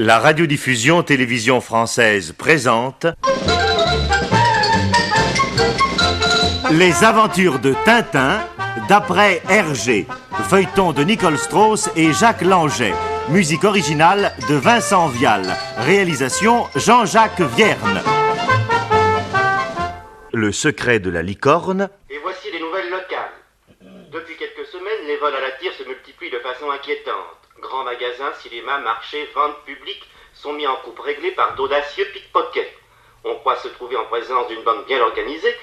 La radiodiffusion télévision française présente Les aventures de Tintin d'après Hergé, feuilleton de Nicole Strauss et Jacques Langeais, musique originale de Vincent Vial, réalisation Jean-Jacques Vierne. Le secret de la licorne. Et voici les nouvelles locales. Depuis quelques semaines, les vols à la tire se multiplient de façon inquiétante. Grands magasins, cinémas, marchés, ventes publiques sont mis en coupe réglée par d'audacieux pickpockets. On croit se trouver en présence d'une bande bien organisée,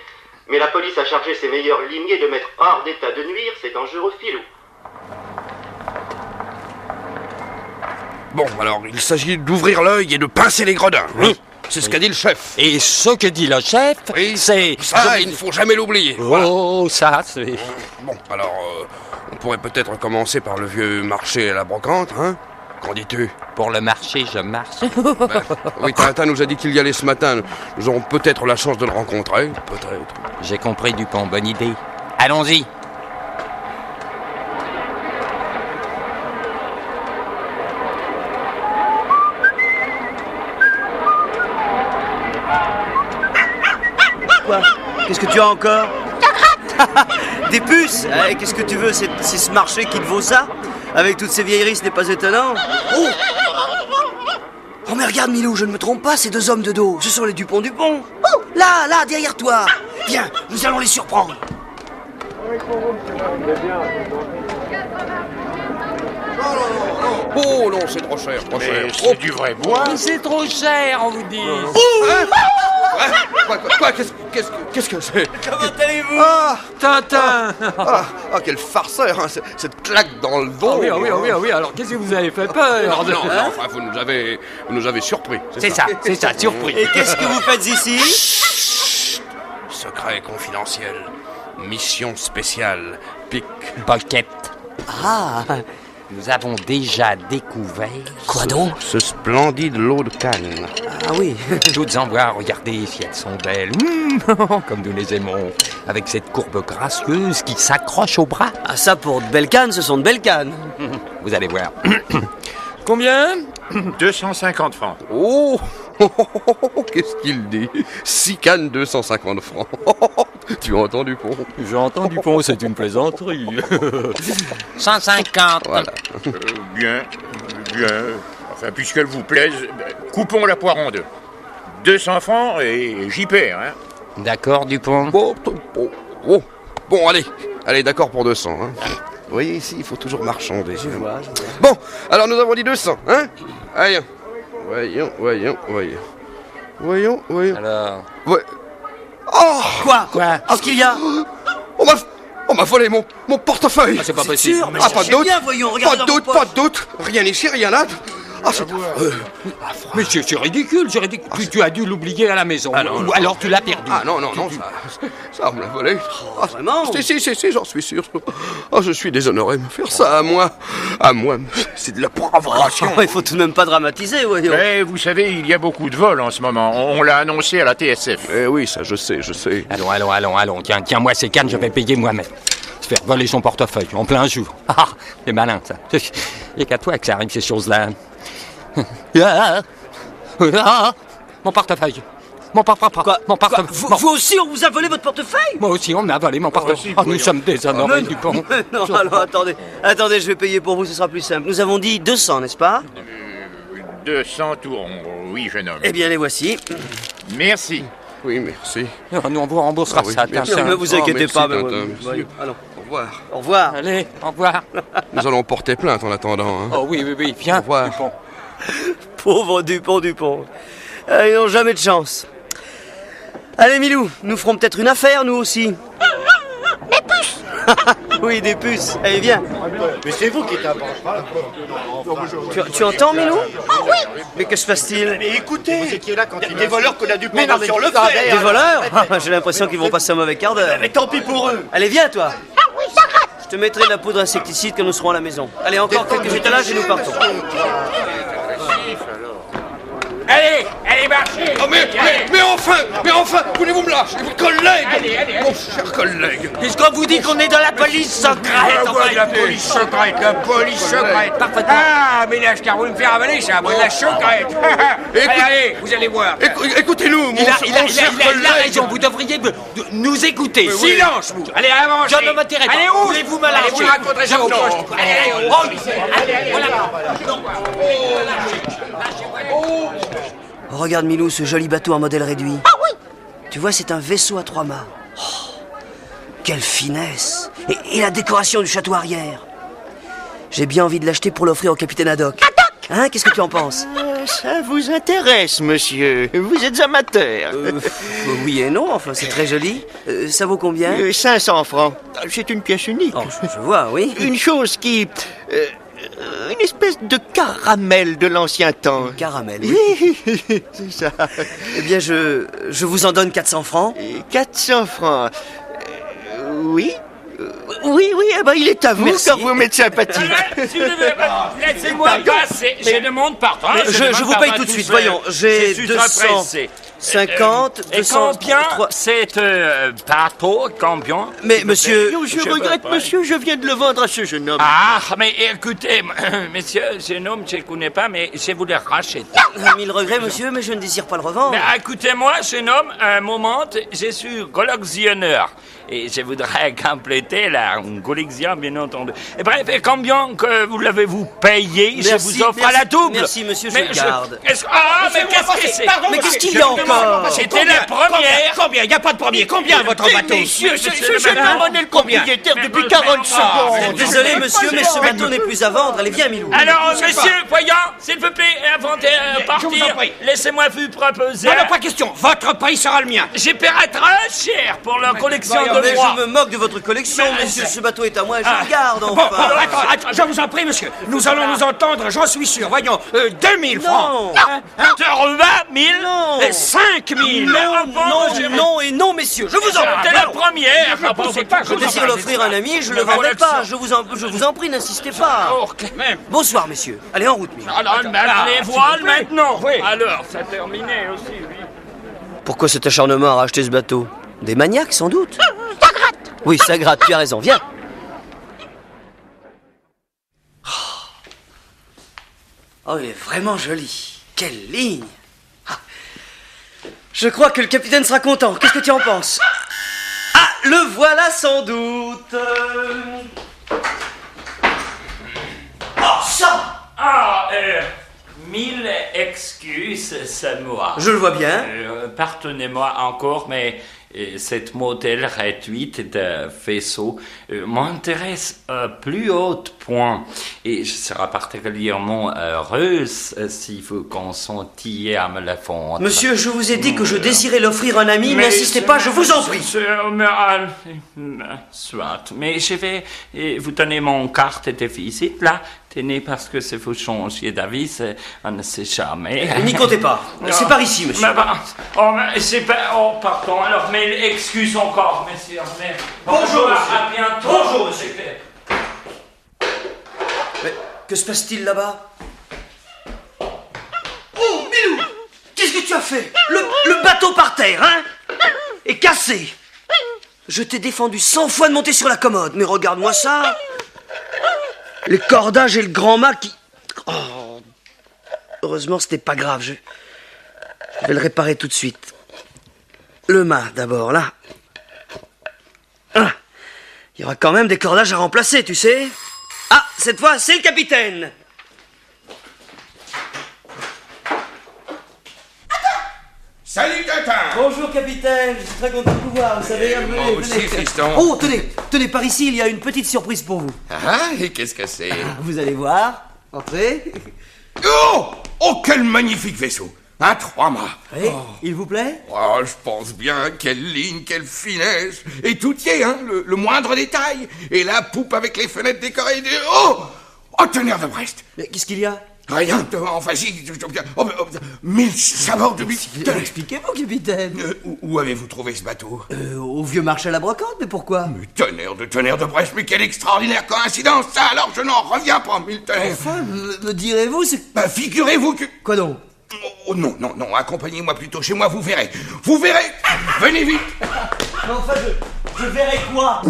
mais la police a chargé ses meilleurs limiers de mettre hors d'état de nuire ces dangereux filous. Bon, alors, il s'agit d'ouvrir l'œil et de pincer les gredins. Oui. C'est ce qu'a dit le chef. Et ce que dit le chef, oui, c'est... Ça, il ne faut jamais l'oublier. Oh, voilà. Ça, c'est... Bon, alors, on pourrait peut-être commencer par le vieux marché à la brocante, hein? Qu'en dis-tu? Pour le marché, je marche. Oui, Tintin nous a dit qu'il y allait ce matin. Nous aurons peut-être la chance de le rencontrer. Peut-être. J'ai compris, Dupont. Bonne idée. Allons-y. Quoi? Qu'est-ce que tu as encore? Des puces? Qu'est-ce que tu veux? C'est ce marché qui te vaut ça? Avec toutes ces vieilleries, ce n'est pas étonnant. Oh! Oh mais regarde Milou, je ne me trompe pas, ces deux hommes de dos, ce sont les Dupont-Dupont. Oh! Là, derrière toi. Viens, nous allons les surprendre. Oh non, c'est trop cher, trop cher. C'est du vrai bois. C'est trop cher, on vous dit. Quoi? Qu'est-ce que c'est? Comment allez-vous? Ah, Tintin. quel farceur, hein, cette claque dans le dos. Oui, alors qu'est-ce que vous avez fait peur? Non, enfin, vous nous avez surpris. C'est ça, surpris. Et qu'est-ce que vous faites ici? Chut. Secret confidentiel. Mission spéciale. Pickpocket. Ah! Nous avons déjà découvert... Quoi donc? Ce splendide lot de cannes. Ah oui. Toutes en bois, regardez si elles sont belles. Comme nous les aimons. Avec cette courbe gracieuse qui s'accroche au bras. Ah ça, pour de belles cannes, ce sont de belles cannes. Vous allez voir. Combien? 250 francs. Oh, qu'est-ce qu'il dit? 6 cannes, 250 francs. Tu as entendu, Dupont? J'ai entendu, Dupont, c'est une plaisanterie. 150. Voilà. Bien. Enfin, puisqu'elle vous plaise, coupons la poire en deux. 200 francs et j'y perds, hein. D'accord, Dupont. Bon, allez, d'accord pour 200, hein. Vous voyez, ici, il faut toujours marchander. Je vois. Bon, alors nous avons dit 200, hein? Allez, voyons. Alors... Ouais. Oh! Quoi? Quoi? Qu'est-ce qu'il y a? On m'a volé mon portefeuille. Ah, c'est pas possible. Sûr, mais Ah, pas de doute. bien, voyons, regardez Pas dans de vos poches. doute. Rien ici, rien là. Ah, c'est... Mais c'est ridicule, tu as dû l'oublier à la maison. Ou alors tu l'as perdu. Ah non, ça on me l'a volé. Ah, vraiment? Si, j'en suis sûr. Oh, je suis déshonoré, me faire ça à moi, c'est de la provocation. Il faut tout de même pas dramatiser, voyons. Mais vous savez, il y a beaucoup de vols en ce moment. On l'a annoncé à la TSF. Eh oui, ça, je sais. Allons. Tiens-moi ces cannes, je vais payer moi-même. Se faire voler son portefeuille en plein jour. Ah, c'est malin, ça. Et qu'à toi que ça arrive, ces choses-là. Mon portefeuille. Quoi? Mon portefeuille. Vous aussi, on vous a volé votre portefeuille? Moi aussi, on m'a volé mon portefeuille. aussi, Nous sommes déshonorés, Dupont. Non, alors attendez, je vais payer pour vous, ce sera plus simple. Nous avons dit 200, n'est-ce pas? 200 tours, oui, jeune homme. Eh bien, les voici. Merci. Oui, merci. Nous, on vous remboursera Ah oui, ça, merci. Tintin. Ne vous inquiétez merci, pas, Tintin, mais merci. voyons, allons. Au revoir. Au revoir. Allez, au revoir. Nous allons porter plainte en attendant, hein. Oh oui, viens, Au revoir. Dupont. Pauvre Dupont. Ils n'ont jamais de chance. Allez, Milou, nous ferons peut-être une affaire, nous aussi. Des puces. Oui, des puces. Allez, viens. Mais c'est vous qui êtes Tu entends, Milou? Oui. Mais que se passe-t-il? Mais écoutez, vous étiez là quand il y a des voleurs qu'on a dû Mais non, prendre sur le fer. Des voleurs? J'ai l'impression qu'ils vont passer un mauvais quart d'heure. Mais tant pis pour eux. Allez, viens, toi. Je te mettrai de la poudre insecticide quand nous serons à la maison. Allez, encore quelques étalages et nous partons. Allez, Allez, marchez. Oh, mais enfin, voulez-vous me lâcher, mes collègues? Allez. Mon cher collègue. Puisqu'on vous dit qu'on est dans la police secrète. La police secrète. Parfaitement. Ah, mais là, car vous me faire avaler, ça, moi, de la secrète. Allez, vous allez voir. Écoutez-nous, mon cher collègue. Il a raison, vous devriez nous écouter. Silence, vous. Allez, avancez. Je ne m'intéresse pas. Allez, où? Voulez-vous me Allez, lâcher? vous le raconterez sur le poste. Oh, regarde Milou, ce joli bateau en modèle réduit. Ah oui. Tu vois, c'est un vaisseau à 3 mâts. Oh, quelle finesse. Et la décoration du château arrière. J'ai bien envie de l'acheter pour l'offrir au capitaine Haddock. Hein, qu'est-ce que tu en penses? Ça vous intéresse, monsieur. Vous êtes amateur. Oui et non, enfin, c'est très joli. Ça vaut combien? 500 francs. C'est une pièce unique. Oh, je vois, oui. Une chose qui... une espèce de caramel de l'ancien temps. Caramel. Oui, c'est ça. Eh bien, je vous en donne 400 francs. 400 francs. Oui. Oui, eh ben, il est à vous. Merci. Quand vous m'êtes sympathique. Laissez-moi passer. Je demande pardon. Je vous paye tout de suite, voyons. J'ai 250, Et 200... combien cet bateau, combien? Mais monsieur... Je regrette, monsieur, je viens de le vendre à ce jeune homme. Ah, mais écoutez, monsieur, jeune homme, je ne connais pas, mais je vous le rachète. 1000 regrets, monsieur, mais je ne désire pas le revendre. Mais écoutez-moi, jeune homme, un moment, je suis collectionneur. Et je voudrais compléter la collection, bien entendu. Et bref, et combien que vous l'avez-vous payé? Merci, je vous offre à la double. Merci, monsieur, je le garde. Mais qu'est-ce que c'est? Mais qu'est-ce qu'il y a encore? C'était la première. Combien? Il n'y a pas de premier. Combien, votre bateau? Monsieur, ce jeune homme est le propriétaire depuis 40 secondes. Désolé, monsieur, mais ce bateau n'est plus à vendre. Allez, viens, Milou. Alors, monsieur, voyons, s'il vous plaît, avant de partir, vous en prie. laissez-moi vous proposer. Non, pas question. Votre prix sera le mien. J'ai payé très cher pour la collection Mais de moi. je me moque de votre collection, monsieur. Ce bateau est à moi, je le garde, Bon, enfin. alors, attends, je vous en prie, monsieur. Nous allons nous entendre, j'en suis sûr. Voyons, 2000 francs. Non, 20 000 non. 5 000. non et non, messieurs. Je vous en C'était la première. Ne poussez pas, Je désire l'offrir à un ami, je le vendrai pas. Je vous en prie, n'insistez pas. Même. Bonsoir, messieurs. Allez, en route, Milou. Alors, les voiles maintenant. Alors, c'est terminé aussi, oui. Pourquoi cet acharnement à racheter ce bateau? Des maniaques, sans doute. Oui, ça gratte, tu as raison, viens. Oh, il est vraiment joli. Quelle ligne. Ah. Je crois que le capitaine sera content. Qu'est-ce que tu en penses? Ah, le voilà sans doute. Oh, ça! Ah, 1000 excuses, c'est moi. Je le vois bien. Pardonnez-moi encore, mais cette modèle réduite de vaisseau m'intéresse à plus haut point. Et je serai particulièrement heureuse si vous consentiez à me la vendre. Monsieur, je vous ai dit que je désirais l'offrir à un ami. N'insistez pas, je vous en prie. Soit. Mais je vais vous donner mon carte de visite, là. Tenez, parce que si vous changez d'avis, on ne sait jamais. N'y comptez pas. C'est par ici, monsieur. Mais c'est pas... Oh, pardon. Alors, mais excuse encore, monsieur. Mais, Bonjour, monsieur. À bientôt. Bonjour, monsieur. Mais que se passe-t-il là-bas? Oh, Milou! Qu'est-ce que tu as fait? Le bateau par terre, hein? Est cassé. Je t'ai défendu 100 fois de monter sur la commode, mais regarde-moi ça. Les cordages et le grand mât qui... Oh. Heureusement, c'était pas grave. Je vais le réparer tout de suite. Le mât, d'abord, là. Ah. Il y aura quand même des cordages à remplacer, tu sais. Ah, cette fois, c'est le capitaine. Salut, Tintin. Bonjour, capitaine. Je suis très content de vous voir. Vous savez, Moi aussi, fiston. Oh, tenez, par ici, il y a une petite surprise pour vous. Ah, et qu'est-ce que c'est? Vous allez voir. Entrez. Oh, quel magnifique vaisseau! Un 3 mâts. Oui, il vous plaît? Oh, je pense bien, quelle ligne, quelle finesse. Et tout y est, hein, le moindre détail. Et la poupe avec les fenêtres décorées. Oh, tonnerre de Brest. Mais qu'est-ce qu'il y a? Rien, enfin si. Mille sabords de Michelin. Expliquez-moi, capitaine. Où avez-vous trouvé ce bateau? Au vieux marché à la brocante, mais pourquoi? Mais tonnerre de Brest, mais quelle extraordinaire coïncidence, ça. Alors je n'en reviens pas, mille tonnerres. Enfin, me direz-vous, c'est... Bah, figurez-vous que... Quoi donc? Oh non, non, non, accompagnez-moi plutôt chez moi, vous verrez. Vous verrez. Venez vite. Mais enfin, je verrai quoi?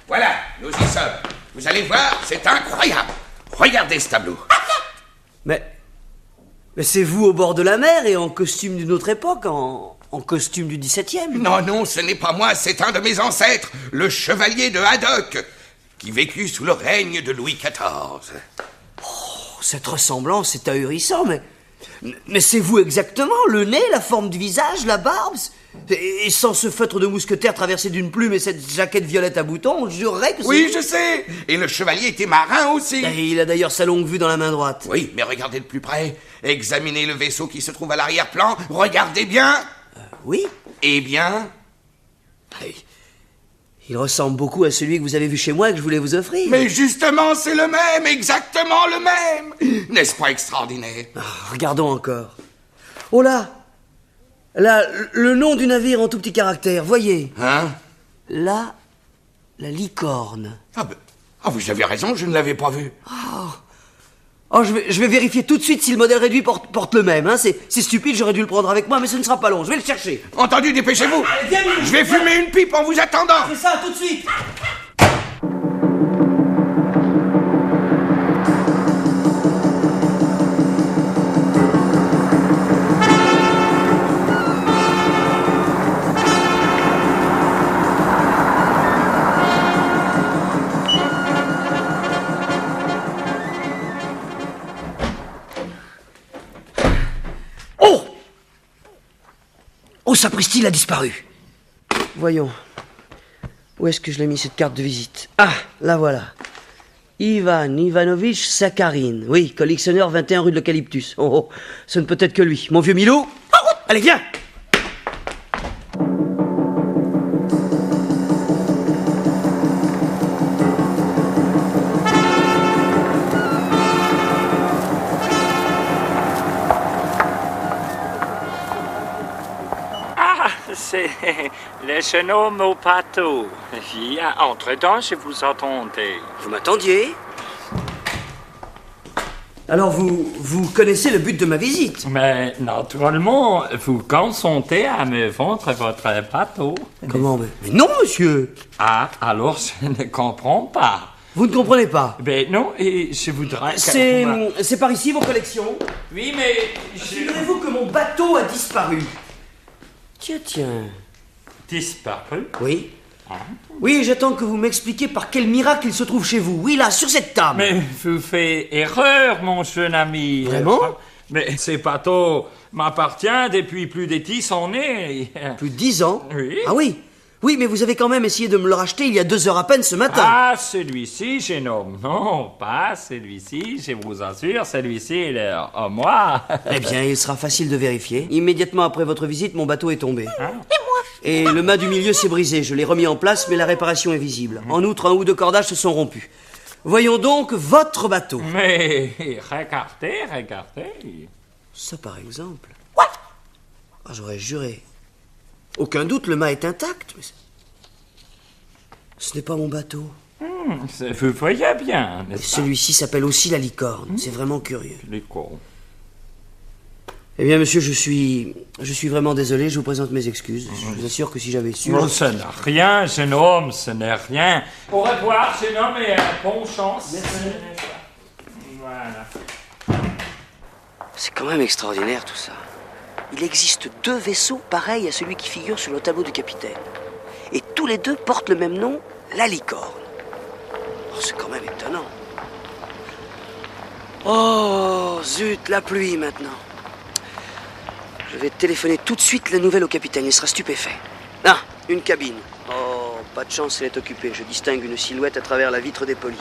Voilà, nous y sommes. Vous allez voir, c'est incroyable. Regardez ce tableau. Mais c'est vous au bord de la mer et en costume d'une autre époque, en costume du 17e. Non, non, ce n'est pas moi, c'est un de mes ancêtres, le chevalier de Haddock, qui vécut sous le règne de Louis XIV. Oh, cette ressemblance est ahurissante, mais c'est vous exactement, le nez, la forme du visage, la barbe. Et sans ce feutre de mousquetaire traversé d'une plume et cette jaquette violette à boutons, on jurerait que c'est... Oui, je sais. Et le chevalier était marin aussi. Et il a d'ailleurs sa longue vue dans la main droite. Oui, mais regardez de plus près. Examinez le vaisseau qui se trouve à l'arrière-plan. Regardez bien. Oui. Eh bien... Il ressemble beaucoup à celui que vous avez vu chez moi et que je voulais vous offrir. Mais justement, c'est le même, exactement le même. N'est-ce pas extraordinaire? Regardons encore. Oh là, le nom du navire en tout petit caractère, voyez. Hein? Là, la licorne. Ah, vous avez raison, je ne l'avais pas vu. Oh, je vais vérifier tout de suite si le modèle réduit porte le même. Hein. C'est stupide, j'aurais dû le prendre avec moi, mais ce ne sera pas long. Je vais le chercher. Entendu, dépêchez-vous. Je vais fumer une pipe en vous attendant. C'est ça, tout de suite. Oh, sapristi, il a disparu. Voyons. Où est-ce que je l'ai mis, cette carte de visite? Ah, la voilà. Ivan Ivanovitch Sakharine. Oui, collectionneur 21 rue de l'Eucalyptus. Oh, ce ne peut être que lui. Mon vieux Milo. Allez, viens. C'est le jeune homme au bateau. Il y a entre-temps, je vous attendais. Vous m'attendiez? Alors, vous connaissez le but de ma visite? Mais naturellement, vous consentez à me vendre votre bateau. Comment? Mais non, monsieur. Ah, alors je ne comprends pas. Vous ne comprenez pas? Ben non, et je voudrais... C'est par ici, vos collections? Oui, mais... Figurez-vous que mon bateau a disparu. Tiens. Disparu? Oui. Oui, j'attends que vous m'expliquiez par quel miracle il se trouve chez vous. Oui, là, sur cette table. Mais vous faites erreur, mon jeune ami. Vraiment? Mais ce bateau m'appartient depuis plus de 10 années. Plus de 10 ans? Oui. Ah oui. Oui, mais vous avez quand même essayé de me le racheter il y a 2 heures à peine ce matin. Ah, celui-ci, jeune homme. Non, pas celui-ci, je vous assure, celui-ci, il est à moi. Eh bien, il sera facile de vérifier. Immédiatement après votre visite, mon bateau est tombé. Ah. Et le mât du milieu s'est brisé. Je l'ai remis en place, mais la réparation est visible. En outre, 1 ou 2 cordages se sont rompus. Voyons donc votre bateau. Mais regardez. Ça, par exemple. Ah, j'aurais juré. Aucun doute, le mât est intact, mais ce n'est pas mon bateau. Vous voyez bien, n'est-ce pas? Celui-ci s'appelle aussi la licorne. C'est vraiment curieux. Licorne. Eh bien, monsieur, je suis vraiment désolé. Je vous présente mes excuses. Je vous assure que si j'avais su... Oh, ce n'est rien, jeune homme, ce n'est rien. Au revoir, jeune homme, et bonne chance. Merci. Voilà. C'est quand même extraordinaire, tout ça. Il existe 2 vaisseaux pareils à celui qui figure sur le tableau du capitaine. Et tous les 2 portent le même nom, la licorne. Oh, c'est quand même étonnant. Oh, zut, la pluie maintenant. Je vais téléphoner tout de suite la nouvelle au capitaine, il sera stupéfait. Ah, une cabine. Oh, pas de chance, elle est occupée. Je distingue une silhouette à travers la vitre dépolie.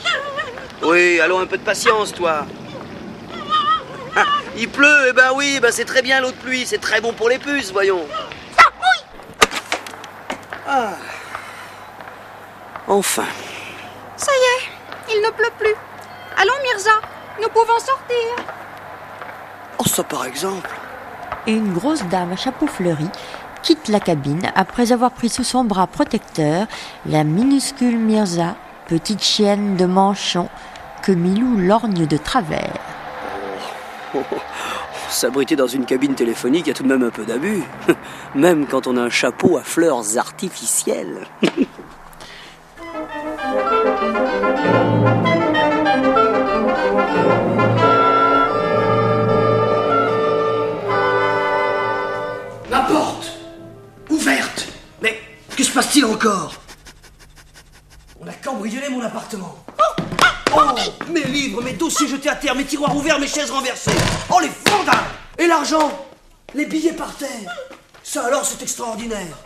Oui, allons, un peu de patience, toi. Ah, il pleut, eh ben oui, c'est très bien l'eau de pluie, c'est très bon pour les puces, voyons. Ah. Enfin. Ça y est, il ne pleut plus. Allons, Mirza. Nous pouvons sortir. Oh, ça par exemple. Et une grosse dame à chapeau fleuri quitte la cabine après avoir pris sous son bras protecteur la minuscule Mirza, petite chienne de manchon que Milou lorgne de travers. S'abriter dans une cabine téléphonique, il y a tout de même un peu d'abus. Même quand on a un chapeau à fleurs artificielles. La porte ouverte. Mais que se passe-t-il encore? On a cambriolé mon appartement. Oh, mes livres, mes dossiers jetés à terre, mes tiroirs ouverts, mes chaises renversées. Oh, les vandales! Et l'argent? Les billets par terre. Ça alors, c'est extraordinaire.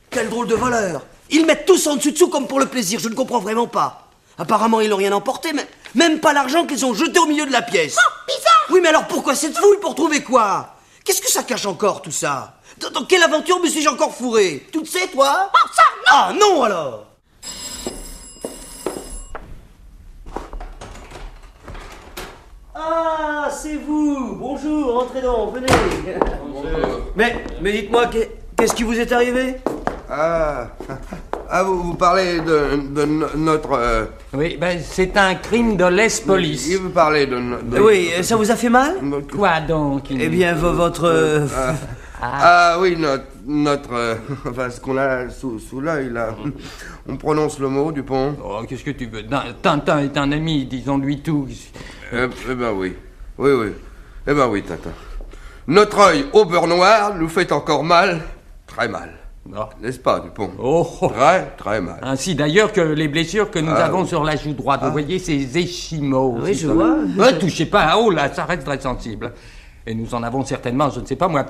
Quel drôle de voleur. Ils mettent tous en dessous comme pour le plaisir, je ne comprends vraiment pas. Apparemment, ils n'ont rien emporté, mais même pas l'argent qu'ils ont jeté au milieu de la pièce. Oh, bizarre! Oui, mais alors pourquoi cette fouille? Pour trouver quoi? Qu'est-ce que ça cache encore, tout ça? Dans quelle aventure me suis-je encore fourré? Tu le sais, toi? Oh, ça, non! Ah, non, alors! Ah, c'est vous. Bonjour, entrez donc, venez. Mais dites-moi, qu'est-ce qui vous est arrivé? Vous parlez de notre... Oui, ben c'est un crime de lèse-police. Il veut parler de... Oui, ça vous a fait mal? Quoi donc? Eh bien, votre... oui, notre enfin, ce qu'on a sous l'œil, là. On prononce le mot, Dupont. Oh, qu'est-ce que tu veux? Tintin est un ami, disons-lui tout. Eh ben oui. Oui. Eh ben oui, Tintin. Notre œil au beurre noir nous fait encore mal, très mal. Oh. N'est-ce pas, Dupont? Oh. Très mal. Ainsi d'ailleurs que les blessures que nous avons sur la joue droite. Vous voyez ces échymoses. Oui, je vois. Ne touchez pas. Oh là, ça reste très sensible. Et nous en avons certainement, je ne sais pas moi,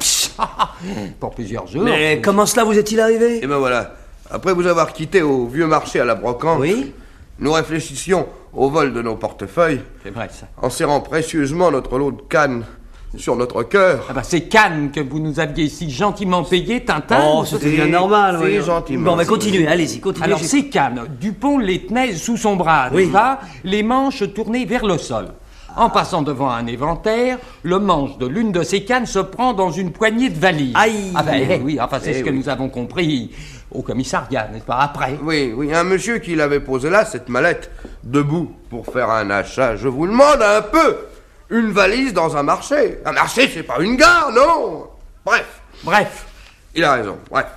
pour plusieurs jours. Mais comment cela vous est-il arrivé? Eh ben voilà. Après vous avoir quitté au vieux marché à la brocante, oui, nous réfléchissions au vol de nos portefeuilles. C'est vrai, ça. En serrant précieusement notre lot de cannes sur notre cœur. Ah bah ces cannes que vous nous aviez si gentiment payées, Tintin. Oh, c'était bien normal, oui. C'est gentiment. Bon, mais continuez, allez-y, continuez. Alors ces cannes, Dupont les tenait sous son bras, oui, n'est-ce pas, les manches tournées vers le sol. En passant devant un éventaire, le manche de l'une de ces cannes se prend dans une poignée de valise. Aïe! Ah ben oui, enfin c'est ce que nous avons compris au commissariat, n'est-ce pas, après? Oui, un monsieur qui l'avait posé là, cette mallette, debout, pour faire un achat. Je vous demande un peu, une valise dans un marché. Un marché, c'est pas une gare, non? Bref. Il a raison, bref.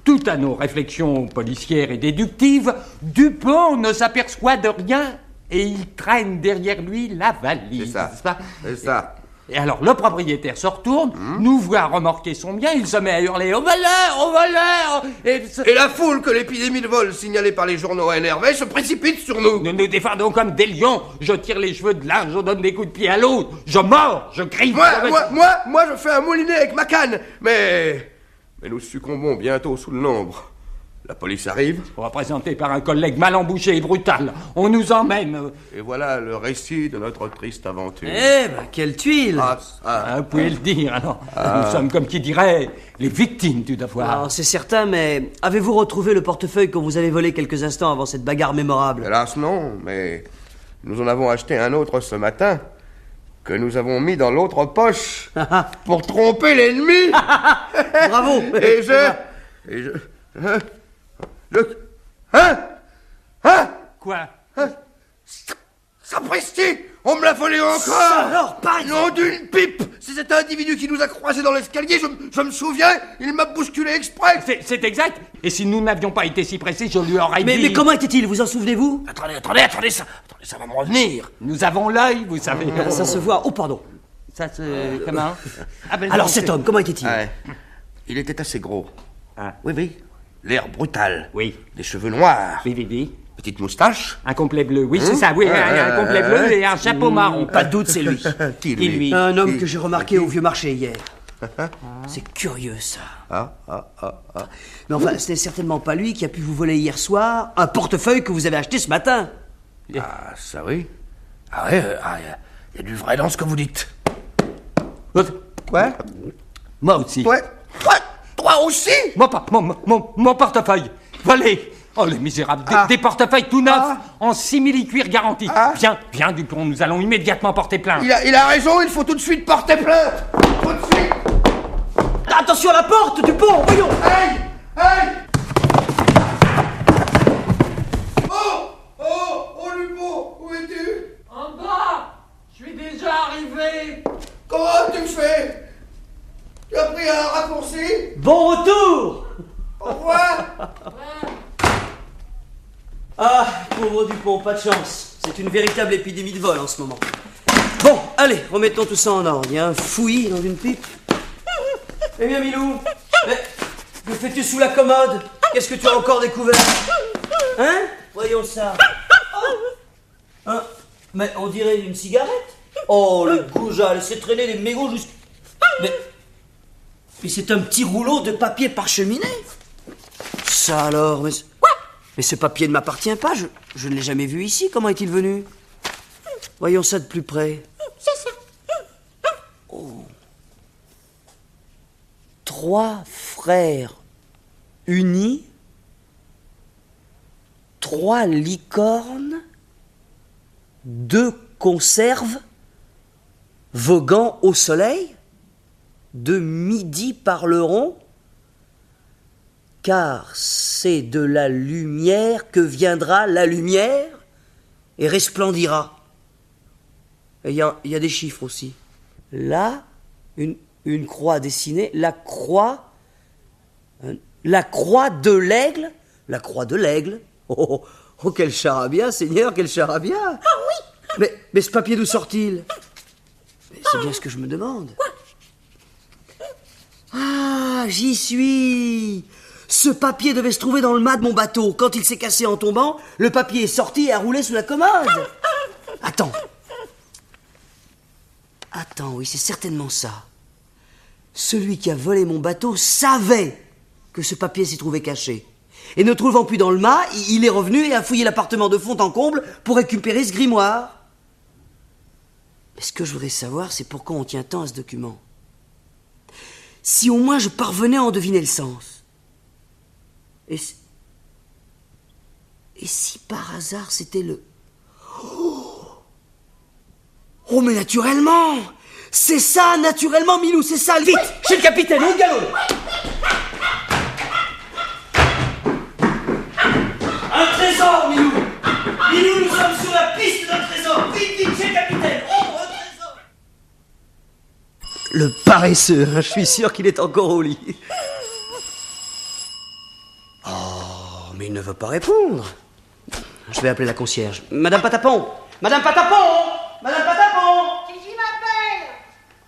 Tout à nos réflexions policières et déductives, Dupont ne s'aperçoit de rien et il traîne derrière lui la valise. C'est ça. Et alors le propriétaire se retourne, nous voit remorquer son bien, il se met à hurler « Au voleur !» Et la foule que l'épidémie de vol signalée par les journaux a énervé se précipite sur nous. Nous nous défendons comme des lions, je tire les cheveux de l'un, je donne des coups de pied à l'autre, je mords, je crie... Moi, je fais un moulinet avec ma canne, mais nous succombons bientôt sous le nombre. La police arrive. Représenté par un collègue mal embouché et brutal. On nous emmène. Et voilà le récit de notre triste aventure. Eh ben, quelle tuile! Vous pouvez le dire, alors. Nous sommes, comme qui dirait, les victimes du devoir. Alors, c'est certain, mais avez-vous retrouvé le portefeuille qu'on vous avait volé quelques instants avant cette bagarre mémorable? Hélas, non, mais nous en avons acheté un autre ce matin, que nous avons mis dans l'autre poche, pour tromper l'ennemi. Bravo! Quoi? Sapristi! On me l'a volé encore! Ça alors, pareil! Nom d'une pipe! C'est cet individu qui nous a croisés dans l'escalier, je me souviens, il m'a bousculé exprès! C'est exact! Et si nous n'avions pas été si pressés, je lui aurais dit... Mais comment était-il, vous en souvenez-vous? Attendez, ça va me revenir! Nous avons l'œil, vous savez. Ça se voit... Oh, pardon. Ça se... comment? Alors cet homme, comment était-il? Il était assez gros. Oui. L'air brutal. Oui. Les cheveux noirs. Oui. Petite moustache. Un complet bleu, oui, c'est ça, oui, un complet bleu et un chapeau marron. Pas de doute, c'est lui. Qui, lui? Un homme que j'ai remarqué au vieux marché hier. C'est curieux, ça. Mais enfin, ce n'est certainement pas lui qui a pu vous voler hier soir un portefeuille que vous avez acheté ce matin. Ah, ça oui. Il y a du vrai dans ce que vous dites. Quoi? Moi aussi. Ouais. Toi aussi? Mon portefeuille, volé. Oh, les misérables, des portefeuilles tout neufs, en simili-cuir garanti. Viens, Dupont, nous allons immédiatement porter plainte. Il a raison, il faut tout de suite porter plainte. Tout de suite. Attention à la porte, Dupont, voyons. Hey! Oh, Dupont, où es-tu? En bas, je suis déjà arrivé. Comment tu fais? Tu as pris un raccourci? Bon retour. Au revoir. Ah, pauvre Dupont, pas de chance. C'est une véritable épidémie de vol en ce moment. Bon, allez, remettons tout ça en ordre. Il y a un fouillis dans une pipe. Eh bien, Milou, que fais-tu sous la commode? Qu'est-ce que tu as encore découvert? Hein? Voyons ça. Hein? Mais on dirait une cigarette. Oh, le goujat, laissez traîner les mégots jusqu'à... Mais c'est un petit rouleau de papier parcheminé. Ça alors, mais ce papier ne m'appartient pas, je ne l'ai jamais vu ici. Comment est-il venu? Voyons ça de plus près. Oh. 3 frères unis, 3 licornes, 2 conserves, voguant au soleil, de midi parleront, car c'est de la lumière que viendra la lumière et resplendira. Il y a des chiffres aussi. Là, une croix dessinée, la croix de l'aigle, la croix de l'aigle. Oh, quel charabia, Seigneur, quel charabia. Ah oui. Mais ce papier d'où sort-il? C'est bien ce que je me demande. Ah, j'y suis. Ce papier devait se trouver dans le mât de mon bateau. Quand il s'est cassé en tombant, le papier est sorti et a roulé sous la commode. Attends, oui, c'est certainement ça. Celui qui a volé mon bateau savait que ce papier s'y trouvait caché. Et ne trouvant plus dans le mât, il est revenu et a fouillé l'appartement de fond en comble pour récupérer ce grimoire. Mais ce que je voudrais savoir, c'est pourquoi on tient tant à ce document. Si au moins je parvenais à en deviner le sens. Et si par hasard c'était le... Oh, mais naturellement! C'est ça, naturellement, Milou, c'est ça! Vite! Chez le capitaine, au galop! Un trésor, Milou! Milou, nous sommes sur la piste d'un trésor! Vite, chez le capitaine! Oh, un trésor! Le paresseux, je suis sûr qu'il est encore au lit. Oh, mais il ne veut pas répondre. Je vais appeler la concierge. Madame Patapon! Madame Patapon! Madame Patapon! Qui m'appelle?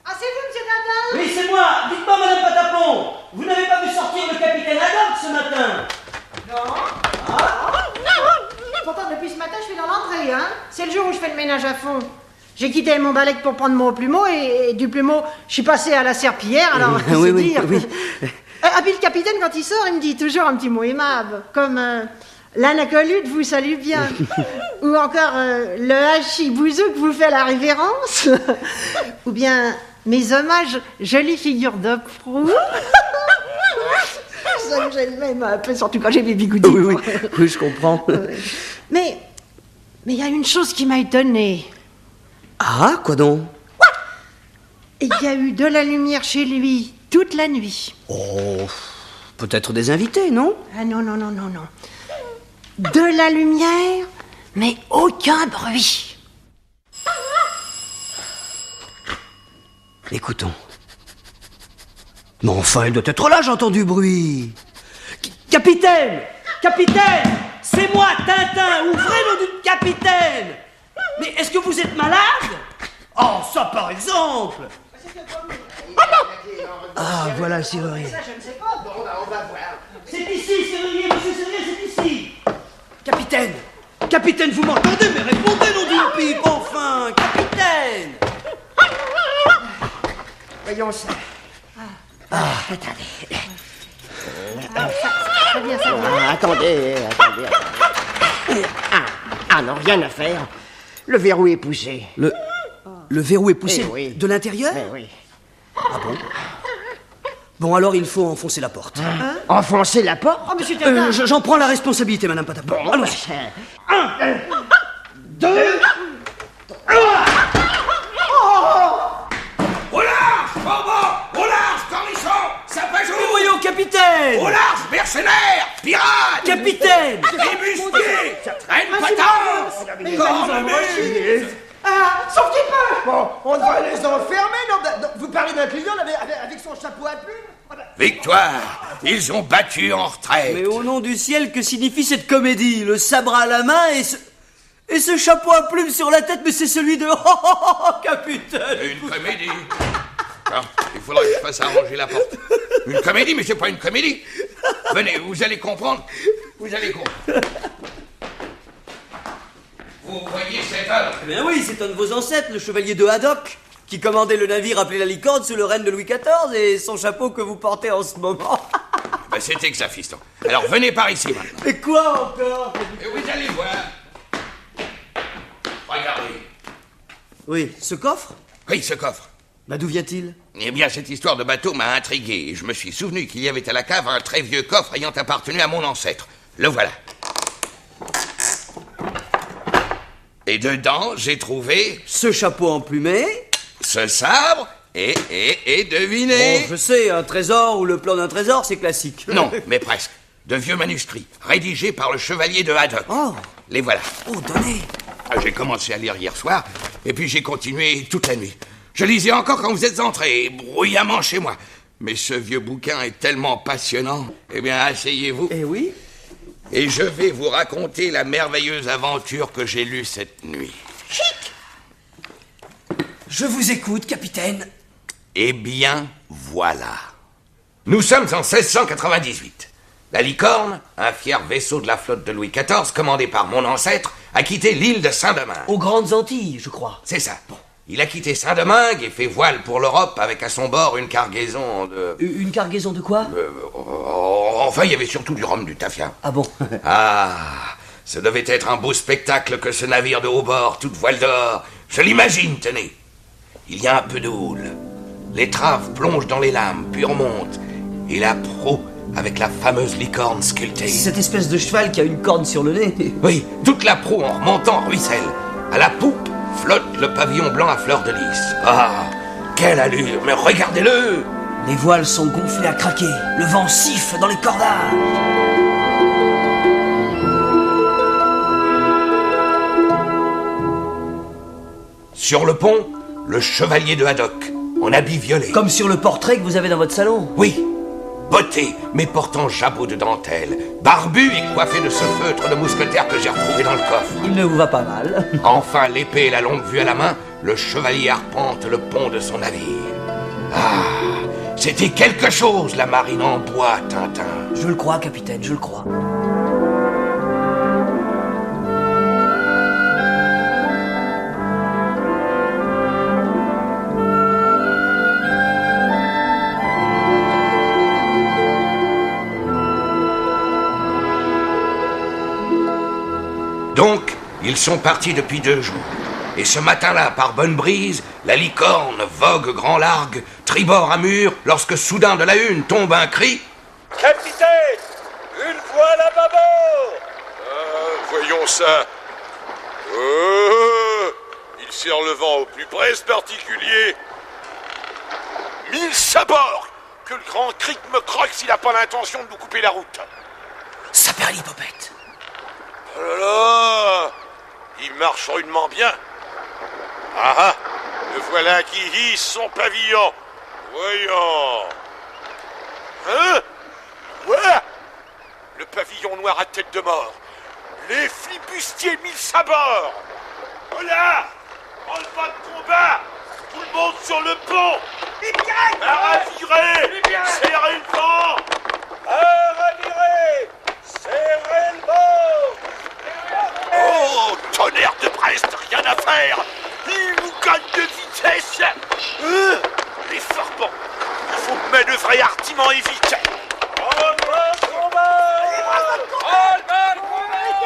Ah, c'est vous, monsieur Dadin? Oui, c'est moi. Dites-moi, Madame Patapon, vous n'avez pas vu sortir le capitaine Haddock ce matin? Non. Pourtant, depuis ce matin, je suis dans l'entrée, hein. C'est le jour où je fais le ménage à fond. J'ai quitté mon balai pour prendre mon plumeau et du plumeau, je suis passé à la serpillière, alors oui, dire. Oui. Ah, puis le capitaine, quand il sort, il me dit toujours un petit mot aimable, comme l'anacolute vous salue bien, ou encore le hachibouzou que vous fait la révérence, ou bien mes hommages, jolie figure de proue. Ça, j'aime même un peu, surtout quand j'ai mes bigoudis. Oui, je comprends. Mais il y a une chose qui m'a étonnée. Ah, quoi donc? Il y a eu de la lumière chez lui toute la nuit. Oh, peut-être des invités, non? Ah non. De la lumière, mais aucun bruit. Écoutons. Mais enfin, il doit être là, j'ai entendu bruit. Capitaine! Capitaine! C'est moi, Tintin! Ouvrez-le du capitaine! Mais est-ce que vous êtes malade? Oh, ça par exemple! Ah, voilà le serrurier. Ça, je ne sais pas. Bon, on va voir. C'est ici, serrurier, monsieur serrurier, c'est ici. Capitaine! Capitaine, vous m'entendez? Mais répondez, nom d'une pipe, enfin! Capitaine! Voyons ça. Attendez. Ça vient. Attendez. Ah non, rien à faire. Le verrou est poussé. Le verrou est poussé oui. de l'intérieur? Oui. Ah bon? Bon, alors il faut enfoncer la porte. Enfoncer la porte? Oh, monsieur Tintin. J'en prends la responsabilité, madame Patapon. Allons-y. 1, 2, 3. Au large, Bourbon! Au large, cornichon! Sapajou! Mais voyons, capitaine! Au large, mercenaires! Pirates! Capitaine! Ébusqués! Traîne patence! Cornemuse! Sauf qu'il peut. Bon, on devrait les enfermer, non? Vous parlez d'un client avec son chapeau à plumes? Victoire! Ils ont battu en retraite! Mais au nom du ciel, que signifie cette comédie? Le sabre à la main et ce chapeau à plumes sur la tête, mais c'est celui de... Oh, capitaine! Une comédie! Non, il faudrait que je fasse arranger la porte. Une comédie, mais c'est pas une comédie! Venez, vous allez comprendre. Vous allez comprendre. Vous voyez cet homme? Eh bien oui, c'est un de vos ancêtres, le chevalier de Haddock, qui commandait le navire appelé la Licorne sous le règne de Louis XIV, et son chapeau que vous portez en ce moment. Ben c'est exact, fiston. Alors venez par ici maintenant. Mais quoi encore? Et vous allez voir. Regardez. Oui, ce coffre? Oui, ce coffre. Bah d'où vient-il? Eh bien, cette histoire de bateau m'a intrigué, et je me suis souvenu qu'il y avait à la cave un très vieux coffre ayant appartenu à mon ancêtre. Le voilà. Et dedans, j'ai trouvé... Ce chapeau emplumé. Ce sabre, et devinez... Bon, je sais, un trésor ou le plan d'un trésor, c'est classique. Non, mais presque. De vieux manuscrits, rédigés par le chevalier de Haddock. Oh. Les voilà. Oh, donnez. J'ai commencé à lire hier soir, et puis j'ai continué toute la nuit. Je lisais encore quand vous êtes entrés, bruyamment chez moi. Mais ce vieux bouquin est tellement passionnant. Eh bien, asseyez-vous. Eh oui. Et je vais vous raconter la merveilleuse aventure que j'ai lue cette nuit. Chic! Je vous écoute, capitaine. Eh bien, voilà. Nous sommes en 1698. La Licorne, un fier vaisseau de la flotte de Louis XIV, commandé par mon ancêtre, a quitté l'île de Saint-Domingue. Aux Grandes Antilles, je crois. C'est ça. Bon. Il a quitté Saint-Domingue et fait voile pour l'Europe avec à son bord une cargaison de... Une cargaison de quoi? Enfin, il y avait surtout du rhum, du tafia. Ah bon? Ah, ce devait être un beau spectacle que ce navire de haut bord, toute voile d'or. Je l'imagine, tenez. Il y a un peu de houle. L'étrave plonge dans les lames, puis remonte. Et la proue avec la fameuse licorne sculptée. Cette espèce de cheval qui a une corne sur le nez. Oui, toute la proue en remontant ruisselle. À la poupe flotte le pavillon blanc à fleur de lys. Ah, quelle allure, mais regardez-le! Les voiles sont gonflées à craquer. Le vent siffle dans les cordages. Sur le pont, le chevalier de Haddock, en habit violet. Comme sur le portrait que vous avez dans votre salon. Oui, botté, mais portant jabot de dentelle, barbu et coiffé de ce feutre de mousquetaire que j'ai retrouvé dans le coffre. Il ne vous va pas mal. Enfin, l'épée et la longue vue à la main, le chevalier arpente le pont de son navire. Ah, c'était quelque chose, la marine en bois, Tintin. Je le crois, capitaine, je le crois. Donc, ils sont partis depuis 2 jours. Et ce matin-là, par bonne brise, la Licorne vogue grand largue, tribord à mur, lorsque soudain de la hune tombe un cri. Capitaine, une voile à bâbord. Voyons ça. Il serre le vent au plus près, ce particulier. 1000 sabords. Que le grand cric me croque s'il n'a pas l'intention de nous couper la route. Saperlipopette. Oh là là! Il marche rudement bien. Ah ah! Le voilà qui hisse son pavillon. Voyons. Hein? Ouais! Le pavillon noir à tête de mort. Les flibustiers 1000 sabords. Voilà! En le bas de combat! Tout le monde sur le pont! À ravirer! Serrez le vent! À ravirer! Serrez le vent! Oh, tonnerre de Brest, rien à faire! Il nous gagne de vitesse! Les forbans! Il faut manœuvrer hardiment et vite!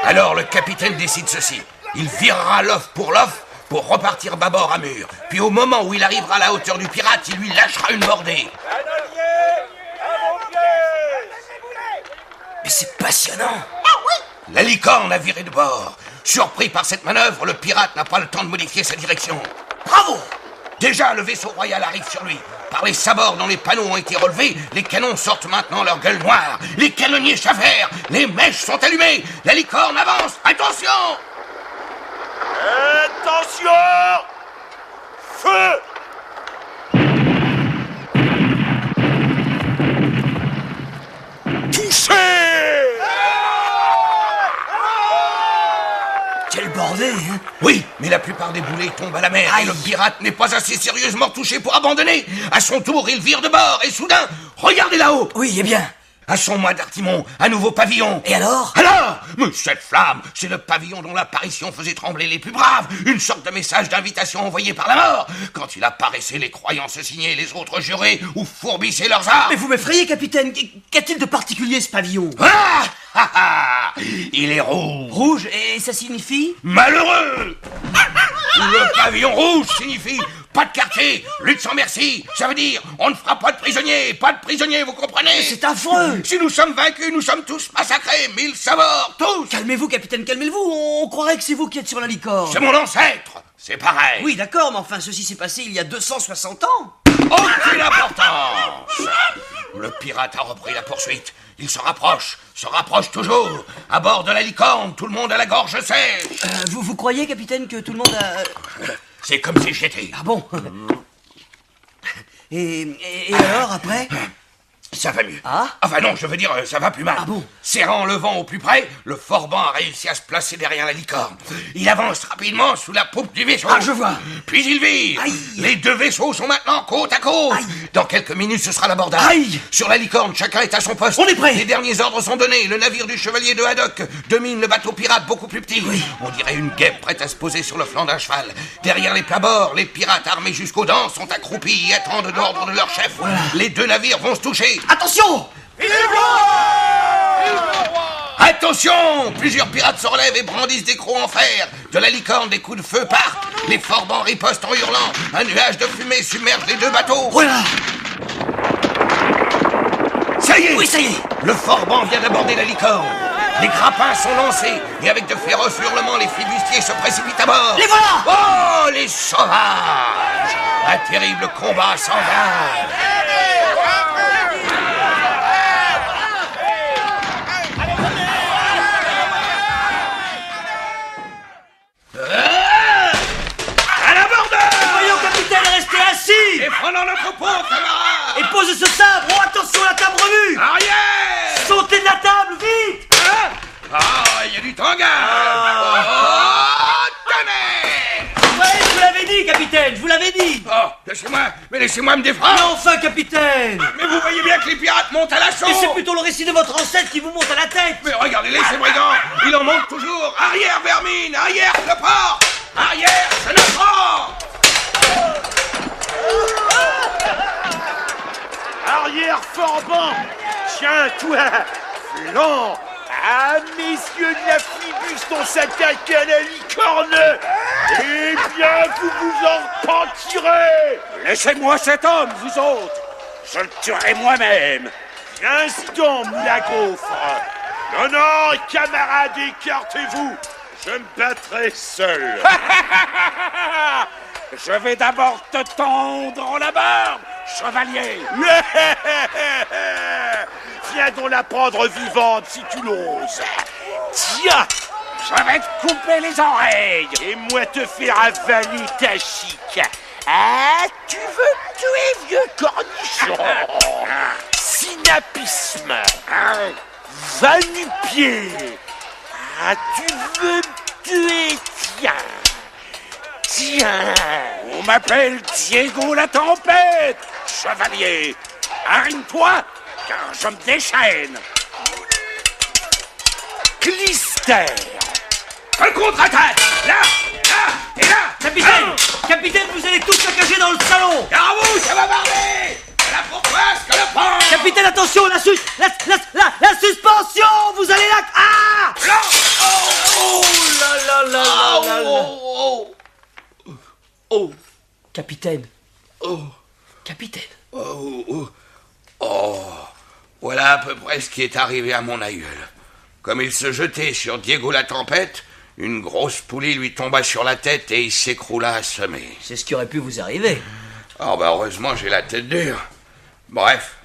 Alors le capitaine décide ceci. Il virera l'off pour repartir bâbord à mur. Puis au moment où il arrivera à la hauteur du pirate, il lui lâchera une bordée. passionnant. La licorne a viré de bord. Surpris par cette manœuvre, le pirate n'a pas le temps de modifier sa direction. Bravo! Déjà, le vaisseau royal arrive sur lui. Par les sabords dont les panneaux ont été relevés, les canons sortent maintenant leur gueule noire. Les canonniers chafèrent. Les mèches sont allumées. La licorne avance. Attention! Attention! Feu! Touché! Quel bordel, hein? Oui, mais la plupart des boulets tombent à la mer et le pirate n'est pas assez sérieusement touché pour abandonner. À son tour, il vire de bord et soudain, regardez là-haut! Oui, eh bien. Assommoir d'Artimon, un nouveau pavillon. Et alors? Mais cette flamme, c'est le pavillon dont l'apparition faisait trembler les plus braves. Une sorte de message d'invitation envoyé par la mort. Quand il apparaissait, les croyants se signaient, les autres juraient ou fourbissaient leurs armes. Mais vous m'effrayez, capitaine. Qu'a-t-il de particulier, ce pavillon? Il est rouge. Rouge? Et ça signifie? Malheureux. Le pavillon rouge signifie pas de quartier, lutte sans merci. Ça veut dire on ne fera pas de prisonniers, vous comprenez? Mais c'est affreux. Si nous sommes vaincus, nous sommes tous massacrés, 1000 sabords, tous. Calmez-vous, capitaine, calmez-vous. On croirait que c'est vous qui êtes sur la licorne. C'est mon ancêtre, c'est pareil. Oui, d'accord, mais enfin, ceci s'est passé il y a 260 ans. Aucune importance. Le pirate a repris la poursuite. Il se rapproche toujours. À bord de la licorne, tout le monde a la gorge sèche. Vous croyez, capitaine, que tout le monde a... C'est comme si j'étais. Ah bon? Et alors, après? Ça va mieux. Ah? Enfin non, je veux dire, ça va plus mal. Ah bon? Serrant le vent au plus près, le Forban a réussi à se placer derrière la licorne. Il avance rapidement sous la poupe du vaisseau. Ah, je vois. Puis il vire. Aïe. Les deux vaisseaux sont maintenant côte à côte. Aïe. Dans quelques minutes, ce sera l'abordage. Aïe. Sur la licorne, chacun est à son poste. On est prêt. Les derniers ordres sont donnés. Le navire du chevalier de Haddock domine le bateau pirate beaucoup plus petit. Oui. On dirait une guêpe prête à se poser sur le flanc d'un cheval. Derrière les plabords, les pirates armés jusqu'aux dents sont accroupis et attendent l'ordre de leur chef. Voilà. Les deux navires vont se toucher. Attention! Attention! Plusieurs pirates se relèvent et brandissent des crocs en fer. De la licorne, des coups de feu partent. Les Forbans ripostent en hurlant. Un nuage de fumée submerge les deux bateaux. Voilà! Ça y est! Oui, ça y est! Le Forban vient d'aborder la licorne. Les grappins sont lancés et avec de féroces hurlements, les flibustiers se précipitent à bord. Les voilà! Oh, les sauvages! Un terrible combat s'engage. À l'abordage! Voyons, capitaine, restez assis! Et prenons notre pot, camarades! Et posez ce sabre! Oh, attention, la table remue! Arrière! Sautez de la table, vite! Ah, il y a du tangage! Oh, tenez! Ouais, je vous l'avais dit, capitaine, je vous l'avais dit! Oh, laissez-moi me défendre! Mais enfin, capitaine! Mais vous voyez bien que les pirates montent à l'assaut! Mais c'est plutôt le récit de votre ancêtre qui vous monte à la tête! Mais regardez-les, ces brigands! Il en manque toujours! Arrière, vermine! Arrière, clopard! Arrière, Sénophore! Arrière, Forban! Tiens-toi! Flan! Ah, messieurs de la Flibus, on s'attaque à la licorne! Eh bien, vous vous en repentirez! Laissez-moi cet homme, vous autres. Je le tuerai moi-même. Viens donc, moulin gaufre! Non, camarades, écartez-vous! Je me battrai seul! Je vais d'abord te tendre la barbe, chevalier. Viens donc la prendre vivante si tu l'oses! Tiens! Je vais te couper les oreilles. Et moi te faire avaler ta chic! Ah, tu veux me tuer, vieux cornichon? Synapisme! Va-nu-pied! Ah, tu veux me tuer? Tiens! On m'appelle Diego la Tempête, chevalier. Arrime-toi, car je me déchaîne. Clister! Un contre-attaque! Là! Et là! Capitaine! Capitaine, vous allez tous saccager dans le salon! Car vous, ça va barrer! La pourquoise que le pont! Capitaine, attention, la suspension! Vous allez là... Ah! Oh là là là là là! Oh! Capitaine! Oh! Capitaine! Oh! Voilà à peu près ce qui est arrivé à mon aïeul. Comme il se jetait sur Diego la Tempête, une grosse poulie lui tomba sur la tête et il s'écroula assommé. C'est ce qui aurait pu vous arriver. Oh bah heureusement j'ai la tête dure. Bref,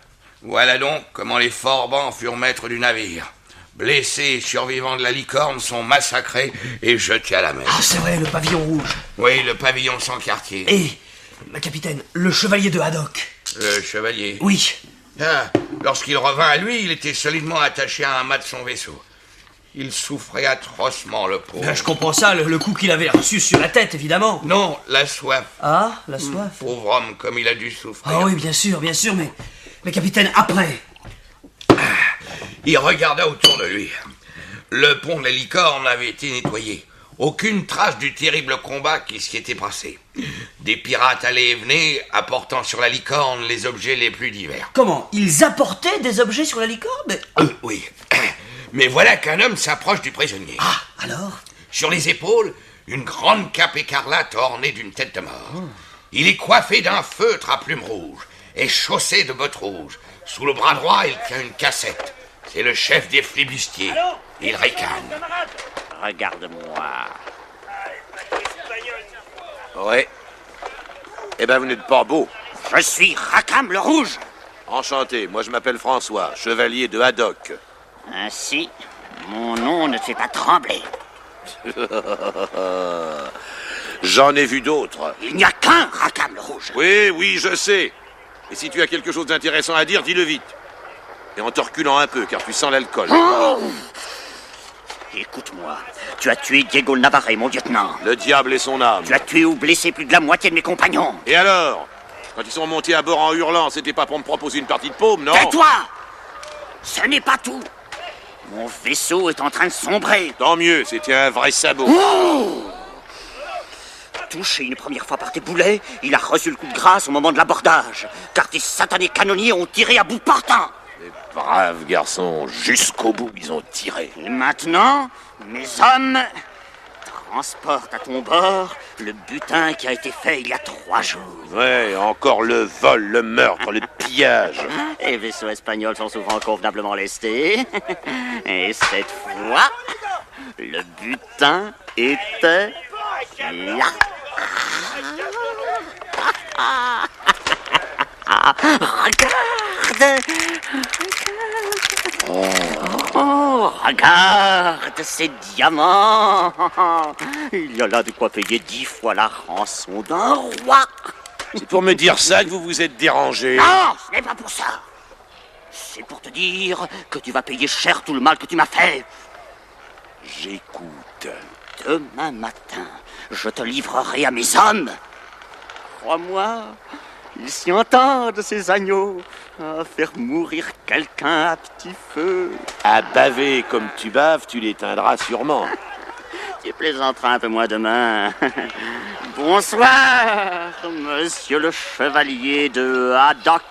voilà donc comment les Forbans furent maîtres du navire. Blessés et survivants de la licorne sont massacrés et jetés à la mer. Ah, c'est vrai, le pavillon rouge. Oui, le pavillon sans quartier. Et, ma capitaine, le chevalier de Haddock. Le chevalier? Oui. Ah, lorsqu'il revint à lui, il était solidement attaché à un mât de son vaisseau. Il souffrait atrocement, le pauvre. Ben, je comprends ça, le coup qu'il avait reçu sur la tête, évidemment. Non, la soif. Ah, la soif. Pauvre homme, comme il a dû souffrir. Ah oui, bien sûr, mais capitaine, après. Il regarda autour de lui. Le pont de la Licorne avait été nettoyé. Aucune trace du terrible combat qui s'y était passé. Des pirates allaient et venaient, apportant sur la Licorne les objets les plus divers. Comment? Ils apportaient des objets sur la Licorne? Oui. Mais voilà qu'un homme s'approche du prisonnier. Ah, alors? Sur les épaules, une grande cape écarlate ornée d'une tête de mort. Il est coiffé d'un feutre à plumes rouges et chaussé de bottes rouges. Sous le bras droit, il tient une cassette. C'est le chef des flibustiers. Il ricane. Regarde-moi. Ouais. Eh ben, vous n'êtes pas beau. Je suis Rakam le Rouge. Enchanté, moi je m'appelle François, chevalier de Haddock. Ainsi, mon nom ne fait pas trembler. J'en ai vu d'autres. Il n'y a qu'un Rakam le Rouge. Oui, je sais. Et si tu as quelque chose d'intéressant à dire, dis-le vite. Et en te reculant un peu, car tu sens l'alcool. Oh! Écoute-moi, tu as tué Diego Navarre, mon lieutenant. Le diable et son âme. Tu as tué ou blessé plus de la moitié de mes compagnons. Et alors? Quand ils sont montés à bord en hurlant, c'était pas pour me proposer une partie de paume, non? Tais-toi! Ce n'est pas tout. Mon vaisseau est en train de sombrer. Tant mieux, c'était un vrai sabot. Oh! Touché une première fois par tes boulets, il a reçu le coup de grâce au moment de l'abordage, car tes satanés canonniers ont tiré à bout portant. Les braves garçons, jusqu'au bout, ils ont tiré. Et maintenant, mes hommes transportent à ton bord le butin qui a été fait il y a 3 jours. Ouais, encore le vol, le meurtre, le pillage. Les vaisseaux espagnols sont souvent convenablement lestés. Et cette fois, le butin était là. Regarde! Oh, regarde ces diamants! Il y a là de quoi payer 10 fois la rançon d'un roi! C'est pour me dire ça que vous vous êtes dérangé. Non, ce n'est pas pour ça! C'est pour te dire que tu vas payer cher tout le mal que tu m'as fait! J'écoute. Demain matin, je te livrerai à mes hommes! Crois-moi, ils s'y entendent, ces agneaux, à faire mourir quelqu'un à petit feu. À baver comme tu baves, tu l'éteindras sûrement. Tu plaisanteras un peu moins demain. Bonsoir, monsieur le chevalier de Haddock.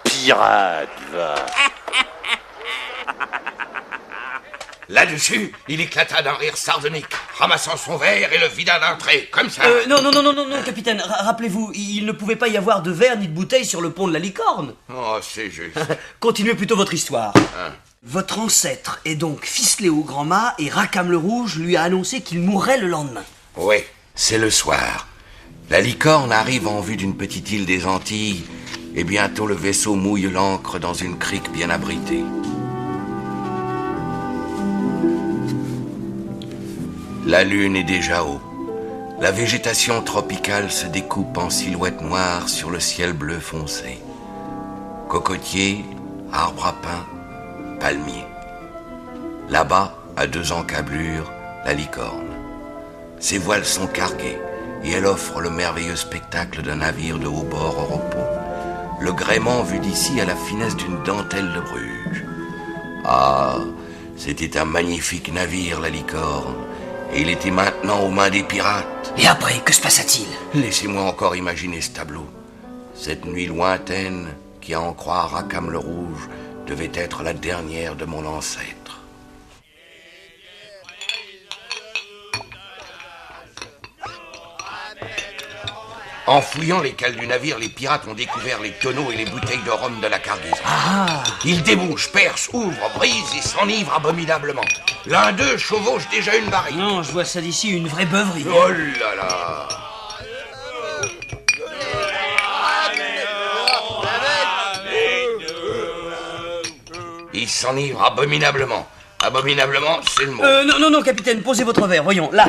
Pirate, va. Là-dessus, il éclata d'un rire sardonique, ramassant son verre et le vida d'un trait, comme ça. Non, capitaine, rappelez-vous, il ne pouvait pas y avoir de verre ni de bouteille sur le pont de la Licorne. Oh, c'est juste. Continuez plutôt votre histoire. Hein? Votre ancêtre est donc ficelé au grand mât et Rakam le Rouge lui a annoncé qu'il mourrait le lendemain. Oui, c'est le soir. La Licorne arrive en vue d'une petite île des Antilles et bientôt le vaisseau mouille l'ancre dans une crique bien abritée. La lune est déjà haut. La végétation tropicale se découpe en silhouettes noires sur le ciel bleu foncé. Cocotiers, arbres à pin, palmiers. Là-bas, à 2 encablures, la Licorne. Ses voiles sont carguées et elle offre le merveilleux spectacle d'un navire de haut bord au repos. Le gréement vu d'ici à la finesse d'une dentelle de Bruges. Ah, c'était un magnifique navire, la Licorne. Et il était maintenant aux mains des pirates. Et après, que se passa-t-il? Laissez-moi encore imaginer ce tableau. Cette nuit lointaine, qui à en croire Rakam le Rouge, devait être la dernière de mon ancêtre. En fouillant les cales du navire, les pirates ont découvert les tonneaux et les bouteilles de rhum de la cargaison. Ils débouchent, percent, ouvrent, brisent et s'enivrent abominablement. L'un d'eux chevauche déjà une barrique. Non, je vois ça d'ici, une vraie beuverie. Oh là là! Ils s'enivrent abominablement. Abominablement, c'est le mot. Non, capitaine, posez votre verre, voyons, là.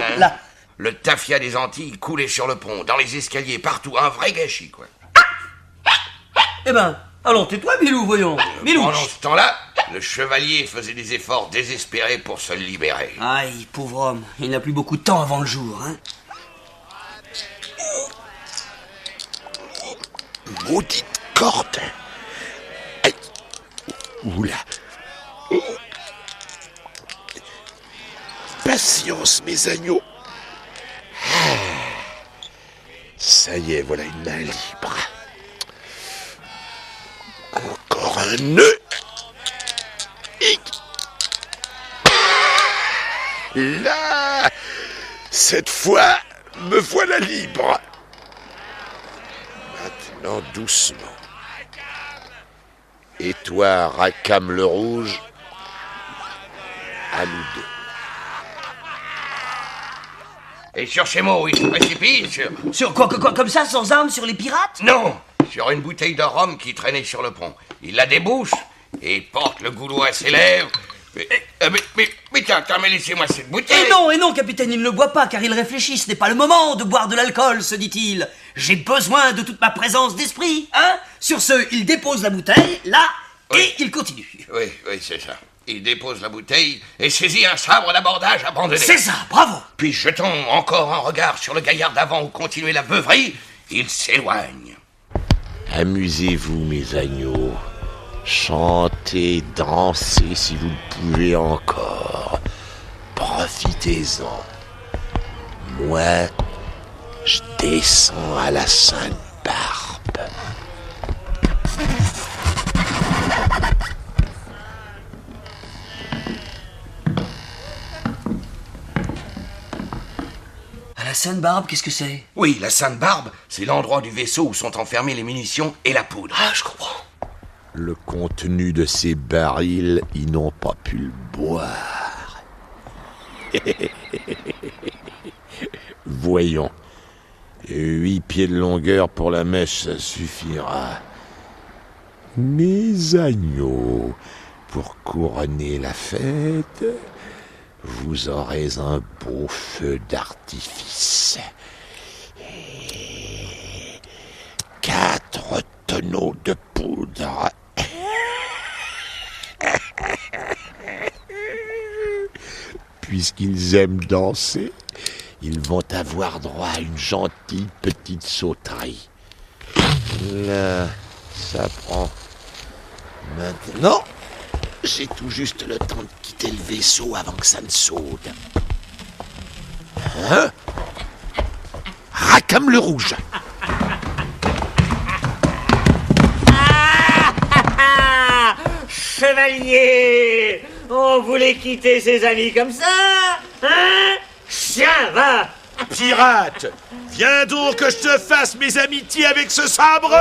Le tafia des Antilles coulait sur le pont, dans les escaliers, partout. Un vrai gâchis, quoi. Eh ben, allons, tais-toi, Milou, voyons. Milou. Pendant ce temps-là, le chevalier faisait des efforts désespérés pour se libérer. Aïe, pauvre homme, il n'a plus beaucoup de temps avant le jour, hein. Maudite corde. Aïe. Oula. Patience, mes agneaux. Ça y est, voilà une main libre. Encore un nœud. Et... là, cette fois, me voilà libre. Maintenant, doucement. Et toi, Rackham le Rouge, à nous deux. Et sur ces mots, il se précipite Sur quoi, comme ça, sans armes, sur les pirates? Non, sur une bouteille de rhum qui traînait sur le pont. Il la débouche et porte le goulot à ses lèvres. Mais tiens, mais laissez-moi cette bouteille. Et non, capitaine, il ne le boit pas, car il réfléchit. Ce n'est pas le moment de boire de l'alcool, se dit-il. J'ai besoin de toute ma présence d'esprit, hein. Sur ce, il dépose la bouteille, là, et il continue. Oui, c'est ça. Il dépose la bouteille et saisit un sabre d'abordage abandonné. C'est ça, bravo. Puis jetant encore un regard sur le gaillard d'avant où continuait la beuverie, il s'éloigne. Amusez-vous, mes agneaux. Chantez, dansez si vous le pouvez encore. Profitez-en. Moi, je descends à la Sainte-Barbe. La Sainte-Barbe, qu'est-ce que c'est? Oui, la Sainte-Barbe, c'est l'endroit du vaisseau où sont enfermées les munitions et la poudre. Ah, je comprends. Le contenu de ces barils, ils n'ont pas pu le boire. Voyons. 8 pieds de longueur pour la mèche, ça suffira. Mes agneaux, pour couronner la fête, vous aurez un beau feu d'artifice. 4 tonneaux de poudre. Puisqu'ils aiment danser, ils vont avoir droit à une gentille petite sauterie. Là, ça prend. Maintenant, j'ai tout juste le temps de quitter le vaisseau avant que ça ne saute. Hein? Rackham le Rouge. Chevalier, on voulait quitter ses amis comme ça, hein? Chien, va! Pirate, viens donc que je te fasse mes amitiés avec ce sabre.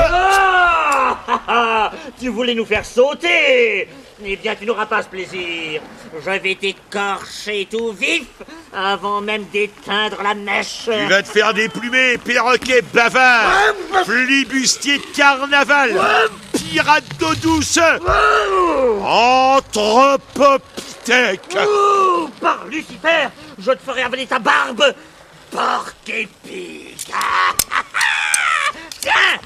Tu voulais nous faire sauter. Eh bien, tu n'auras pas ce plaisir. Je vais t'écorcher tout vif avant même d'éteindre la mèche. Tu vas te faire déplumer, perroquet bavard, flibustier de carnaval, pirate d'eau douce, anthropopithèque. Par Lucifer, je te ferai avaler ta barbe. Porc épique. Tiens,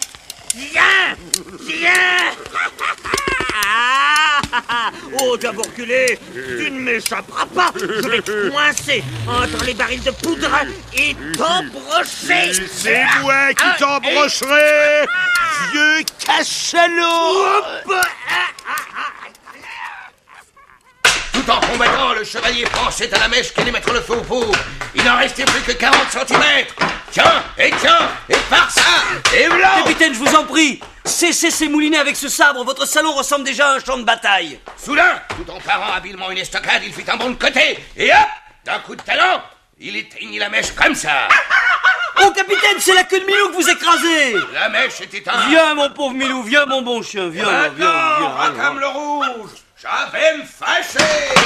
viens. Oh, d'aborculé, tu ne m'échapperas pas. Je vais te coincer entre les barils de poudre et t'embrocher. C'est moi qui t'embrocherai, vieux cachalot. Tout en combattant, le chevalier pensait à la mèche qui allait mettre le feu au pot. Il n'en restait plus que 40 cm. Tiens, et par ça, et voilà. Capitaine, je vous en prie, cessez ces moulinets avec ce sabre. Votre salon ressemble déjà à un champ de bataille. Soudain, tout en parant habilement une estocade, il fit un bond de côté. Et hop, d'un coup de talon, il éteignit la mèche comme ça. Oh, capitaine, c'est la queue de Milou que vous écrasez! La mèche est éteinte. Viens, mon pauvre Milou, viens, mon bon chien, viens, viens. Rackham le rouge, je vais me fâcher.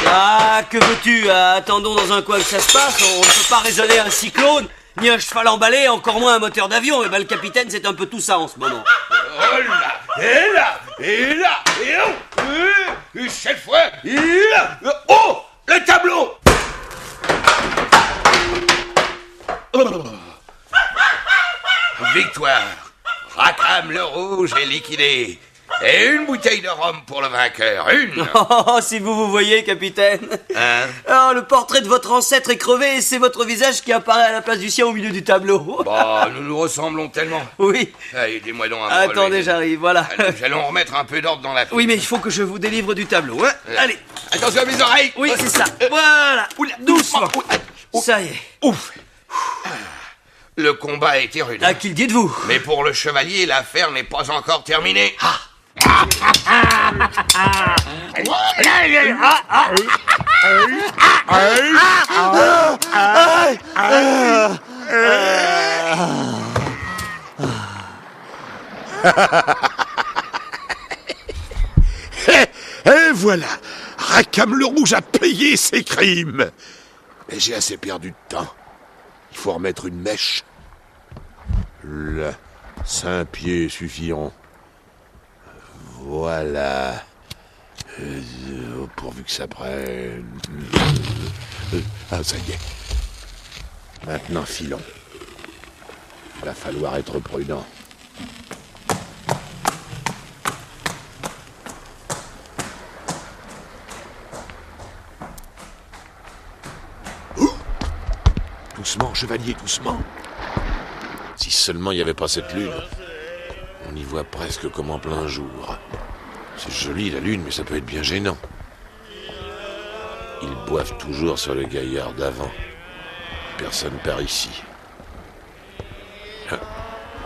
Ah, que veux-tu? Attendons dans un coin que ça se passe. On ne peut pas raisonner un cyclone, ni un cheval emballé, encore moins un moteur d'avion. Et ben, le capitaine, c'est un peu tout ça en ce moment. Oh là, et là, et là, et oh, et cette fois, et là, oh, le tableau. Victoire. Rackham le rouge est liquidé. Et une bouteille de rhum pour le vainqueur. Une. Oh, si vous voyez, capitaine. Hein? Oh, le portrait de votre ancêtre est crevé et c'est votre visage qui apparaît à la place du sien au milieu du tableau. Bah, nous nous ressemblons tellement. Oui. Allez, aidez-moi donc à me Attendez, relever. j'arrive, voilà. Allez, nous allons remettre un peu d'ordre dans la... Oui, mais il faut que je vous délivre du tableau, hein. Allez. Attention à mes oreilles. Oui, c'est ça. Voilà. Doucement. Ça y est. Ouf. Le combat a été rude. À qui le dites-vous? Mais pour le chevalier, l'affaire n'est pas encore terminée. Et voilà, Rackham le rouge a payé ses crimes. Mais j'ai assez perdu de temps. Il faut remettre une mèche. Là, 5 pieds suffiront. Voilà. Pourvu que ça prenne. Ah, ça y est. Maintenant, filons. Il va falloir être prudent. Doucement, chevalier, doucement. Si seulement il n'y avait pas cette lune. On y voit presque comme en plein jour. C'est joli la lune, mais ça peut être bien gênant. Ils boivent toujours sur le gaillard d'avant. Personne par ici. Ah,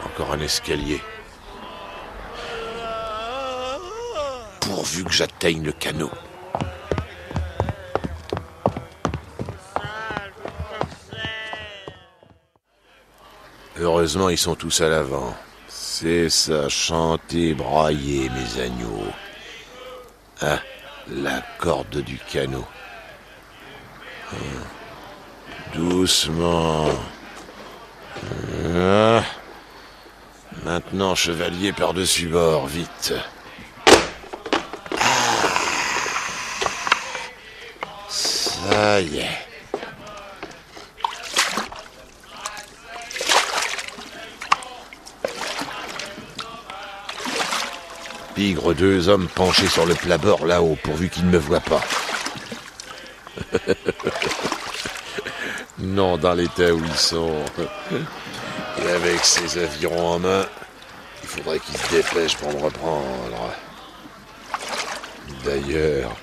encore un escalier. Pourvu que j'atteigne le canot. Heureusement, ils sont tous à l'avant. C'est ça, chanter, brailler, mes agneaux. Ah, la corde du canot. Doucement. Ah. Maintenant, chevalier par-dessus bord, vite. Ah. Ça y est. Pigre, 2 hommes penchés sur le plat-bord là-haut, pourvu qu'ils ne me voient pas. Non, dans l'état où ils sont. Et avec ces avirons en main, il faudrait qu'ils se dépêchent pour me reprendre. D'ailleurs,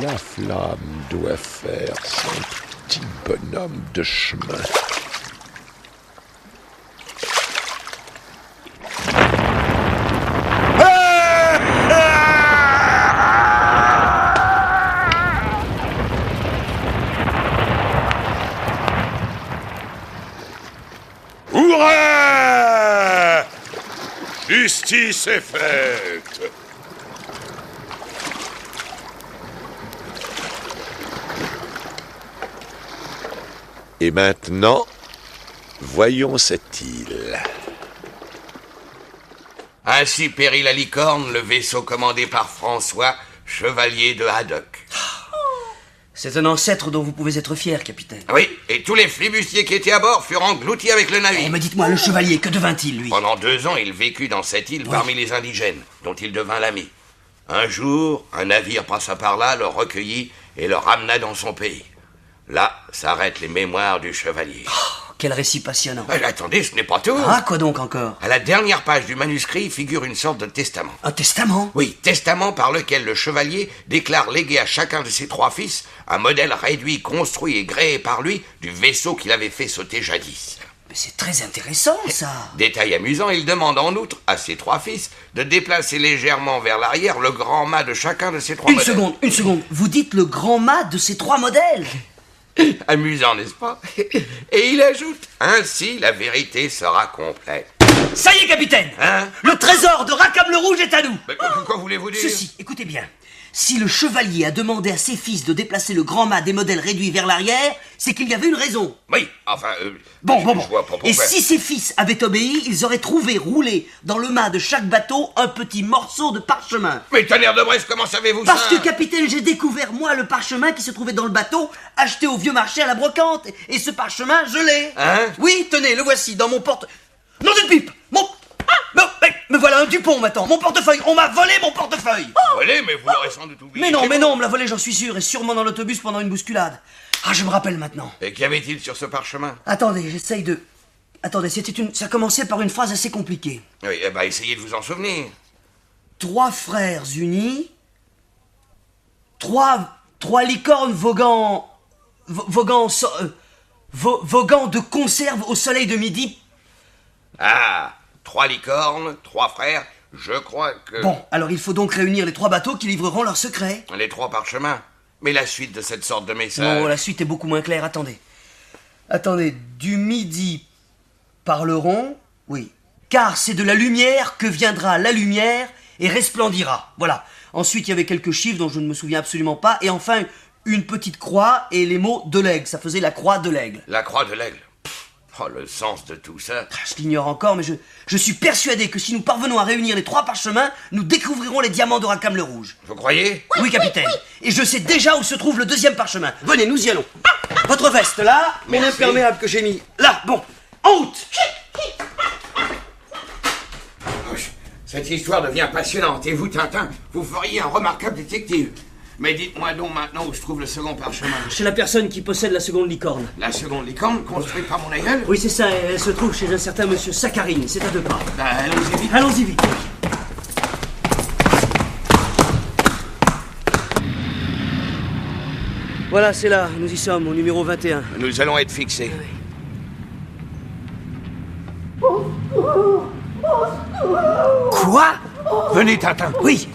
la flamme doit faire son petit bonhomme de chemin. Hurrah! Justice est faite. Et maintenant, voyons cette île. Ainsi périt la licorne, le vaisseau commandé par François, chevalier de Haddock. C'est un ancêtre dont vous pouvez être fier, capitaine. Oui, et tous les flibustiers qui étaient à bord furent engloutis avec le navire. Mais dites-moi, le chevalier, que devint-il, lui? Pendant 2 ans, il vécut dans cette île parmi les indigènes, dont il devint l'ami. Un jour, un navire passa par là, le recueillit et le ramena dans son pays. Là s'arrêtent les mémoires du chevalier. Oh, quel récit passionnant. Attendez, ce n'est pas tout. Ah, quoi donc encore? À la dernière page du manuscrit figure une sorte de testament. Un testament? Oui, testament par lequel le chevalier déclare léguer à chacun de ses 3 fils un modèle réduit, construit et gréé par lui du vaisseau qu'il avait fait sauter jadis. Mais c'est très intéressant, ça. Détail amusant, il demande en outre à ses 3 fils de déplacer légèrement vers l'arrière le grand mât de chacun de ces 3 modèles. Une seconde. Vous dites le grand mât de ces 3 modèles? Amusant, n'est-ce pas? Et il ajoute, ainsi la vérité sera complète. Ça y est, capitaine. Hein? Le trésor de Rackham le Rouge est à nous. Mais quoi voulez-vous dire? Ceci, écoutez bien. Si le chevalier a demandé à ses fils de déplacer le grand mât des modèles réduits vers l'arrière, c'est qu'il y avait une raison. Oui, enfin... Bon. Je vois pas pourquoi. Et si ses fils avaient obéi, ils auraient trouvé roulé dans le mât de chaque bateau un petit morceau de parchemin. Mais tonnerre de Brest, comment savez-vous ça? Parce que, capitaine, j'ai découvert, moi, le parchemin qui se trouvait dans le bateau, acheté au vieux marché à la brocante. Et ce parchemin, je l'ai. Hein? Oui, tenez, le voici, dans mon porte... Non, d'une pipe. Me voilà un Dupont, maintenant. Mon portefeuille. On m'a volé mon portefeuille. Volé, mais vous l'aurez sans doute oublié. Mais non, on me l'a volé, j'en suis sûr. Et sûrement dans l'autobus pendant une bousculade. Ah, je me rappelle maintenant. Et qu'y avait-il sur ce parchemin? Attendez, j'essaye de... Attendez, ça commençait par une phrase assez compliquée. Oui, essayez de vous en souvenir. 3 frères unis... 3 licornes voguant de conserve au soleil de midi. Ah, 3 licornes, 3 frères, je crois que... Bon, alors il faut donc réunir les 3 bateaux qui livreront leurs secrets. Les 3 parchemins. Mais la suite de cette sorte de message... Non, la suite est beaucoup moins claire, attendez. Attendez, du midi parleront, oui, car c'est de la lumière que viendra la lumière et resplendira. Voilà. Ensuite, il y avait quelques chiffres dont je ne me souviens absolument pas, et enfin, une petite croix et les mots de l'aigle. Ça faisait la croix de l'aigle. La croix de l'aigle. Oh, le sens de tout ça. Je l'ignore encore, mais je suis persuadé que si nous parvenons à réunir les 3 parchemins, nous découvrirons les diamants de Rackham le Rouge. Vous croyez? Oui, capitaine. Et je sais déjà où se trouve le 2e parchemin. Venez, nous y allons. Votre veste là, mon imperméable que j'ai mis là. Bon, en route. Cette histoire devient passionnante. Et vous, Tintin, vous feriez un remarquable détective. Mais dites-moi donc maintenant où se trouve le second parchemin. Chez la personne qui possède la seconde licorne. La seconde licorne, construite par mon aïeul? Oui, c'est ça. Elle se trouve chez un certain monsieur Sakharine. C'est à 2 pas. Allons-y vite. Allons-y vite. Voilà, c'est là. Nous y sommes, au numéro 21. Nous allons être fixés. Quoi? Venez, Tintin. Oui.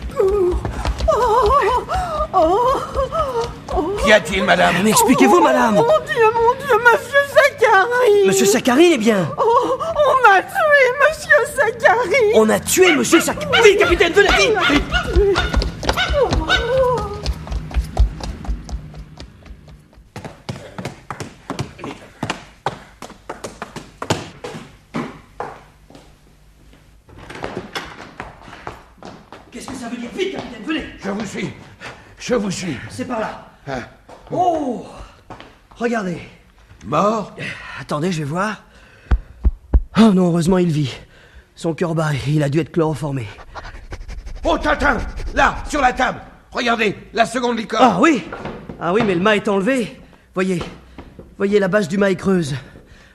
Qu'y a-t-il, madame? Mais expliquez-vous, madame. Mon Dieu, monsieur Sakharine. Monsieur Sakharine, eh bien. On a tué monsieur Sakharine. On a tué monsieur Sakharine. Oui, capitaine, venez vite. Qu'est-ce que ça veut dire? Vite, capitaine, venez. Je vous suis. C'est par là. Oh! Regardez. Mort? Attendez, je vais voir. Oh non, heureusement il vit. Son cœur bat, il a dû être chloroformé. Oh, Tintin! Là, sur la table! Regardez, la seconde licorne! Ah oui! Ah oui, mais le mât est enlevé. Voyez, la base du mât est creuse.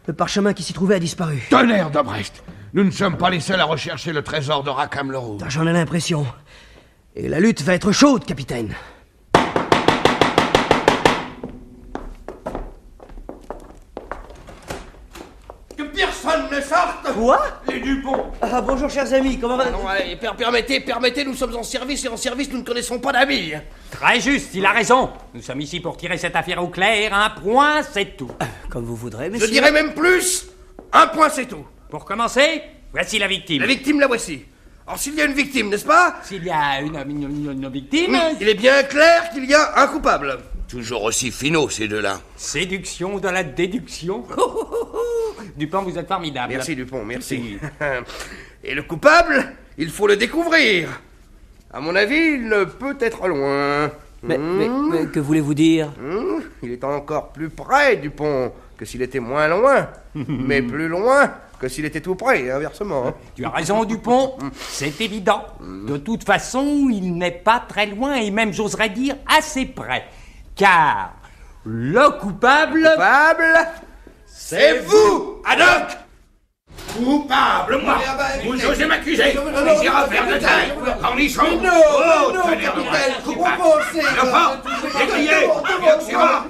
Le parchemin qui s'y trouvait a disparu. Tonnerre de Brest! Nous ne sommes pas les seuls à rechercher le trésor de Rackham le Rouge. J'en ai l'impression. Et la lutte va être chaude, capitaine. Que personne ne sorte! Quoi? Les Dupont! Ah, bonjour, chers amis, comment va... Non, allez, permettez, nous sommes en service, et en service, nous ne connaissons pas d'amis. Très juste, il a raison. Nous sommes ici pour tirer cette affaire au clair. Un point, c'est tout. Comme vous voudrez, Je messieurs. dirais même plus, un point c'est tout. Pour commencer, voici la victime. La victime, la voici. Or, s'il y a une victime, n'est-ce pas? S'il y a une victime... Il est bien clair qu'il y a un coupable. Toujours aussi finaux, ces deux-là. Séduction de la déduction. Dupont, vous êtes formidable. Merci, Dupont, merci. Et le coupable, il faut le découvrir. À mon avis, il ne peut être loin. Mais que voulez-vous dire? Il est encore plus près, Dupont, que s'il était moins loin. Mais plus loin que s'il était tout près, inversement. Tu as raison, Dupont, c'est évident. De toute façon, il n'est pas très loin, et même, j'oserais dire, assez près. Car le coupable... C'est vous, Haddock! Coupable, moi! Vous osez m'accuser! Misérable vers de taille! Cornichon! Oh, tonnerre de Brest! Le pas! L'étrier! L'oxyra!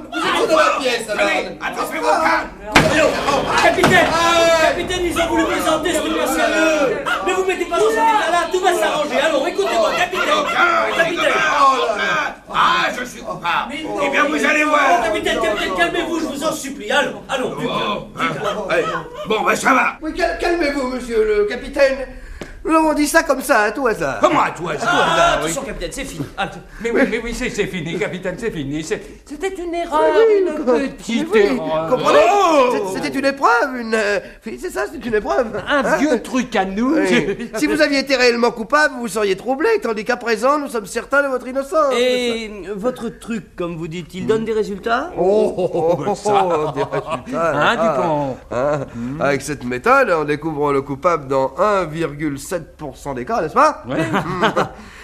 Allez, attention vos cannes! Capitaine, ils ont voulu présenter ce qui m'a sérieux. Ne vous mettez pas dans cet état-là, tout va s'arranger. Allons, écoutez-moi, capitaine. Ah, je je suis coupable. Eh bien, vous allez voir. Capitaine, calmez-vous, je vous en supplie. Allons, Bon, ben ça va. Oui, calmez-vous, monsieur le capitaine. Nous avons dit ça comme ça, à tout hasard. Comment à tout hasard? Attention, capitaine, c'est fini. Mais oui, c'est fini, capitaine, c'est fini. C'était une erreur, une petite erreur. Comprenez? C'était une épreuve, c'est ça, c'est une épreuve. Un vieux truc à nous. Oui. Si vous aviez été réellement coupable, vous seriez troublé, tandis qu'à présent, nous sommes certains de votre innocence. Et votre truc, comme vous dites, il donne des résultats? Des résultats. Hein, Dupont? Avec cette méthode, on découvre le coupable dans 1,7% des cas, n'est-ce pas? Oui.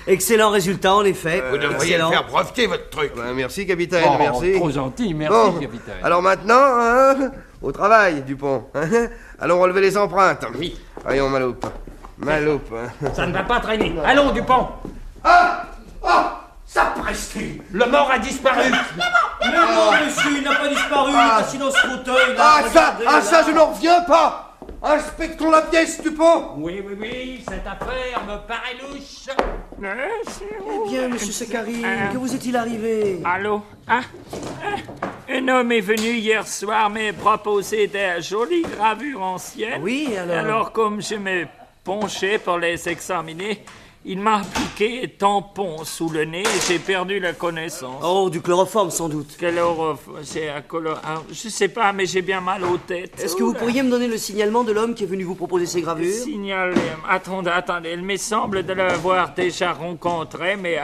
Excellent résultat, en effet. Vous devriez faire breveter votre truc. Merci, capitaine, Oh, merci. trop gentil, merci, Bon, capitaine. alors maintenant, au travail, Dupont. Allons relever les empreintes. Oui. Voyons, Maloupe. Ça ne va pas traîner. Allons, Dupont. Sapristi! Le mort a disparu. Mais non, monsieur, il n'a pas disparu. Il est assis dans ce fauteuil. Ça, je n'en reviens pas. Inspectons la pièce, Dupont. Oui, cette affaire me paraît louche. Eh bien, monsieur Sakharine, que vous est-il arrivé? Allô? Un homme est venu hier soir me proposer de jolies gravures anciennes. Oui, alors? Alors, comme je me penchais pour les examiner, il m'a appliqué un tampon sous le nez et j'ai perdu la connaissance. Oh, du chloroforme, sans doute. C'est un je sais pas, mais j'ai bien mal aux têtes. Est-ce que vous pourriez me donner le signalement de l'homme qui est venu vous proposer ces gravures? Attendez, il me semble de l'avoir déjà rencontré, mais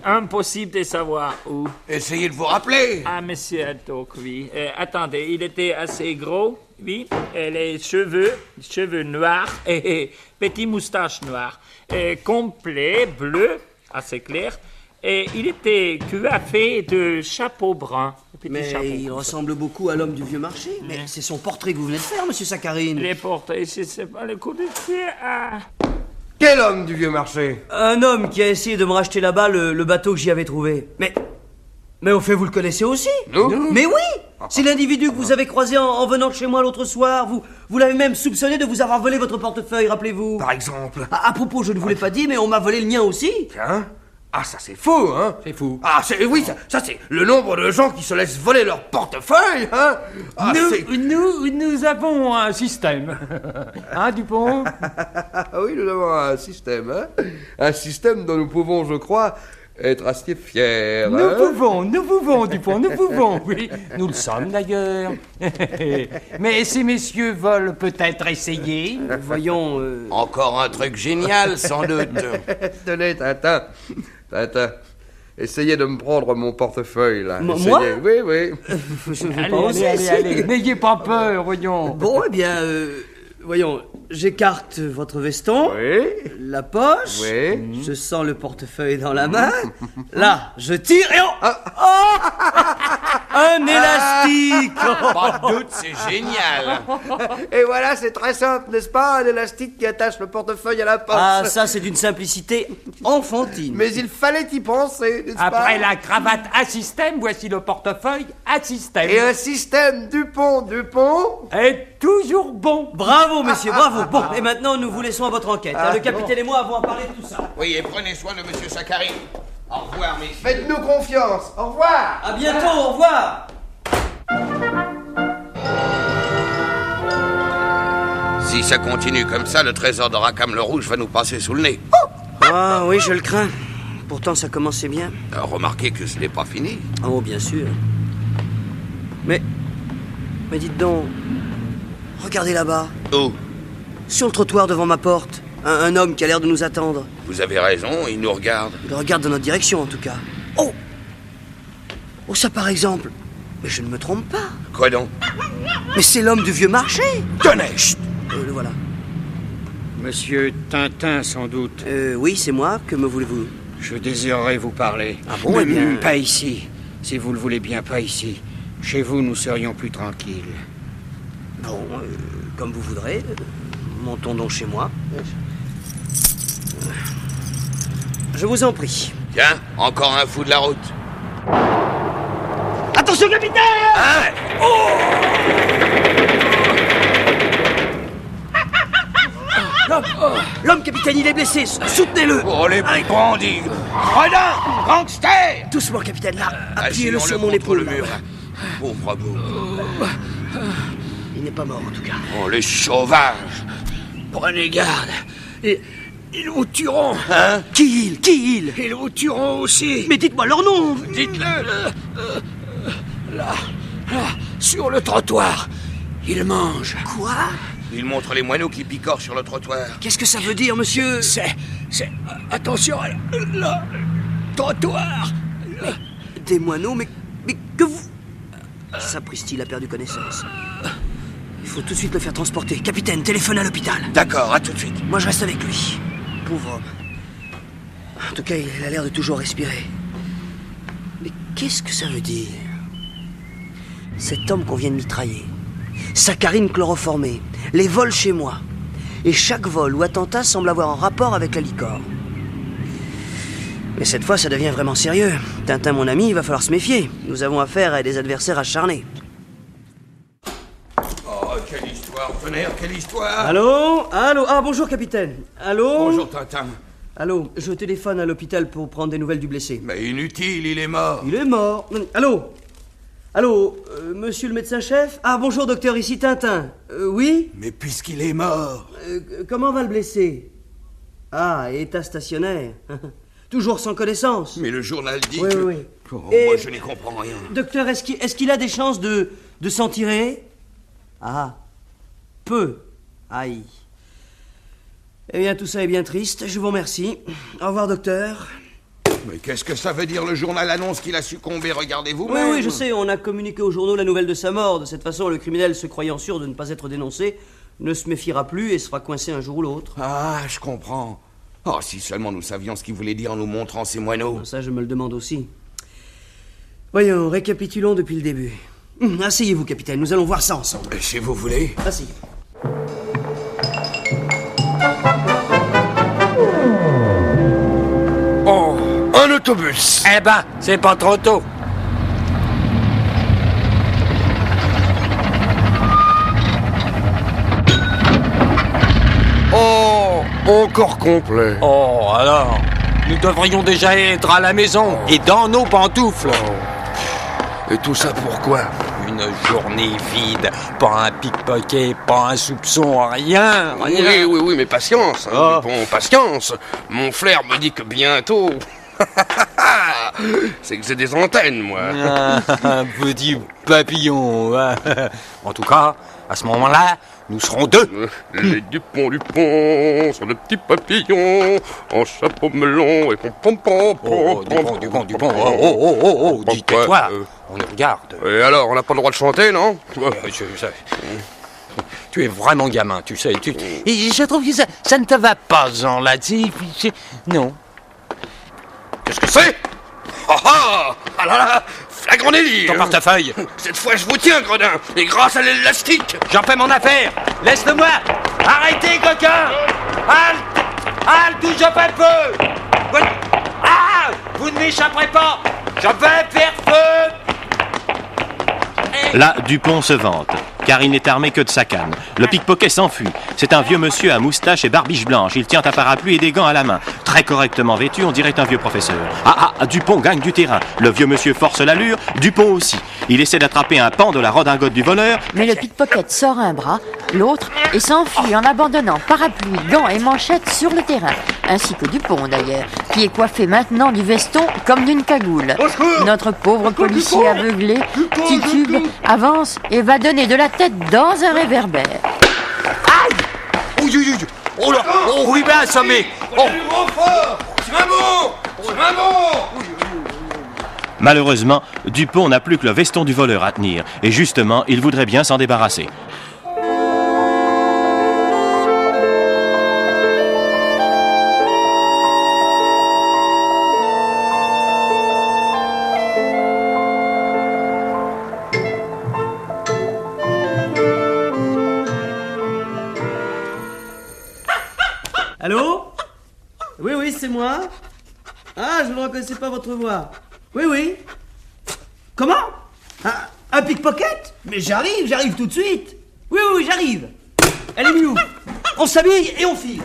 impossible de savoir où. Essayez de vous rappeler. Ah, monsieur Haddock, oui. Attendez, il était assez gros, oui, et les cheveux noirs et petite moustache noire, complet, bleu, assez clair, et il était coiffé de chapeau brun. Mais il ressemble beaucoup à l'homme du vieux marché. Mais c'est son portrait que vous venez de faire, monsieur Sakharine. Les portraits, je sais pas, le coup de pied. Quel homme du vieux marché? Un homme qui a essayé de me racheter là-bas le bateau que j'y avais trouvé. Mais au fait, vous le connaissez aussi? Nous? Mais oui! C'est l'individu que vous avez croisé en venant de chez moi l'autre soir. Vous l'avez même soupçonné de vous avoir volé votre portefeuille, rappelez-vous. Par exemple? À propos, je ne vous l'ai pas dit, mais on m'a volé le mien aussi. Tiens. Ah, ça c'est fou, hein? C'est fou. Ah, oui, ça c'est le nombre de gens qui se laissent voler leur portefeuille, hein? Ah, Nous avons un système. Hein, Dupont? Oui, nous avons un système, hein? Un système dont nous pouvons, je crois, être assez fiers. Nous pouvons, Dupont, nous pouvons, oui. Nous le sommes d'ailleurs. Mais ces messieurs veulent peut-être essayer. Voyons. Encore un truc génial, sans doute. Tenez, Tintin. Essayez de me prendre mon portefeuille, là. Moi? Oui. Je vais pas oser. Allez, n'ayez pas peur, voyons. Bon, eh bien, voyons, j'écarte votre veston. Oui. La poche. Oui. Je sens le portefeuille dans la main. Là, je tire et un élastique. Pas de doute, c'est génial. Et voilà, c'est très simple, n'est-ce pas? Un élastique qui attache le portefeuille à la poche. Ah, ça, c'est d'une simplicité enfantine. Mais il fallait y penser, n'est-ce pas? Après la cravate à système, voici le portefeuille à système. Et un système Dupont est toujours bon. Bravo, monsieur, bravo. Bon, et maintenant, nous vous laissons à votre enquête. Le capitaine et moi avons à parler de tout ça. Oui, et prenez soin de monsieur Sakharine. Au revoir, messieurs. Faites-nous confiance. Au revoir. À bientôt, au revoir. Si ça continue comme ça, le trésor de Rackham le Rouge va nous passer sous le nez. Ah oui, je le crains. Pourtant, ça commençait bien. Remarquez que ce n'est pas fini. Oh, bien sûr. Mais dites donc, regardez là-bas. Où? Sur le trottoir devant ma porte. Un homme qui a l'air de nous attendre. Vous avez raison, il nous regarde. Il regarde dans notre direction, en tout cas. Oh, ça par exemple. Mais je ne me trompe pas. Quoi donc? Mais c'est l'homme du vieux marché. Tenez, chut. Le voilà. Monsieur Tintin, sans doute. Oui, c'est moi. Que me voulez-vous? Je désirerais vous parler. Ah bon, eh bien... Pas ici. Si vous le voulez bien, pas ici. Chez vous, nous serions plus tranquilles. Bon, comme vous voudrez. Montons donc chez moi. Je vous en prie. Tiens, encore un fou de la route. Attention, capitaine! L'homme, capitaine! capitaine, il est blessé. Soutenez-le. Oh, les bandits. Gredin, gangster. Doucement, capitaine, là. Appuyez-le sur mon épaule. Le mur. Pauvre beau. Il n'est pas mort, en tout cas. Oh, les sauvages. Prenez garde. Ils vous tueront. Hein? Qui ils Ils vous tueront aussi. Mais dites-moi leur nom. Dites-le. Là, sur le trottoir. Ils mangent. Quoi? Ils montrent les moineaux qui picorent sur le trottoir. Qu'est-ce que ça veut dire, monsieur? C'est... Attention, là, trottoir. Des moineaux, mais que vous... Sapristi, il a perdu connaissance. Il faut tout de suite le faire transporter. Capitaine, téléphone à l'hôpital. D'accord, à tout de suite. Moi, je reste avec lui. Pauvre homme. En tout cas, il a l'air de toujours respirer. Mais qu'est-ce que ça veut dire? Cet homme qu'on vient de mitrailler, saccharine chloroformée, les vols chez moi. Et chaque vol ou attentat semble avoir un rapport avec la liquor. Mais cette fois, ça devient vraiment sérieux. Tintin, mon ami, il va falloir se méfier. Nous avons affaire à des adversaires acharnés. Oh, quelle histoire, tonnerre, quelle histoire. Allô? Ah, bonjour, capitaine. Allô? Bonjour, Tintin. Allô, je téléphone à l'hôpital pour prendre des nouvelles du blessé. Mais inutile, il est mort. Il est mort. Allô? Monsieur le médecin-chef? Ah, bonjour, docteur, ici Tintin. Oui? Mais puisqu'il est mort... Comment va le blessé? Ah, état stationnaire. Toujours sans connaissance. Mais le journal dit oui, que... Oui. Oh, moi, je n'y comprends rien. Docteur, est-ce qu'il a des chances de s'en tirer? Ah, peu. Aïe. Eh bien, tout ça est bien triste. Je vous remercie. Au revoir, docteur. Mais qu'est-ce que ça veut dire? Le journal annonce qu'il a succombé, regardez-vous. Oui, je sais, on a communiqué aux journaux la nouvelle de sa mort. De cette façon, le criminel, se croyant sûr de ne pas être dénoncé, ne se méfiera plus et sera coincé un jour ou l'autre. Ah, je comprends. Oh, si seulement nous savions ce qu'il voulait dire en nous montrant ces moineaux. Ça, je me le demande aussi. Voyons, récapitulons depuis le début. Asseyez-vous, capitaine, nous allons voir ça ensemble. Si vous voulez. Asseyez-vous. Oh, un autobus. Eh ben, c'est pas trop tôt. Oh, encore complet. Oh, alors, nous devrions déjà être à la maison et dans nos pantoufles. Et tout ça pourquoi? Une journée vide, pas un pickpocket, pas un soupçon, rien. Oui, mais patience, hein, Bon, patience. Mon flair me dit que bientôt... C'est que j'ai des antennes, moi. Un petit papillon. En tout cas, à ce moment-là, nous serons deux. Les Dupont sont de petits papillons, en chapeau melon et pom-pom-pom. Oh, Dupont. Oh, dis tais-toi. On nous regarde. Et alors, on n'a pas le droit de chanter, non? Tu es vraiment gamin, tu sais. Et je trouve que ça ne te va pas, Jean, là. Non. Qu'est-ce que c'est? Ah là, flagrant délit. Ton portefeuille. Cette fois, je vous tiens, Gredin, et grâce à l'élastique. J'en fais mon affaire. Laisse-le-moi. Arrêtez, coquin. Halte ou je fais feu. Vous ne m'échapperez pas. Je vais faire feu. Là, Dupont se vante, car il n'est armé que de sa canne. Le pickpocket s'enfuit. C'est un vieux monsieur à moustache et barbiche blanche. Il tient un parapluie et des gants à la main. Très correctement vêtu, on dirait un vieux professeur. Dupont gagne du terrain. Le vieux monsieur force l'allure, Dupont aussi. Il essaie d'attraper un pan de la redingote du voleur. Mais le pickpocket sort un bras, l'autre, et s'enfuit en abandonnant parapluie, gants et manchettes sur le terrain. Ainsi que Dupont d'ailleurs, qui est coiffé maintenant du veston comme d'une cagoule. Notre pauvre policier aveuglé titube, avance et va donner de la tête dans un réverbère. Aïe! Oh là! Oh, il m'a assommé! Oh. C'est un bon! Malheureusement, Dupont n'a plus que le veston du voleur à tenir. Et justement, il voudrait bien s'en débarrasser. Allô? Oui, c'est moi. Ah, je ne reconnaissais pas votre voix. Oui. Comment? Un pickpocket? Mais j'arrive tout de suite. Oui, j'arrive. Elle est où? On s'habille et on file.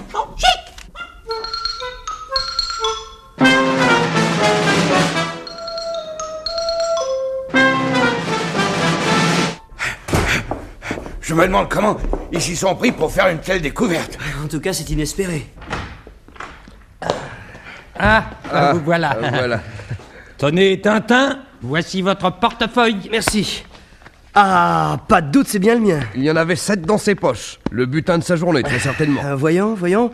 me demande comment ils s'y sont pris pour faire une telle découverte. En tout cas, c'est inespéré. Vous voilà. Voilà. Tenez, Tintin, voici votre portefeuille. Merci. Ah, pas de doute, c'est bien le mien. Il y en avait 7 dans ses poches. Le butin de sa journée, très certainement. Voyons.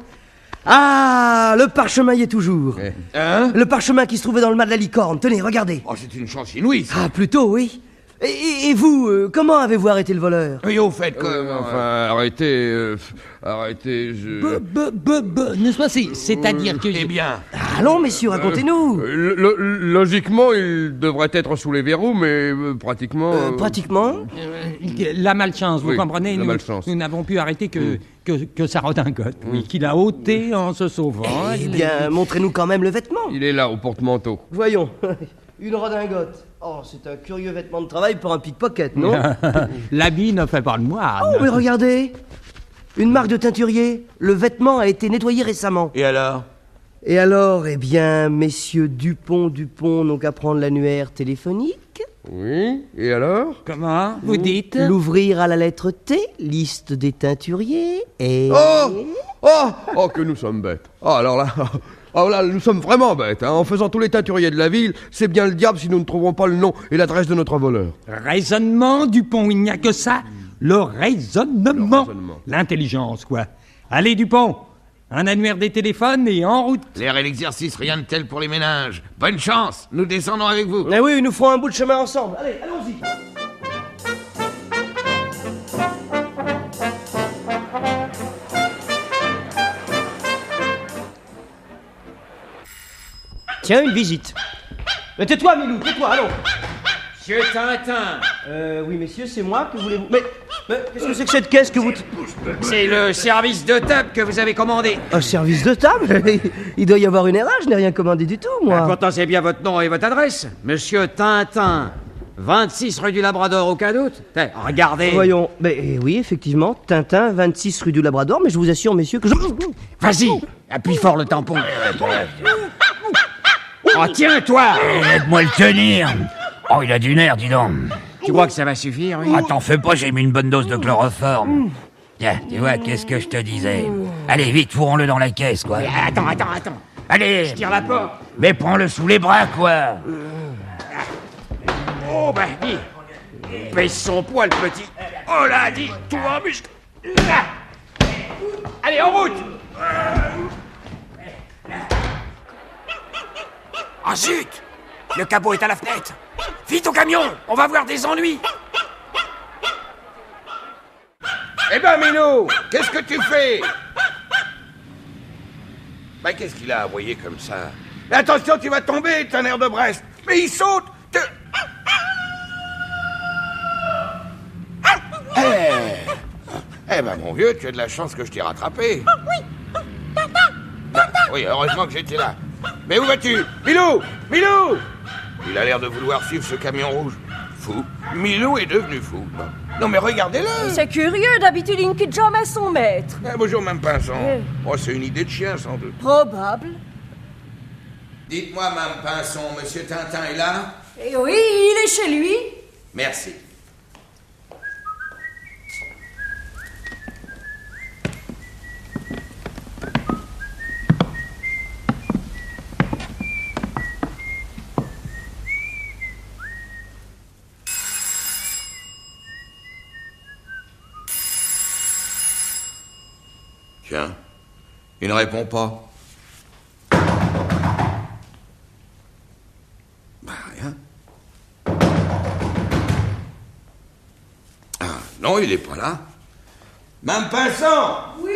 Ah, le parchemin y est toujours. Hein? Le parchemin qui se trouvait dans le mât de la licorne. Tenez, regardez. Oh, c'est une chance inouïe, ça. Ah, plutôt, oui. Et vous, comment avez-vous arrêté le voleur? Oui, au fait, arrêtez, je... N'est-ce pas, c'est-à-dire que... Eh bien... Allons, messieurs, racontez-nous. Logiquement, il devrait être sous les verrous, mais pratiquement... Pratiquement La malchance, vous Oui, comprenez, la malchance. nous n'avons pu arrêter que sa redingote, oui, qu'il a ôté en se sauvant. Eh bien, montrez-nous quand même le vêtement. Il est là, au porte-manteau. Voyons. Une redingote. Oh, c'est un curieux vêtement de travail pour un pickpocket, non? L'habit ne fait pas le moine. Oh, mais regardez. Une marque de teinturier. Le vêtement a été nettoyé récemment. Et alors? Et alors, eh bien, messieurs Dupont n'ont qu'à prendre l'annuaire téléphonique. Oui, et alors? Comment? Vous dites? L'ouvrir à la lettre T, liste des teinturiers, et... Oh, que nous sommes bêtes. Ah, alors là... Ah là, nous sommes vraiment bêtes, hein. En faisant tous les teinturiers de la ville, c'est bien le diable si nous ne trouverons pas le nom et l'adresse de notre voleur. Raisonnement, Dupont, il n'y a que ça. Le raisonnement. L'intelligence, quoi. Allez, Dupont, un annuaire des téléphones et en route. L'air et l'exercice, rien de tel pour les ménages. Bonne chance, nous descendons avec vous. Eh oui, nous ferons un bout de chemin ensemble. Allez, allons-y. Tiens, une visite. Mais tais-toi, Milou, tais-toi, allons. Monsieur Tintin. Oui, messieurs, c'est moi, que voulez-vous... Mais qu'est-ce que c'est que cette caisse que vous... C'est le service de table que vous avez commandé. Un service de table? Il doit y avoir une erreur, je n'ai rien commandé du tout, moi. Pourtant, c'est bien votre nom et votre adresse. Monsieur Tintin, 26 rue du Labrador, aucun doute. Regardez. Voyons, mais oui, effectivement, Tintin, 26 rue du Labrador, mais je vous assure, messieurs, que je... Vas-y, appuie fort le tampon. Oh, tiens, toi. Aide-moi le tenir. Oh, il a du nerf, dis donc. Tu crois que ça va suffire, oui? Ah, t'en fais pas, j'ai mis une bonne dose de chloroforme. Tiens, tu vois, qu'est-ce que je te disais? Allez, vite, fourrons-le dans la caisse, quoi. Attends. Allez. Je tire la porte. Mais prends-le sous les bras, quoi. Oh, bah, dis. Baisse son poids, le petit. Oh là, dis, tout en muscle. Allez, en route. Ah, zut! Le cabot est à la fenêtre. Vite au camion, on va avoir des ennuis. Eh ben, Milou, qu'est-ce que tu fais? Ben, qu'est-ce qu'il a aboyé comme ça? Mais attention, tu vas tomber, tonnerre de Brest. Mais il saute. Eh ben, mon vieux, tu as de la chance que je t'ai rattrapé. Oui, heureusement que j'étais là. Mais où vas-tu? Milou! Il a l'air de vouloir suivre ce camion rouge. Fou. Milou est devenu fou. Non mais regardez-le. C'est curieux, d'habitude il ne quitte jamais son maître. Bonjour, Mme Pinson. Oh, c'est une idée de chien, sans doute. Probable. Dites-moi, Mme Pinson, Monsieur Tintin est là? Et oui, il est chez lui. Merci. Tiens, il ne répond pas. Bah, rien. Ah, non, il n'est pas là. Mme Pinson! Oui?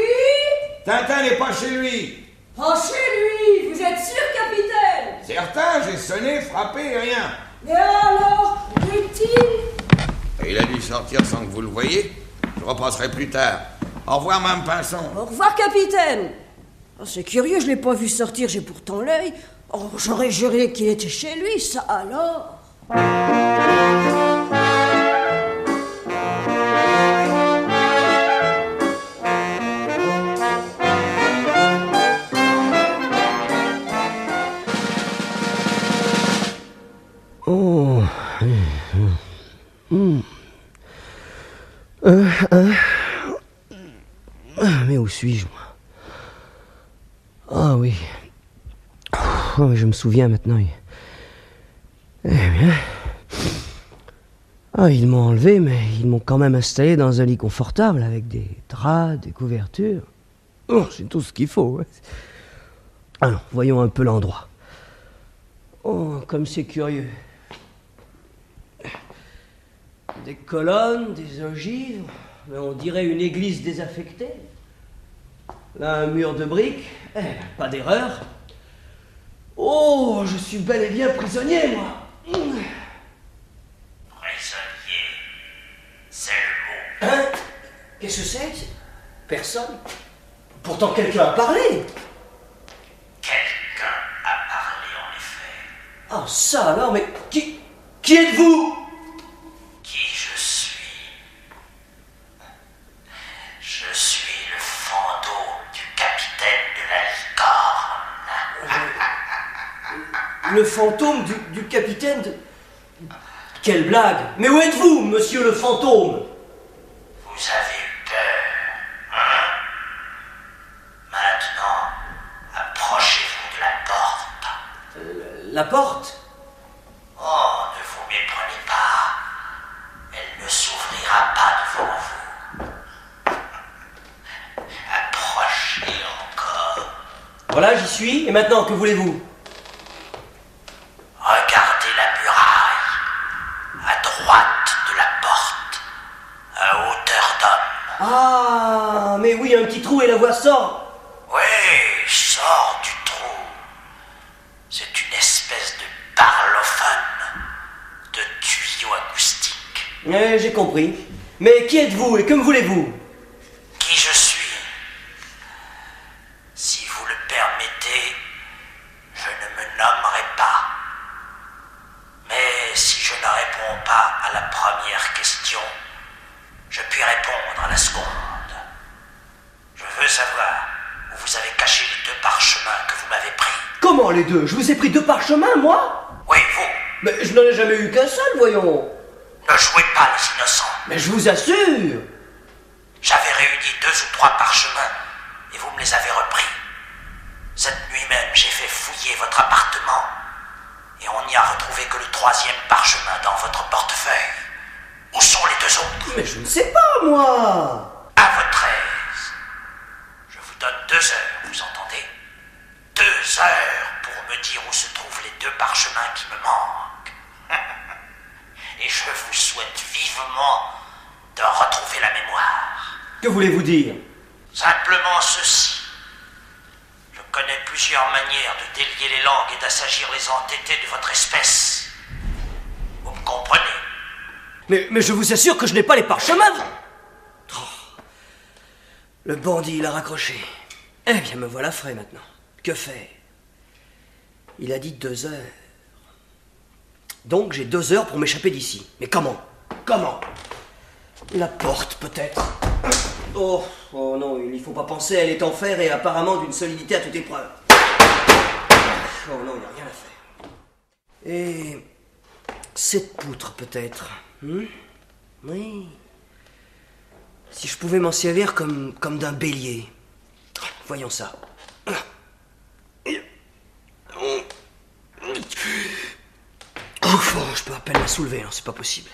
Tintin n'est pas chez lui. Pas chez lui, vous êtes sûr, capitaine? Certain, j'ai sonné, frappé, rien. Et alors, où est-il? Il a dû sortir sans que vous le voyiez. Je repasserai plus tard. Au revoir, Mme Pinson. Au revoir, capitaine. Oh, c'est curieux, je l'ai pas vu sortir, j'ai pourtant l'œil. Oh, j'aurais juré qu'il était chez lui, ça alors. Oh. Mais où suis-je, moi? Ah oui. Oh, je me souviens maintenant. Eh bien... Ah, ils m'ont enlevé, mais ils m'ont quand même installé dans un lit confortable, avec des draps, des couvertures. Oh, c'est tout ce qu'il faut. Alors, voyons un peu l'endroit. Oh, comme c'est curieux. Des colonnes, des ogives, mais on dirait une église désaffectée. Là, un mur de briques, pas d'erreur. Oh, je suis bel et bien prisonnier, moi. Prisonnier, c'est le mot. Hein? Qu'est-ce que c'est? Personne. Pourtant, quelqu'un a parlé. Quelqu'un a parlé, en effet. Ah, ça alors, mais qui êtes-vous? Qui je suis? Je suis le fantôme du capitaine de la licorne. Le fantôme du capitaine de... Quelle blague! Mais où êtes-vous, monsieur le fantôme? Vous avez eu peur, hein? Maintenant, approchez-vous de la porte. La porte? Oh, ne vous méprenez pas. Elle ne s'ouvrira pas devant vous. Approchez encore. Voilà, j'y suis. Et maintenant, que voulez-vous? Regardez la muraille, à droite de la porte, à hauteur d'homme. Ah, mais oui, un petit trou et la voix sort. Oui, sort du trou. C'est une espèce de parlophone, de tuyau acoustique. J'ai compris. Mais qui êtes-vous et que me voulez-vous? Qui je suis? Si vous le permettez, je ne me nommerai pas. Mais si je ne réponds pas à la première question, je puis répondre à la seconde. Je veux savoir où vous avez caché les 2 parchemins que vous m'avez pris. Comment les 2? Je vous ai pris 2 parchemins, moi? Oui, vous. Mais je n'en ai jamais eu qu'un seul, voyons. Ne jouez pas les innocents. Mais je vous assure. J'avais réuni 2 ou 3 parchemins et vous me les avez repris. Cette nuit même, j'ai fait fouiller votre appartement et on n'y a retrouvé que le 3e parchemin dans votre portefeuille. Où sont les 2 autres? Mais je ne sais pas, moi. À votre aise. Je vous donne 2 heures, vous entendez? 2 heures pour me dire où se trouvent les 2 parchemins qui me manquent. Et je vous souhaite vivement de retrouver la mémoire. Que voulez-vous dire? Simplement ceci. Je connais plusieurs manières de délier les langues et d'assagir les entêtés de votre espèce. Vous me comprenez? Mais je vous assure que je n'ai pas les parchemins. Oh. Le bandit, il a raccroché. Eh bien, me voilà frais maintenant. Que faire? Il a dit 2 heures. Donc j'ai 2 heures pour m'échapper d'ici. Mais comment? Comment? La porte, peut-être. Oh non, il n'y faut pas penser, elle est en fer et apparemment d'une solidité à toute épreuve. Oh non, il n'y a rien à faire. Et... cette poutre, peut-être. Oui. Si je pouvais m'en servir comme d'un bélier. Voyons ça. Ouf, je peux à peine la soulever, hein, c'est pas possible.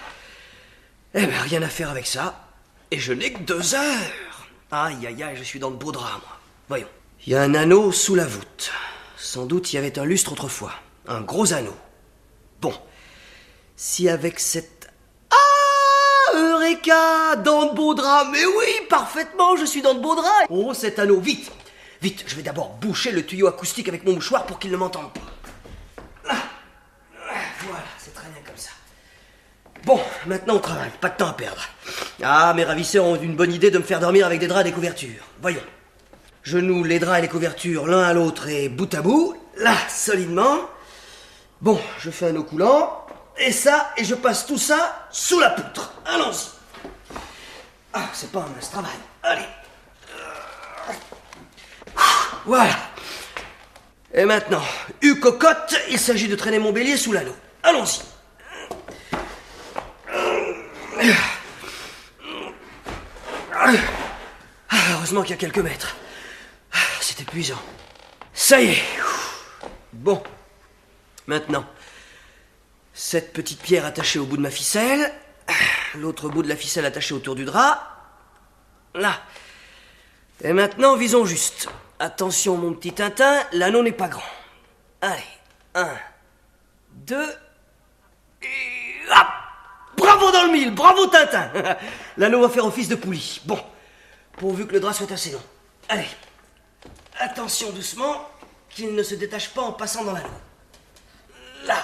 Eh ben, rien à faire avec ça. Et je n'ai que 2 heures. Aïe, aïe, aïe, je suis dans de beaux draps, moi. Voyons. Il y a un anneau sous la voûte. Sans doute il y avait un lustre autrefois. Un gros anneau. Bon. Si avec cette... Ah, Eureka, dans de beaux draps. Mais oui, parfaitement, je suis dans de beaux draps. Oh, cet anneau, vite. Vite, je vais d'abord boucher le tuyau acoustique avec mon mouchoir pour qu'il ne m'entende pas. Voilà, c'est très bien comme ça. Bon, maintenant on travaille, pas de temps à perdre. Ah, mes ravisseurs ont une bonne idée de me faire dormir avec des draps et des couvertures. Voyons. Je noue les draps et les couvertures l'un à l'autre et bout à bout, là, solidement. Bon, je fais un eau coulant, et ça, et je passe tout ça sous la poutre. Allons-y. Ah, c'est pas un mince travail. Allez. Voilà. Et maintenant, cocotte, il s'agit de traîner mon bélier sous l'anneau. Allons-y. Heureusement qu'il y a quelques mètres. C'est épuisant. Ça y est. Bon. Maintenant, cette petite pierre attachée au bout de ma ficelle. L'autre bout de la ficelle attaché autour du drap. Là. Et maintenant, visons juste. Attention, mon petit Tintin, l'anneau n'est pas grand. Allez. 1, 2... et hop! Bravo dans le mille, bravo Tintin. L'anneau va faire office de poulie. Bon, pourvu que le drap soit assez long. Allez, attention doucement, qu'il ne se détache pas en passant dans l'anneau. Là.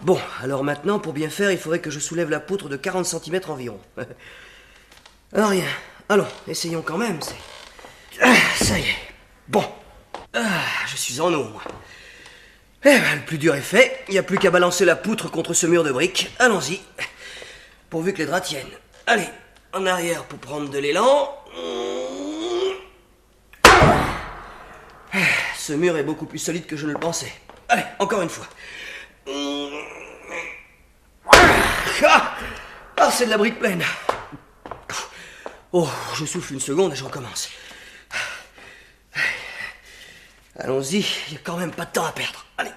Bon, alors maintenant, pour bien faire, il faudrait que je soulève la poutre de 40 cm environ. Alors rien, allons, essayons quand même, ça y est. Bon, je suis en eau, moi. Eh ben, le plus dur est fait, il n'y a plus qu'à balancer la poutre contre ce mur de briques. Allons-y, pourvu que les draps tiennent. Allez, en arrière pour prendre de l'élan. Ce mur est beaucoup plus solide que je ne le pensais. Allez, encore une fois. Ah, c'est de la brique pleine. Oh, je souffle une seconde et je recommence. Allons-y, il n'y a quand même pas de temps à perdre. Allez.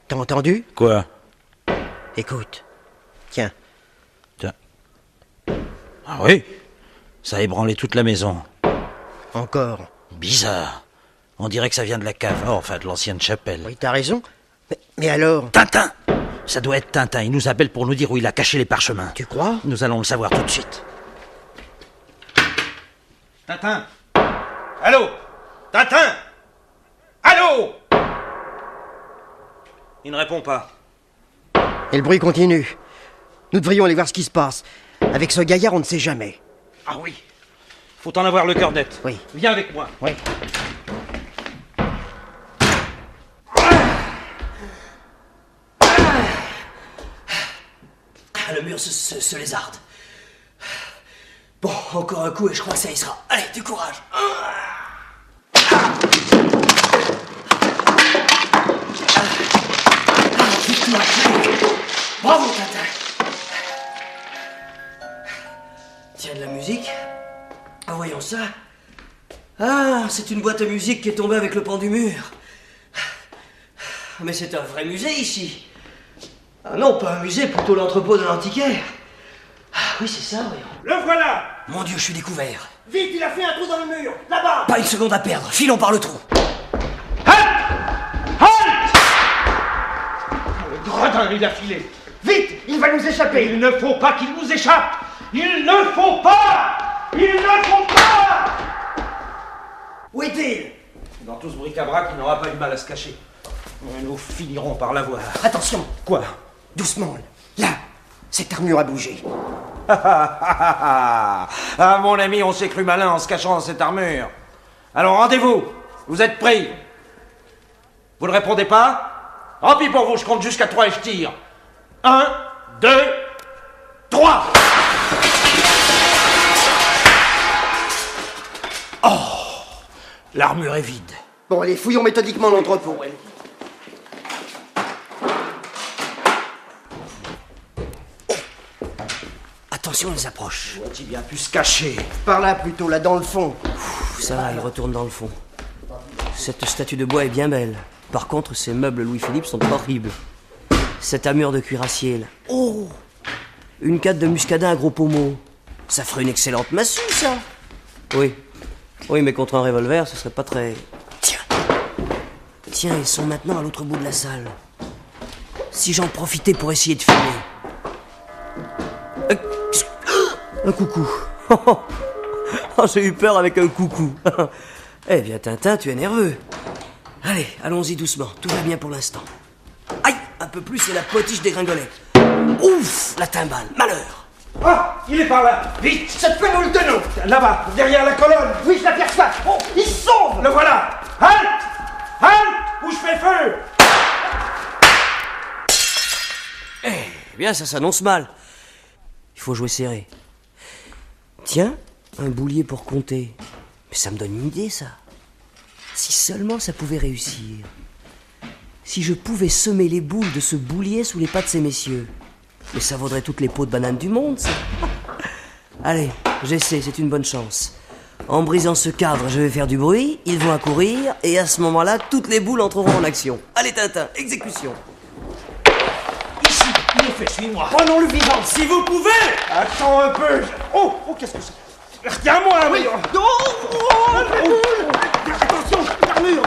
T'as entendu? Quoi? Écoute. Tiens. Tiens. Ah oui? Ça a ébranlé toute la maison. Encore. Bizarre. On dirait que ça vient de la cave. Oh, enfin, de l'ancienne chapelle. Oui, t'as raison. Mais alors... Tintin! Ça doit être Tintin. Il nous appelle pour nous dire où il a caché les parchemins. Tu crois? Nous allons le savoir tout de suite. Tintin! Allô? Tintin! Allô? Il ne répond pas. Et le bruit continue. Nous devrions aller voir ce qui se passe. Avec ce gaillard, on ne sait jamais. Ah oui. Faut en avoir le cœur net. Oui. Viens avec moi. Oui. Le mur se lézarde. Bon, encore un coup et je crois que ça y sera. Allez, du courage. Bravo, Tintin. Tiens, de la musique. Ah, voyons ça. Ah, c'est une boîte à musique qui est tombée avec le pan du mur. Mais c'est un vrai musée ici. Ah non, pas un musée, plutôt l'entrepôt d'un antiquaire. Ah oui, c'est ça, voyons. Le voilà! Mon Dieu, je suis découvert. Vite, il a fait un trou dans le mur. Là-bas. Pas une seconde à perdre. Filons par le trou. Le gredin, il a filé. Vite, il va nous échapper. Il ne faut pas qu'il nous échappe. Il ne faut pas. Il ne faut pas. Où est-il? Dans tout ce bric-à-brac, il n'aura pas eu mal à se cacher. Nous finirons par l'avoir. Attention. Quoi? Doucement. Là, cette armure a bougé. Ah, mon ami, on s'est cru malin en se cachant dans cette armure. Alors, rendez-vous. Vous êtes pris. Vous ne répondez pas? Tant pis pour vous, je compte jusqu'à 3 et je tire. 1, 2, 3. Oh, l'armure est vide. Bon, allez, fouillons méthodiquement l'entrepôt. Attention, ils approchent. Où a-t-il bien pu se cacher? Par là, plutôt, là, dans le fond. Ça va, il retourne dans le fond. Cette statue de bois est bien belle. Par contre, ces meubles Louis-Philippe sont horribles. Cette armure de cuirassier, là. Oh! Une canne de muscadin à gros pommeau. Ça ferait une excellente massue, ça. Oui. Oui, mais contre un revolver, ce serait pas très... Tiens, ils sont maintenant à l'autre bout de la salle. Si j'en profitais pour essayer de filmer. Un coucou. Oh, j'ai eu peur avec un coucou. Eh bien, Tintin, tu es nerveux. Allez, allons-y doucement. Tout va bien pour l'instant. Aïe, un peu plus et la potiche dégringolette. Ouf, la timbale. Malheur. Ah, il est par là. Vite. Cette fois, nous le tenons. Là-bas, derrière la colonne. Oui, je l'aperçois. Oh, il sauve. Le voilà. Halte. Halte, ou je fais feu. Eh bien, ça s'annonce mal. Il faut jouer serré. Tiens, un boulier pour compter. Mais ça me donne une idée, ça. Si seulement ça pouvait réussir. Si je pouvais semer les boules de ce boulier sous les pas de ces messieurs. Mais ça vaudrait toutes les peaux de banane du monde, ça. Allez, j'essaie, c'est une bonne chance. En brisant ce cadre, je vais faire du bruit, ils vont accourir, et à ce moment-là, toutes les boules entreront en action. Allez, Tintin, exécution. Ici, il est fait, suis-moi. Prenons le vivant, Si vous pouvez. Attends un peu. Oh, qu'est-ce que c'est? Retiens-moi, oui. Attention, l'armure.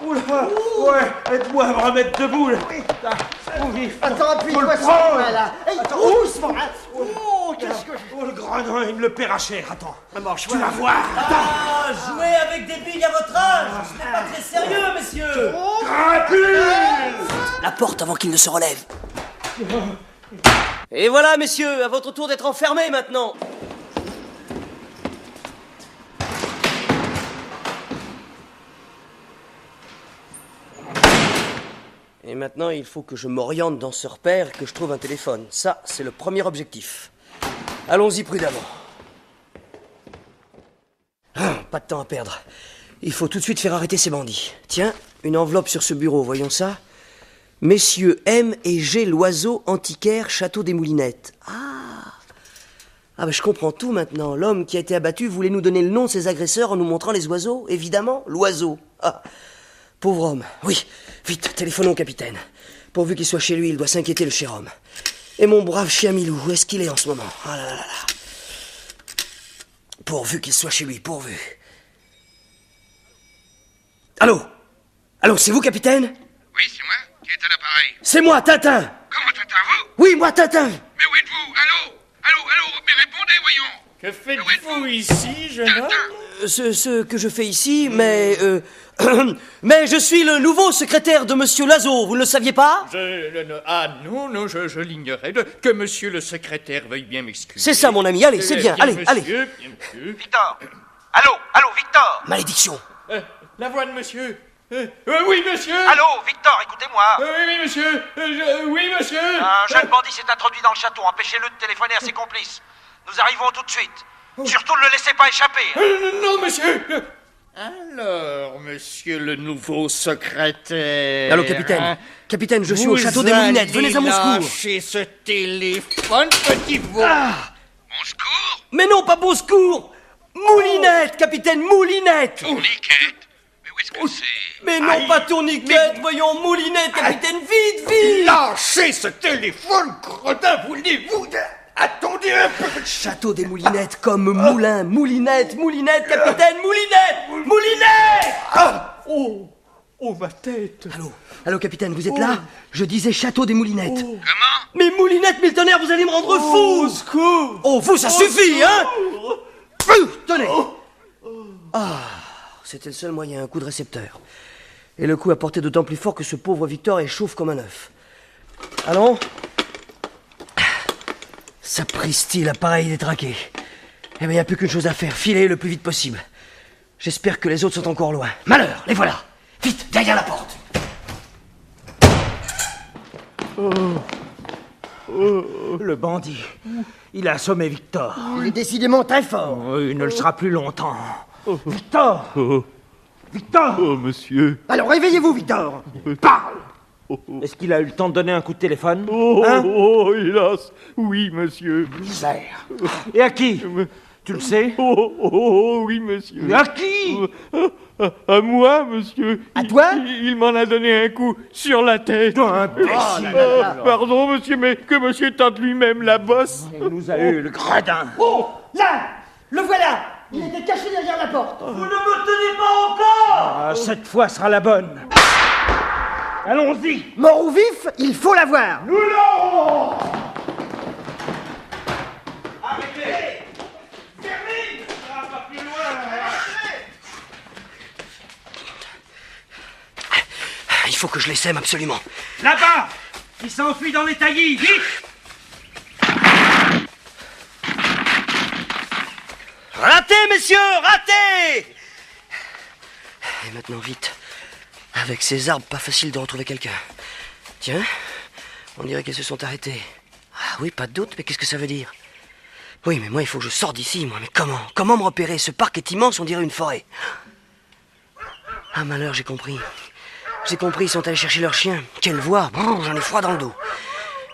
Oula, ouais, aide-moi à me remettre debout, là. Attends, appuie-toi sur moi, là. Doucement, hein. Oh, qu'est-ce que... Oh, le gredin, il me le paiera cher, attends. Tu vas voir. Ah, jouer avec des billes à votre âge, ce n'est pas très sérieux, messieurs. La porte avant qu'il ne se relève. Et voilà, messieurs, à votre tour d'être enfermés maintenant. Et maintenant, il faut que je m'oriente dans ce repère, que je trouve un téléphone. Ça, c'est le premier objectif. Allons-y prudemment. Pas de temps à perdre. Il faut tout de suite faire arrêter ces bandits. Tiens, une enveloppe sur ce bureau, voyons ça. Messieurs M et G Loiseau, antiquaire, château des Moulinettes. Ah, je comprends tout maintenant. L'homme qui a été abattu voulait nous donner le nom de ses agresseurs en nous montrant les oiseaux. Évidemment, l'oiseau. Ah, pauvre homme. Oui, vite, téléphonons au capitaine. Pourvu qu'il soit chez lui, il doit s'inquiéter, le cher homme. Et mon brave chien Milou, où est-ce qu'il est en ce moment? Ah là là là. Pourvu qu'il soit chez lui, pourvu. Allô? Allô, c'est vous, capitaine? Oui, c'est moi. Qui est à l'appareil? C'est moi, Tintin. Comment, Tintin, vous? Oui, moi, Tintin. Mais où êtes-vous? Allô? Allô, mais répondez, voyons. Que faites-vous ici, jeune homme? Ce que je fais ici, mais je suis le nouveau secrétaire de Monsieur Loiseau, vous ne le saviez pas? Non, je l'ignorais. Que monsieur le secrétaire veuille bien m'excuser. C'est ça, mon ami, allez, c'est bien, allez, allez. Monsieur. Victor. Allô, Victor. Malédiction. La voix de monsieur. Oui, monsieur. Allô, Victor, écoutez-moi. Oui, monsieur. Oui, monsieur. Un jeune bandit s'est introduit dans le château. Empêchez-le de téléphoner à ses complices. Nous arrivons tout de suite. Surtout ne le laissez pas échapper. Non, monsieur. Alors, monsieur le nouveau secrétaire... Allô, capitaine. Capitaine, je suis au château des Moulinettes. Venez à mon secours. Lâchez ce téléphone, petit veau. Mon secours? Mais non, pas bon secours. Moulinette, capitaine, Moulinette. Tourniquette? Mais où est-ce que c'est? Mais non, pas tourniquette. Voyons, Moulinette, capitaine, vite. Lâchez ce téléphone, gredin, voulez-vous... Attendez un peu. Château des Moulinettes, comme moulin, Moulinette, capitaine, Moulinette. Oh, ma tête. Allô, capitaine, vous êtes là? Je disais château des Moulinettes. Comment? Mais Moulinette, mille tonnerres, vous allez me rendre fou. Au secours. Oh, vous, ça suffit, hein? Tenez. C'était le seul moyen, un coup de récepteur. Et le coup a porté d'autant plus fort que ce pauvre Victor est chauve comme un œuf. Allons? Sapristi, l'appareil est détraqué. Eh bien, il n'y a plus qu'une chose à faire, filer le plus vite possible. J'espère que les autres sont encore loin. Malheur, les voilà. Vite, derrière la porte. Le bandit. Il a assommé Victor. Il est décidément très fort. Il ne le sera plus longtemps. Victor. Victor. Oh, monsieur. Alors, réveillez-vous, Victor. Parle. Est-ce qu'il a eu le temps de donner un coup de téléphone? Hélas, oui, monsieur. Misère. Et à qui? Tu le sais? Oui, monsieur. Mais à qui? À moi, monsieur. À toi? Il m'en a donné un coup sur la tête. Pardon, monsieur, mais que monsieur tente lui-même la bosse. Il nous a eu le gredin. Oh, là, le voilà. Il était caché derrière la porte. Vous ne me tenez pas encore. Cette fois sera la bonne. Allons-y. Mort ou vif, il faut l'avoir. Nous l'aurons. Arrêtez. Termine. Ça va pas plus loin. Il faut que je les sème absolument. Là-bas. Il s'enfuit dans les taillis. Vite. Raté, messieurs, raté. Et maintenant, vite. Avec ces arbres, pas facile de retrouver quelqu'un. Tiens, on dirait qu'ils se sont arrêtés. Ah oui, pas de doute, mais qu'est-ce que ça veut dire? Oui, mais moi, il faut que je sorte d'ici, moi. Mais comment? Comment me repérer? Ce parc est immense, on dirait une forêt. Ah, malheur, j'ai compris. J'ai compris, ils sont allés chercher leur chien. Quelle voix! Brrr, j'en ai froid dans le dos.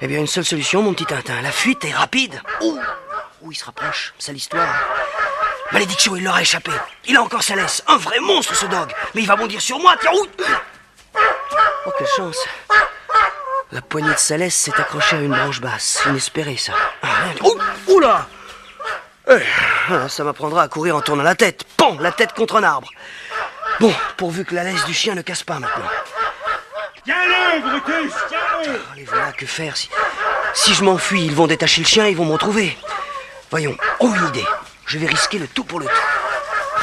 Eh bien, une seule solution, mon petit Tintin. La fuite est rapide. Oh, il se rapproche. Sale histoire. Malédiction, il leur a échappé. Il a encore sa laisse. Un vrai monstre, ce dog. Mais il va bondir sur moi, tiens, ouh. Oh, quelle chance. La poignée de sa laisse s'est accrochée à une branche basse. Inespéré, ça. Oula! Ça m'apprendra à courir en tournant la tête. Pan! La tête contre un arbre. Bon, pourvu que la laisse du chien ne casse pas maintenant. Tiens-le, Brutus, tiens-le! Oh, les voilà, que faire si je m'enfuis, ils vont détacher le chien, ils vont me retrouver. Voyons, une idée. Je vais risquer le tout pour le tout.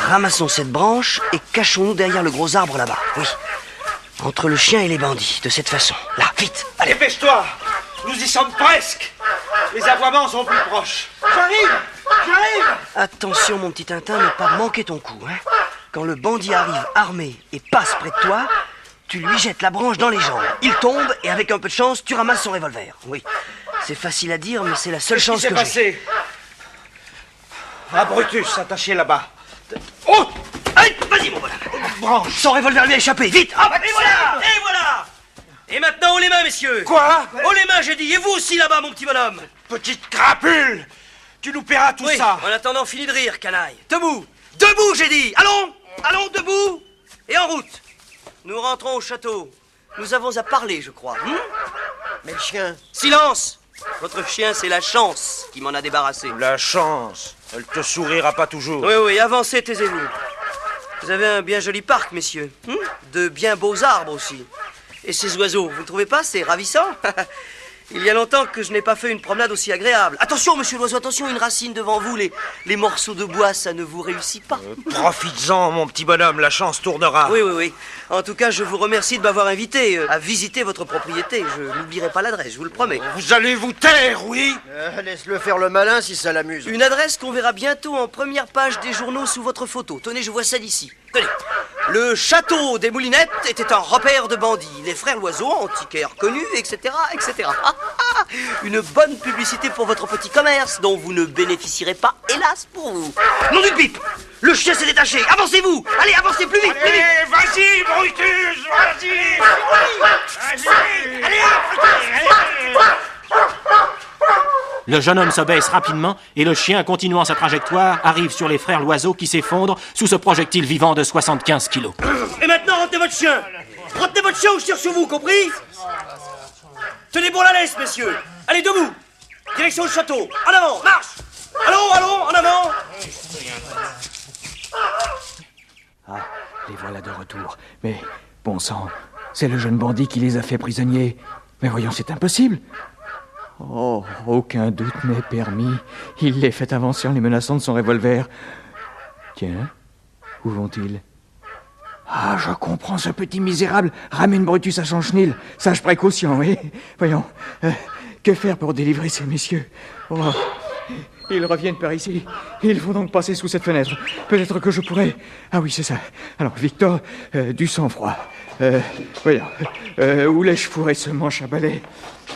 Ramassons cette branche et cachons-nous derrière le gros arbre là-bas. Oui. Entre le chien et les bandits, de cette façon. Là, vite, allez. Dépêche-toi! Nous y sommes presque! Les aboiements sont plus proches. J'arrive! Attention, mon petit Tintin, ne pas manquer ton coup, hein. Quand le bandit arrive armé et passe près de toi, tu lui jettes la branche dans les jambes. Il tombe et avec un peu de chance, tu ramasses son revolver. Oui, c'est facile à dire, mais c'est la seule chance que j'ai. Qu'est-ce qui s'est passé? Ah, Brutus, attaché là-bas. Oh! Allez, vas-y, mon bonhomme. Branche, son revolver lui a échappé, vite! Hop, et voilà! Et voilà! Et maintenant, haut les mains, messieurs! Quoi? Haut les mains, j'ai dit, et vous aussi là-bas, mon petit bonhomme! Petite crapule! Tu nous paieras tout ça! En attendant, finis de rire, canaille. Debout! Debout, j'ai dit! Allons, debout! Et en route! Nous rentrons au château. Nous avons à parler, je crois. Mais le chien... Silence! Votre chien, c'est la chance qui m'en a débarrassé. La chance? Elle te sourira pas toujours. Oui, avancez, taisez-vous. Vous avez un bien joli parc, messieurs. De bien beaux arbres aussi. Et ces oiseaux, vous ne trouvez pas? C'est ravissant. Il y a longtemps que je n'ai pas fait une promenade aussi agréable. Attention, monsieur l'oiseau, attention, une racine devant vous. Les morceaux de bois, ça ne vous réussit pas. Profites-en, mon petit bonhomme, la chance tournera. Oui. En tout cas, je vous remercie de m'avoir invité à visiter votre propriété. Je n'oublierai pas l'adresse, je vous le promets. Vous allez vous taire, oui? Laisse-le faire le malin si ça l'amuse. Une adresse qu'on verra bientôt en première page des journaux sous votre photo. Tenez, je vois ça d'ici. Tenez. Le château des Moulinettes était un repère de bandits. Les frères Loiseau, antiquaires connus, etc., etc. Une bonne publicité pour votre petit commerce, dont vous ne bénéficierez pas, hélas, pour vous. Nom d'une pipe! Le chien s'est détaché. Avancez-vous! Allez, avancez plus vite, plus vite! Vas-y, Brutus, vas-y! Allez! Le jeune homme se baisse rapidement et le chien, continuant sa trajectoire, arrive sur les frères Loiseau qui s'effondrent sous ce projectile vivant de 75 kilos. Et maintenant, retenez votre chien! Retenez votre chien ou je tire sur vous, compris? Tenez bon la laisse, messieurs! Allez, debout! Direction le château! En avant, marche! Allons, en avant! Ah, les voilà de retour. Mais, bon sang, c'est le jeune bandit qui les a fait prisonniers. Mais voyons, c'est impossible. Oh, aucun doute n'est permis. Il les fait avancer en les menaçant de son revolver. Tiens, où vont-ils? Ah, je comprends, ce petit misérable ramène Brutus à Chanchenil. Sage précaution, oui. Voyons, que faire pour délivrer ces messieurs? Oh, ils reviennent par ici. Il faut donc passer sous cette fenêtre. Peut-être que je pourrais... Ah oui, c'est ça. Alors, Victor, du sang-froid. Voyons, où l'ai-je fourré ce manche à balai?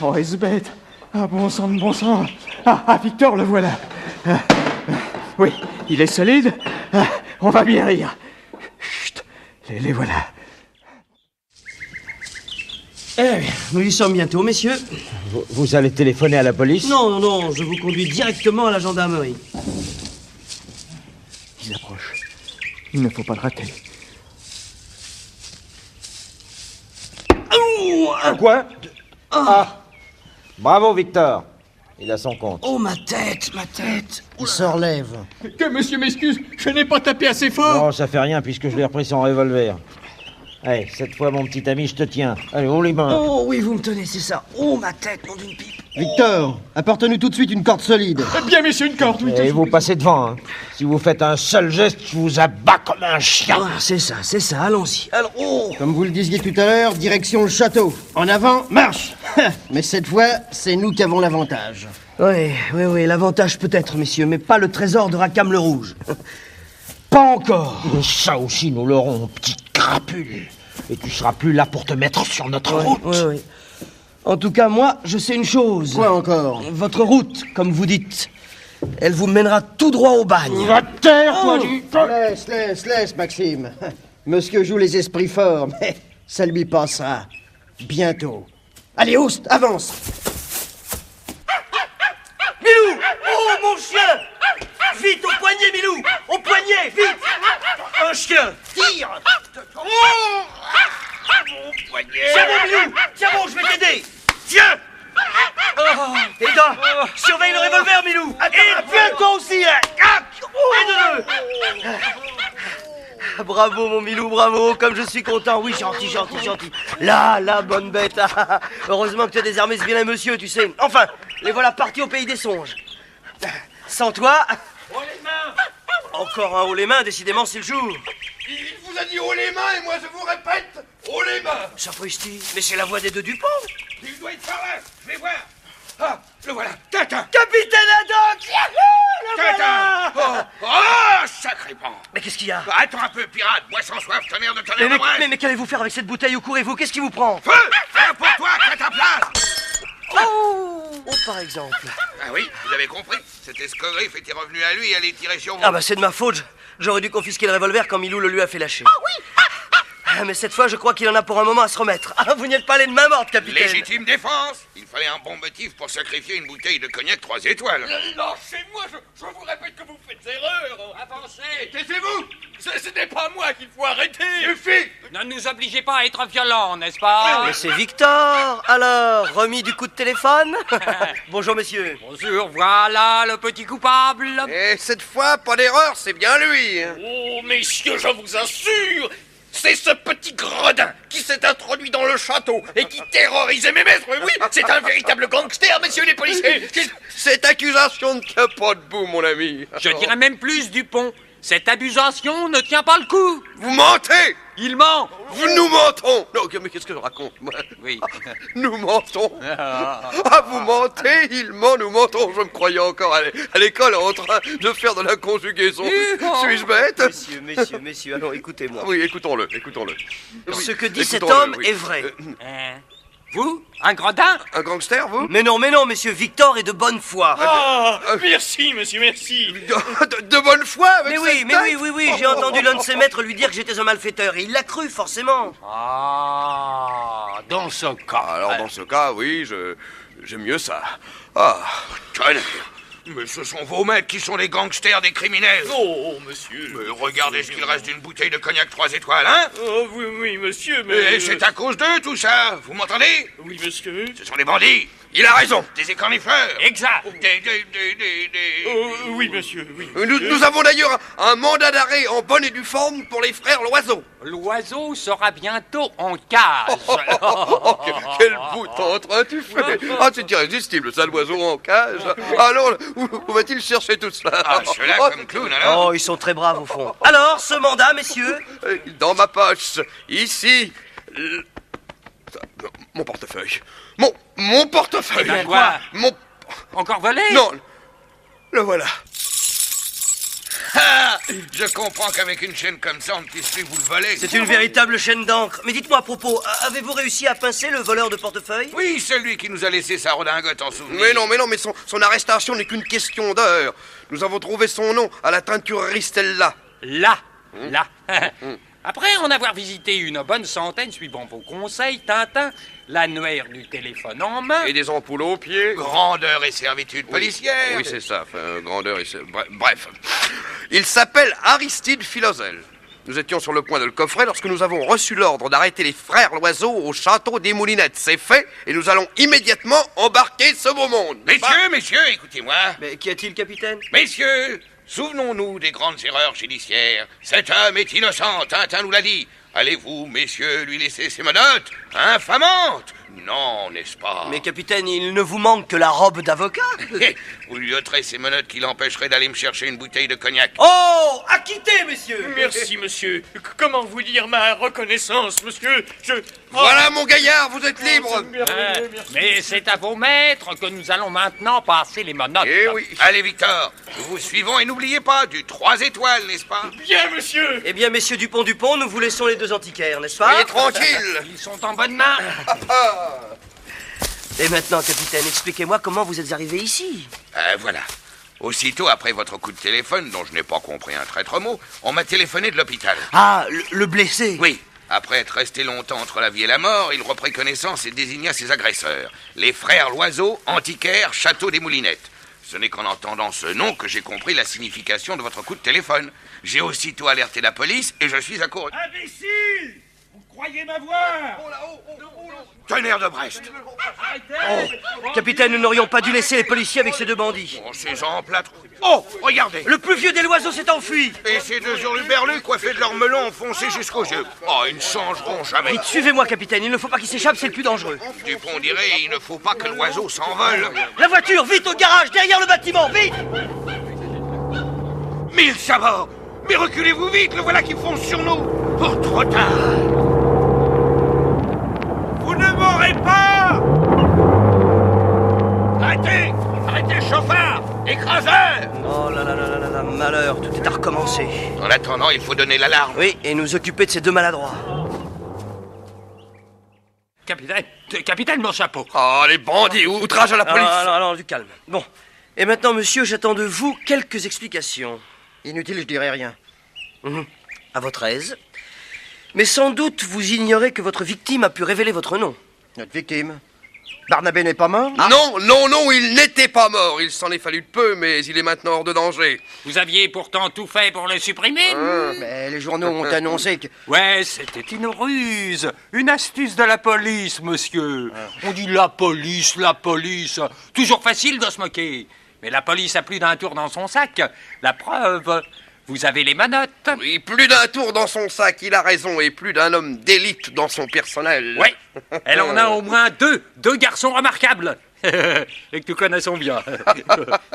Oh, est-ce bête? Ah, bon sang de bon sang. Ah, Victor, le voilà. Oui, il est solide. On va bien rire. Chut, les voilà. Eh bien, nous y sommes bientôt, messieurs. Vous allez téléphoner à la police? Non, je vous conduis directement à la gendarmerie. Ils approchent. Il ne faut pas le rater. Quoi? Ah! Bravo, Victor. Il a son compte. Oh, ma tête. Il se relève. Que monsieur m'excuse, je n'ai pas tapé assez fort. Non, ça fait rien puisque je lui ai repris son revolver. Allez, cette fois, mon petit ami, je te tiens. Allez, haut les mains. Oh, oui, vous me tenez, c'est ça. Oh, ma tête, nom d'une pipe. Victor, apporte-nous tout de suite une corde solide. Bien, messieurs, une corde, oui. Et vous passez devant, hein. Si vous faites un seul geste, je vous abats comme un chien. Ah, c'est ça, allons-y. Alors, oh. Comme vous le disiez tout à l'heure, direction le château. En avant, marche. Mais cette fois, c'est nous qui avons l'avantage. Oui, l'avantage peut-être, messieurs, mais pas le trésor de Rackham le Rouge. Pas encore. Ça aussi, nous l'aurons, petite crapule. Et tu seras plus là pour te mettre sur notre route. Oui. En tout cas, moi, je sais une chose. Quoi encore? Votre route, comme vous dites, elle vous mènera tout droit au bagne. Va te taire, toi, Laisse, Maxime. Monsieur joue les esprits forts, mais ça lui passera. Bientôt. Allez, Oust, avance. Milou! Oh, mon chien! Vite, au poignet, Milou! Au poignet, vite! Un chien! Tire! Mon poignet! Tiens bon, Milou! Tiens bon, je vais t'aider! Tiens! Aida! Surveille le revolver, Milou! Et tiens toi aussi, là! Aide-le! Bravo, mon Milou, bravo! Comme je suis content! Oui, gentil. Là, bonne bête! Heureusement que tu as désarmé ce vilain monsieur, tu sais. Enfin, les voilà partis au pays des songes. Sans toi... Oh les mains! Encore un haut les mains, décidément, c'est le jour. Il vous a dit haut les mains et moi je vous répète, haut les mains. Sapristi, mais c'est la voix des deux Dupont. Il doit être par là, je vais voir. Ah, le voilà, Tintin! Capitaine Haddock! Yahoo! Le Tintin! voilà! Oh, sacré pan! Mais qu'est-ce qu'il y a? Attends un peu, pirate, bois sans soif, tonnerre de tonnerre de bref! Mais qu'allez-vous faire avec cette bouteille? Où courez-vous? Qu'est-ce qui vous prend? Feu! Un pour toi, qu'à ta place! Oh, par exemple. Ah oui, vous avez compris. Cet escogriffe était revenu à lui et allait tirer sur vous. Ah bah c'est de ma faute. J'aurais dû confisquer le revolver quand Milou le lui a fait lâcher. Oh oui! Mais cette fois, je crois qu'il en a pour un moment à se remettre. Ah, vous n'y êtes pas allé de main morte, capitaine. Légitime défense. Il fallait un bon motif pour sacrifier une bouteille de cognac 3 étoiles. Lâchez-moi, je vous répète que vous faites erreur. Avancez. Taisez-vous. Ce n'est pas moi qu'il faut arrêter. Suffit. Ne nous obligez pas à être violents, n'est-ce pas? Mais c'est Victor. Alors, remis du coup de téléphone? Bonjour, messieurs. Bonjour, voilà le petit coupable. Et cette fois, pas d'erreur, c'est bien lui. Oh, messieurs, je vous assure, c'est ce petit gredin qui s'est introduit dans le château et qui terrorisait mes maîtres. Oui, c'est un véritable gangster, messieurs les policiers. Cette accusation ne tient pas debout, mon ami. Je dirais même plus, Dupont. Cette accusation ne tient pas le coup. Vous mentez. Il ment. Nous mentons. Non, mais qu'est-ce que je raconte, moi? Oui. Nous mentons. Ah, vous mentez, il ment, nous mentons. Je me croyais encore à l'école en train de faire de la conjugaison. Suis-je bête? Messieurs, alors écoutez-moi. Oui, écoutons-le. Ce que dit cet homme est vrai. Vous? Un gredin? Un gangster, vous? Mais non, monsieur, Victor est de bonne foi. Ah, merci, monsieur, merci. De bonne foi avec Mais oui, j'ai entendu l'un de ses maîtres lui dire que j'étais un malfaiteur, et il l'a cru, forcément. Ah, dans ce cas... Alors, dans ce cas, oui, j'aime mieux ça. Ah, tonnerre. Mais ce sont vos maîtres qui sont les gangsters des criminels. Oh, monsieur. Mais regardez ce qu'il reste d'une bouteille de cognac 3 étoiles, hein? Oh, oui, monsieur, mais... Et c'est à cause d'eux, tout ça. Vous m'entendez? Oui, monsieur. Ce sont des bandits. Il a raison. Des écornifleurs. Exact. Oui, monsieur, oui. Nous avons d'ailleurs un mandat d'arrêt en bonne et due forme pour les frères Loiseau. L'oiseau sera bientôt en cage. Quel bout en train tu fais? Ah, c'est irrésistible, ça, l'oiseau en cage. Alors, où va-t-il chercher tout cela? Ah, ceux-là comme clown, alors? Oh, ils sont très braves, au fond. Alors, ce mandat, messieurs? Dans ma poche, ici... Mon portefeuille. Mon portefeuille. Ben quoi? Encore volé? Non, le voilà. Ah, je comprends qu'avec une chaîne comme ça, on ne puisse plus vous le voler. C'est une véritable chaîne d'encre. Mais dites-moi à propos, avez-vous réussi à pincer le voleur de portefeuille? Oui, celui qui nous a laissé sa redingote en souvenir. Mais non, son arrestation n'est qu'une question d'heure. Nous avons trouvé son nom à la teinturerie Stella. Là. Après en avoir visité une bonne centaine, suivant vos conseils, Tintin, l'annuaire du téléphone en main... Et des ampoules aux pieds. Grandeur et servitude policière. Oui, c'est ça. Grandeur et... Bref. Il s'appelle Aristide Philosel. Nous étions sur le point de le coffrer lorsque nous avons reçu l'ordre d'arrêter les frères Loiseau au château des Moulinettes. C'est fait, et nous allons immédiatement embarquer ce beau monde. Messieurs, écoutez-moi. Mais qu'y a-t-il, capitaine? Messieurs, souvenons-nous des grandes erreurs judiciaires. Cet homme est innocent, Tintin nous l'a dit. Allez-vous, messieurs, lui laisser ses menottes infamantes? Non, n'est-ce pas? Mais capitaine, il ne vous manque que la robe d'avocat. Vous lui ôterez ces menottes qui l'empêcheraient d'aller me chercher une bouteille de cognac. Oh, acquitté, messieurs. Merci, monsieur. Comment vous dire ma reconnaissance, monsieur? Voilà, mon gaillard, vous êtes libre. Mais c'est à vos maîtres que nous allons maintenant passer les menottes. Eh oui. Allez, Victor, nous vous suivons et n'oubliez pas, du 3 étoiles, n'est-ce pas? Bien, monsieur. Eh bien, messieurs Dupont, nous vous laissons les deux antiquaires, n'est-ce pas? Soyez tranquilles. Ils sont en bonne main. Et maintenant, capitaine, expliquez-moi comment vous êtes arrivé ici. Voilà. Aussitôt après votre coup de téléphone, dont je n'ai pas compris un traître mot, on m'a téléphoné de l'hôpital. Ah, le blessé? Oui. Après être resté longtemps entre la vie et la mort, il reprit connaissance et désigna ses agresseurs. Les frères Loiseau, Antiquaire, Château des Moulinettes. Ce n'est qu'en entendant ce nom que j'ai compris la signification de votre coup de téléphone. J'ai aussitôt alerté la police et je suis accouru. Imbécile! Vous croyez m'avoir? Tonnerre de Brest! Oh, capitaine, nous n'aurions pas dû laisser les policiers avec ces deux bandits. Oh, ces emplâtres. Oh, regardez! Le plus vieux des Loiseaux s'est enfui! Et ces deux hurluberlus coiffés de leurs melons enfoncés jusqu'aux yeux. Oh, ils ne changeront jamais. Vite, suivez-moi, capitaine, il ne faut pas qu'il s'échappe, c'est le plus dangereux. Dupont dirait, il ne faut pas que l'oiseau s'envole. La voiture, vite au garage, derrière le bâtiment, vite! 1000 sabords! Mais reculez-vous vite, le voilà qui fonce sur nous! Oh, trop tard! Vous ne m'aurez pas! Arrêtez! Arrêtez, chauffard! Écraseur! Oh là là là là là, malheur, tout est à recommencer. En attendant, il faut donner l'alarme. Oui, et nous occuper de ces deux maladroits. Capitaine, mon chapeau. Oh, les bandits, outrage à la police. Alors, du calme. Bon, et maintenant, monsieur, j'attends de vous quelques explications. Inutile, je dirai rien. À votre aise. Mais sans doute, vous ignorez que votre victime a pu révéler votre nom. Notre victime? Barnabé n'est pas mort? Non, il n'était pas mort. Il s'en est fallu de peu, mais il est maintenant hors de danger. Vous aviez pourtant tout fait pour le supprimer. Mais les journaux ont annoncé que... Ouais, c'était une ruse. Une astuce de la police, monsieur. On dit la police. Toujours facile de se moquer. Mais la police a plus d'un tour dans son sac. La preuve... Vous avez les menottes. Oui, plus d'un tour dans son sac, il a raison, et plus d'un homme d'élite dans son personnel. Oui, elle en a au moins deux garçons remarquables. Et que nous connaissons bien.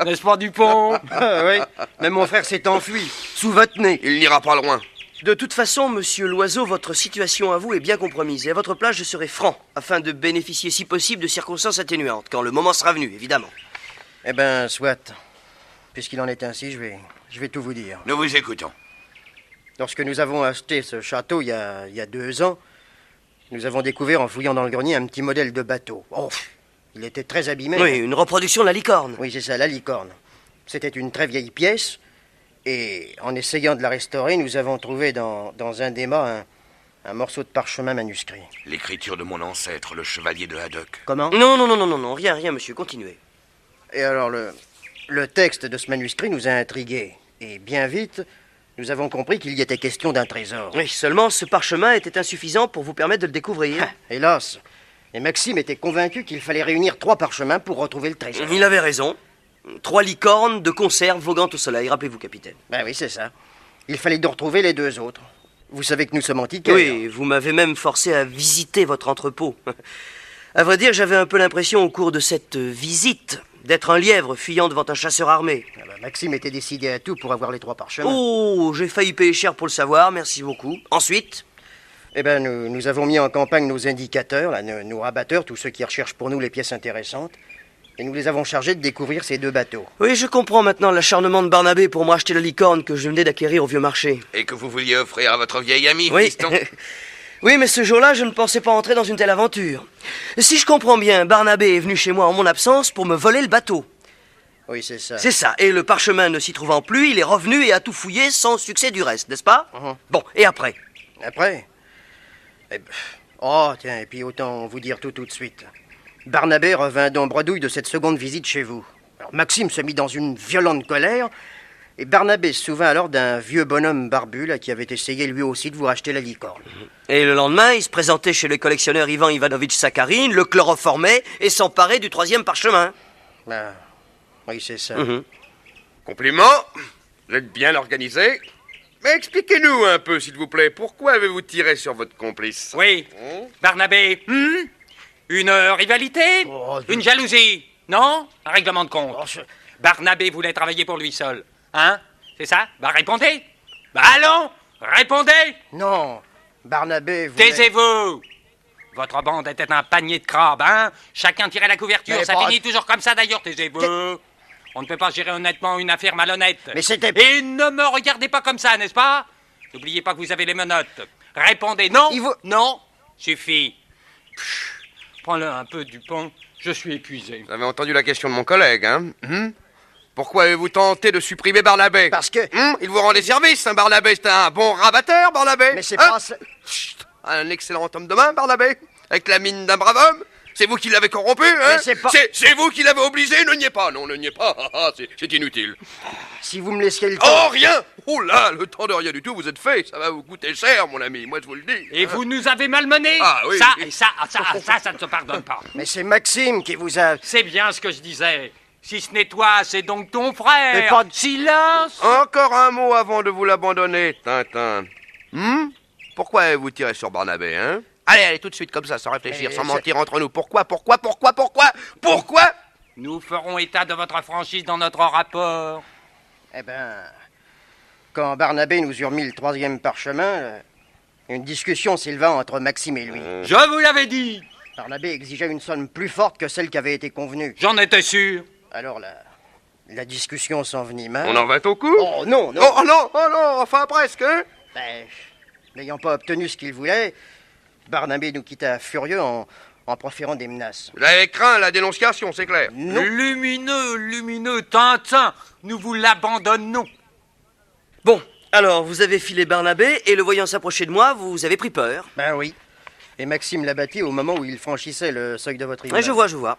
N'est-ce pas, Dupont? Oui, même mon frère s'est enfui, sous votre nez. Il n'ira pas loin. De toute façon, monsieur Loiseau, votre situation à vous est bien compromise. Et à votre place, je serai franc, afin de bénéficier, si possible, de circonstances atténuantes, quand le moment sera venu, évidemment. Eh ben, soit. Puisqu'il en est ainsi, je vais tout vous dire. Nous vous écoutons. Lorsque nous avons acheté ce château il y a 2 ans, nous avons découvert en fouillant dans le grenier un petit modèle de bateau. Oh, il était très abîmé. Oui, une reproduction de la licorne. Oui, c'est ça, la licorne. C'était une très vieille pièce, et en essayant de la restaurer, nous avons trouvé dans un des mâts un morceau de parchemin manuscrit. L'écriture de mon ancêtre, le chevalier de Haddock. Comment? Non, rien, monsieur, continuez. Et alors, le texte de ce manuscrit nous a intrigués. Et bien vite, nous avons compris qu'il y était question d'un trésor. Oui, seulement ce parchemin était insuffisant pour vous permettre de le découvrir. Hélas. Et Maxime était convaincu qu'il fallait réunir 3 parchemins pour retrouver le trésor. Il avait raison. 3 licornes de conserve voguant au soleil, rappelez-vous, capitaine. Ben oui, c'est ça. Il fallait donc retrouver les 2 autres. Vous savez que nous sommes antiquaires. Oui, vous m'avez même forcé à visiter votre entrepôt. À vrai dire, j'avais un peu l'impression au cours de cette visite d'être un lièvre fuyant devant un chasseur armé. Ah ben, Maxime était décidé à tout pour avoir les 3 parchemins. Oh, j'ai failli payer cher pour le savoir, merci beaucoup. Ensuite? Eh ben, nous avons mis en campagne nos indicateurs, là, nos rabatteurs, tous ceux qui recherchent pour nous les pièces intéressantes, et nous les avons chargés de découvrir ces 2 bateaux. Oui, je comprends maintenant l'acharnement de Barnabé pour m'acheter la licorne que je venais d'acquérir au vieux marché. Et que vous vouliez offrir à votre vieil ami, oui. fiston. Oui, mais ce jour-là, je ne pensais pas entrer dans une telle aventure. Si je comprends bien, Barnabé est venu chez moi en mon absence pour me voler le bateau. Oui, c'est ça. C'est ça, et le parchemin ne s'y trouvant plus, il est revenu et a tout fouillé sans succès du reste, n'est-ce pas? Bon, et après? Après? Oh, tiens, et puis autant vous dire tout de suite. Barnabé revint donc bredouille de cette seconde visite chez vous. Alors, Maxime se mit dans une violente colère, et Barnabé se souvint alors d'un vieux bonhomme barbu là, qui avait essayé lui aussi de vous racheter la licorne. Et le lendemain, il se présentait chez le collectionneur Ivan Ivanovitch Sakharine, le chloroformait et s'emparait du 3e parchemin. Ah, oui, c'est ça. Compliment, vous êtes bien organisé. Mais expliquez-nous un peu, s'il vous plaît, pourquoi avez-vous tiré sur votre complice? Oui, Barnabé, une rivalité? Une jalousie? Non? Un règlement de compte? Barnabé voulait travailler pour lui seul. Hein? C'est ça? Bah répondez! Bah allons! Répondez! Non, Barnabé voulait... Taisez-vous! Votre bande était un panier de crabes, hein? Chacun tirait la couverture, Mais ça pas... finit toujours comme ça d'ailleurs, taisez-vous! On ne peut pas gérer honnêtement une affaire malhonnête. Mais c'était... Et ne me regardez pas comme ça, n'est-ce pas? N'oubliez pas que vous avez les menottes. Répondez non, non, suffit. Prends-le un peu, Dupont. Je suis épuisé. Vous avez entendu la question de mon collègue, hein? Pourquoi avez-vous tenté de supprimer Barnabé? Parce que... Il vous rend des services, hein, Barnabé. C'est un bon rabatteur, Barnabé. Mais c'est hein? pas... Chut, un excellent homme de main, Barnabé. Avec la mine d'un brave homme. C'est vous qui l'avez corrompu, hein? Mais c'est pas... C'est vous qui l'avez obligé, ne niez pas. Non, ne niez pas. C'est inutile. Si vous me laissiez le temps... Oh, rien! Oh là, le temps de rien du tout, vous êtes fait. Ça va vous coûter cher, mon ami, moi je vous le dis. Et vous nous avez malmenés. Ah oui. Ça ne se pardonne pas. Mais c'est Maxime qui vous a... C'est bien ce que je disais. Si ce n'est toi, c'est donc ton frère. Mais pas de... Silence. Encore un mot avant de vous l'abandonner, Tintin. Pourquoi vous tirez sur Barnabé, hein? Allez, tout de suite, comme ça, sans réfléchir, sans mentir entre nous. Pourquoi? Nous ferons état de votre franchise dans notre rapport. Eh ben... Quand Barnabé nous eut remis le 3e parchemin, une discussion s'éleva entre Maxime et lui. Je vous l'avais dit. Barnabé exigeait une somme plus forte que celle qui avait été convenue. J'en étais sûr. Alors la discussion s'envenima. On en va au coup? Oh non, non. Oh non, enfin presque, hein? Ben, n'ayant pas obtenu ce qu'il voulait, Barnabé nous quitta furieux en proférant des menaces. Vous avez craint la dénonciation, c'est clair. Non. Lumineux, Tintin, nous vous l'abandonnons. Bon, alors, vous avez filé Barnabé, et le voyant s'approcher de moi, vous avez pris peur. Ben oui. Et Maxime l'abattit au moment où il franchissait le seuil de votre immeuble. Ouais, je vois.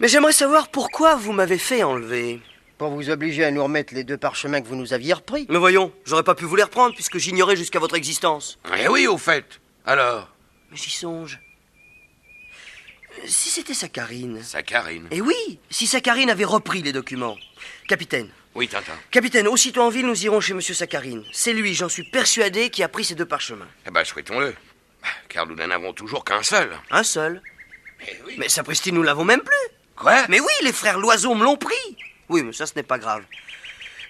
Mais j'aimerais savoir pourquoi vous m'avez fait enlever. Pour vous obliger à nous remettre les 2 parchemins que vous nous aviez repris. Mais voyons, j'aurais pas pu vous les reprendre, puisque j'ignorais jusqu'à votre existence. Eh oui, au fait. Alors? Mais j'y songe. Si c'était Saccharine... Saccharine? Eh oui, si Saccharine avait repris les documents. Capitaine. Oui, Tintin. Capitaine, aussitôt en ville, nous irons chez Monsieur Saccharine. C'est lui, j'en suis persuadé, qui a pris ces 2 parchemins. Eh ben, souhaitons-le. Car nous n'en avons toujours qu'un seul. Un seul? Mais oui. Mais sapristi, nous l'avons même plus. Quoi? Mais oui, les frères Loiseau me l'ont pris. Oui, mais ça, ce n'est pas grave.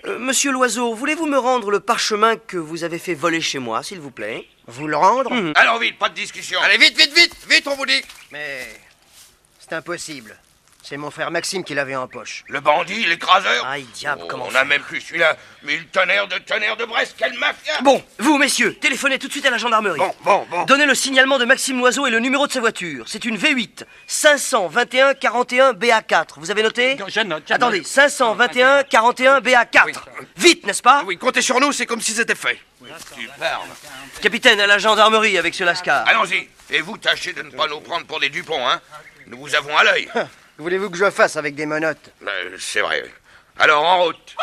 Monsieur Loiseau, voulez-vous me rendre le parchemin que vous avez fait voler chez moi, s'il vous plaît? Vous le rendre? Alors vite, pas de discussion. Allez, vite, on vous dit. Mais... c'est impossible. C'est mon frère Maxime qui l'avait en poche. Le bandit, l'écraseur? Aïe, diable, comment on n'a même plus celui-là. Mais le tonnerre de Brest, quelle mafia! Bon, vous, messieurs, téléphonez tout de suite à la gendarmerie. Bon. Donnez le signalement de Maxime Loiseau et le numéro de sa voiture. C'est une V8, 521 41 BA4. Vous avez noté? Je note. Attendez, 521 41 BA4. Oui. Vite, n'est-ce pas? Oui, comptez sur nous, c'est comme si c'était fait. Tu parles. Capitaine, à la gendarmerie avec ce lascar. Allons-y. Et vous, tâchez de ne pas nous prendre pour des Dupont, hein? Nous vous avons à l'œil. Que voulez-vous que je fasse avec des menottes? C'est vrai. Alors, en route.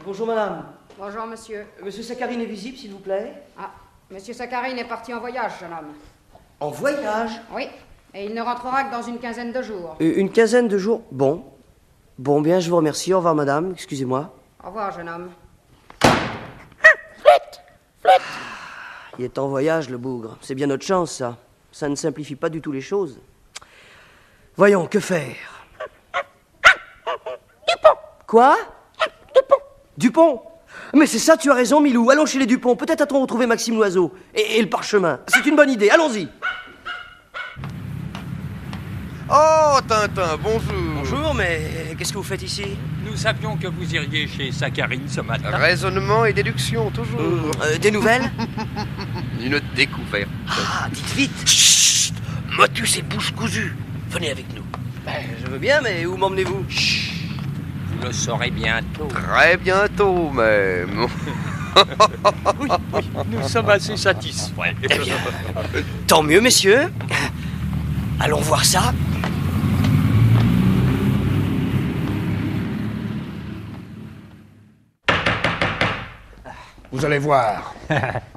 Bonjour, madame. Bonjour, monsieur. Monsieur Saccharine est visible, s'il vous plaît? Ah, monsieur Saccharine est parti en voyage, jeune homme. En voyage? Oui, et il ne rentrera que dans une quinzaine de jours. Une quinzaine de jours? Bon, bien, je vous remercie. Au revoir, madame. Excusez-moi. Au revoir, jeune homme. Il est en voyage, le bougre. C'est bien notre chance, ça. Ça ne simplifie pas du tout les choses. Voyons, que faire? Dupont. Quoi? Dupont. Dupont? Mais c'est ça, tu as raison, Milou. Allons chez les Dupont. Peut-être a-t-on retrouvé Maxime Loiseau. Et le parchemin. C'est une bonne idée. Allons-y. Oh, Tintin, bonjour. Bonjour, mais qu'est-ce que vous faites ici? Nous savions que vous iriez chez Saccharine ce matin. Raisonnement et déduction, toujours. Des nouvelles? Une découverte. Ah, dites vite. Chut! Motus et bouche cousue. Venez avec nous. Je veux bien, mais où m'emmenez-vous? Vous le saurez bientôt. Très bientôt, même. Oui, nous sommes assez satisfaits. Eh bien, tant mieux, messieurs. Allons voir ça. Vous allez voir.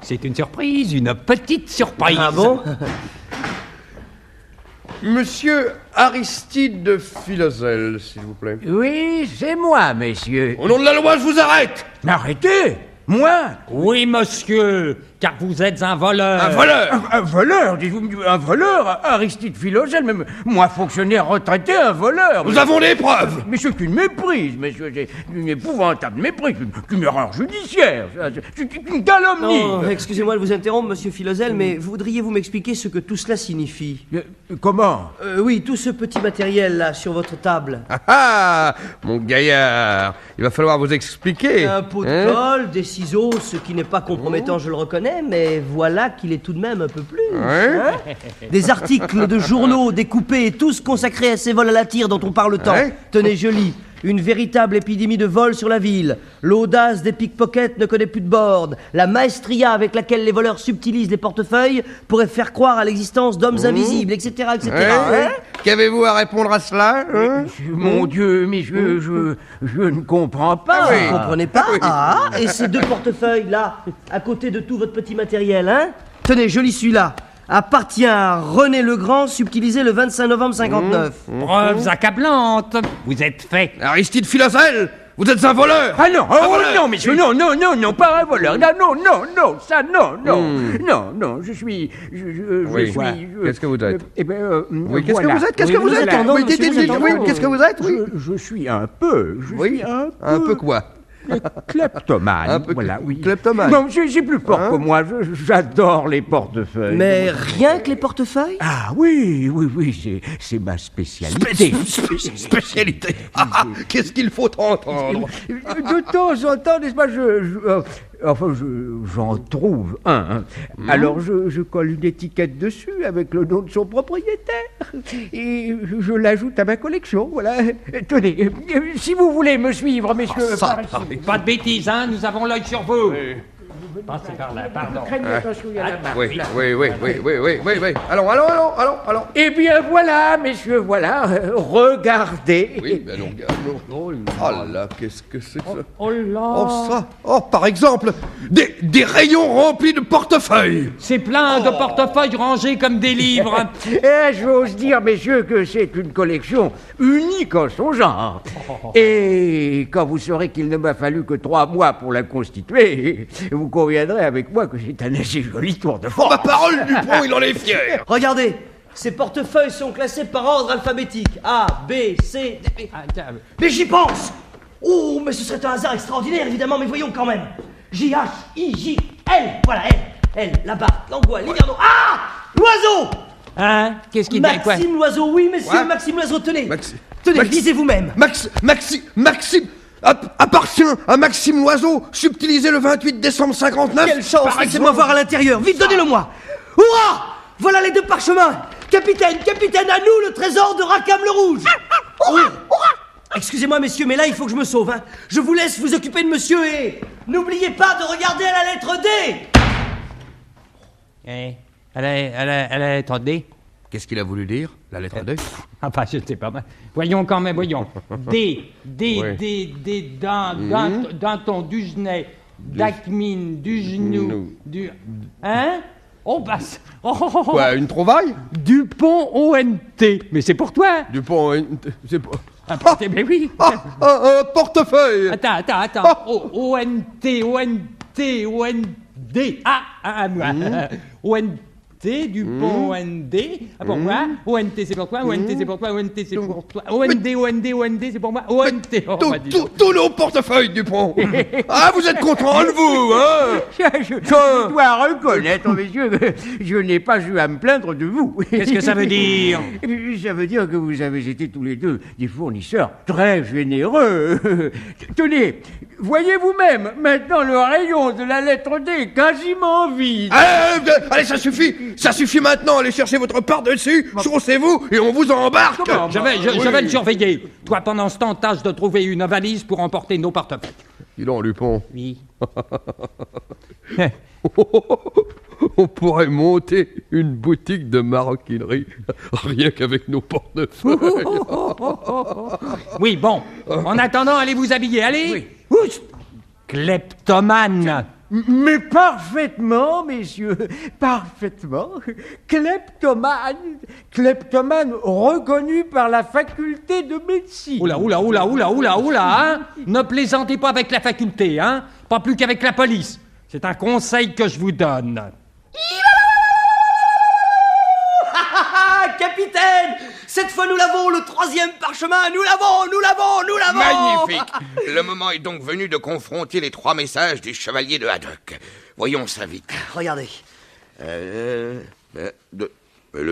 C'est une surprise, une petite surprise. Ah bon? Monsieur Aristide Philosel, s'il vous plaît. Oui, c'est moi, messieurs. Au nom de la loi, je vous arrête. Mais arrêtez! Moi? Oui, monsieur, car vous êtes un voleur. Un voleur? Un voleur? Dites-vous, un voleur? Aristide Philogène, même moi, fonctionnaire retraité, un voleur. Nous avons des preuves. Mais c'est une méprise, monsieur, c'est une épouvantable méprise, une erreur judiciaire, c'est une calomnie. Non, excusez-moi de vous interrompre, monsieur Philosèle, mais voudriez-vous m'expliquer ce que tout cela signifie? Comment? Oui, tout ce petit matériel-là, sur votre table. Ah, mon gaillard, il va falloir vous expliquer. Un pot de colle, des ciseaux, ce qui n'est pas compromettant, je le reconnais, mais voilà qu'il est tout de même un peu plus. Hein? Des articles de journaux découpés et tous consacrés à ces vols à la tire dont on parle tant. Tenez, je lis. Une véritable épidémie de vols sur la ville. L'audace des pickpockets ne connaît plus de bornes. La maestria avec laquelle les voleurs subtilisent les portefeuilles pourrait faire croire à l'existence d'hommes invisibles, etc., etc. Hein? Qu'avez-vous à répondre à cela, hein? Mon Dieu, mais je ne comprends pas. Vous ne comprenez pas? Ah, et ces deux portefeuilles-là, à côté de tout votre petit matériel, hein? Tenez, je lis celui-là. Appartient à René Legrand, subtilisé le 25 novembre 59. Preuves accablantes. Vous êtes fait. Aristide Philosèle, vous êtes un voleur. Ah non, non, monsieur, non, pas un voleur. Non, ça, non, je suis... Qu'est-ce que vous êtes? Oui, qu'est-ce que vous êtes? Qu'est-ce que vous êtes? Qu'est-ce que vous êtes? Je suis un peu... Un peu quoi? Kleptomane. Un peu voilà, oui. Kleptomane. Non, j'ai plus fort que moi. J'adore les portefeuilles. Mais rien que les portefeuilles? Ah oui, c'est ma spécialité. Spécialité. Qu'est-ce qu'il faut entendre? De temps en temps, n'est-ce pas, j'en trouve un. Alors je colle une étiquette dessus avec le nom de son propriétaire et je l'ajoute à ma collection. Voilà. Tenez, si vous voulez me suivre, messieurs, par ici. Pas de bêtises, hein, nous avons l'œil sur vous. Passez par là, pardon. Oui. Allons. Eh bien voilà, messieurs, voilà. Regardez. Oui, ben non. Oh là, qu'est-ce que c'est que ça? Oh là. Oh ça. Oh, par exemple, des rayons remplis de portefeuilles. C'est plein de portefeuilles rangés comme des livres. J'ose dire, messieurs, que c'est une collection unique en son genre. Et quand vous saurez qu'il ne m'a fallu que 3 mois pour la constituer, vous conviendrez avec moi que c'est un assez joli tour de force. Ma parole, Dupont, il en est fier. Regardez, ces portefeuilles sont classés par ordre alphabétique. A, B, C, D. Mais j'y pense. Oh, mais ce serait un hasard extraordinaire, évidemment, mais voyons quand même. J, H, I, J, L. Voilà, L, là-bas, Langlois, Liverno. Ah, Loiseau. Hein? Qu'est-ce qu'il dit? Maxime Loiseau, oui, messieurs, ouais. Maxime Loiseau, tenez. Tenez, lisez vous-même. Maxime appartient à Maxime Loiseau, subtilisé le 28 décembre 59. Quelle chance, laissez-moi voir à l'intérieur. Vite, donnez-le-moi. Hurrah! Voilà les 2 parchemins. Capitaine, à nous le trésor de Rackham le Rouge. Excusez-moi, messieurs, mais là, il faut que je me sauve. Hein. Je vous laisse vous occuper de monsieur et n'oubliez pas de regarder à la lettre D. À la lettre D? Qu'est-ce qu'il a voulu dire, la lettre D? Enfin, je sais pas. Voyons quand même, voyons. D, Danton, Dugenet, Dacmine, Dugenou, Hein? Oh, bah... Quoi, une trouvaille? Dupont ONT. Mais c'est pour toi. Dupont ONT, c'est pour... Mais oui. Un portefeuille. Attends. ONT. ONT, Dupont, OND. Ah, pour moi. ONT, c'est pour toi. ONT, c'est pour toi. ONT, c'est pour toi. OND, c'est pour moi. ONT. Tous nos portefeuilles, Dupont. Ah, vous êtes content de vous, hein? Je dois reconnaître, messieurs, que je n'ai pas eu à me plaindre de vous. Qu'est-ce que ça veut dire? Ça veut dire que vous avez été tous les deux des fournisseurs très généreux. Tenez, voyez vous-même, maintenant le rayon de la lettre D est quasiment vide. Allez, ça suffit maintenant. Allez chercher votre par-dessus, chaussez-vous et on vous embarque. Je vais le surveiller. Toi, pendant ce temps, tâche de trouver une valise pour emporter nos portefeuilles. Dis donc, Dupont. Oui. On pourrait monter une boutique de maroquinerie rien qu'avec nos portefeuilles. Oui, bon. En attendant, allez vous habiller. Allez. Oui. Kleptomane. Mais parfaitement, messieurs, parfaitement. Kleptomane reconnu par la faculté de médecine. Oula, hein? Ne plaisantez pas avec la faculté, hein? pas plus qu'avec la police. C'est un conseil que je vous donne. Capitaine! Cette fois nous l'avons, le 3e parchemin, nous l'avons! Magnifique! Le moment est donc venu de confronter les 3 messages du chevalier de Haddock. Voyons ça vite. Regardez. Le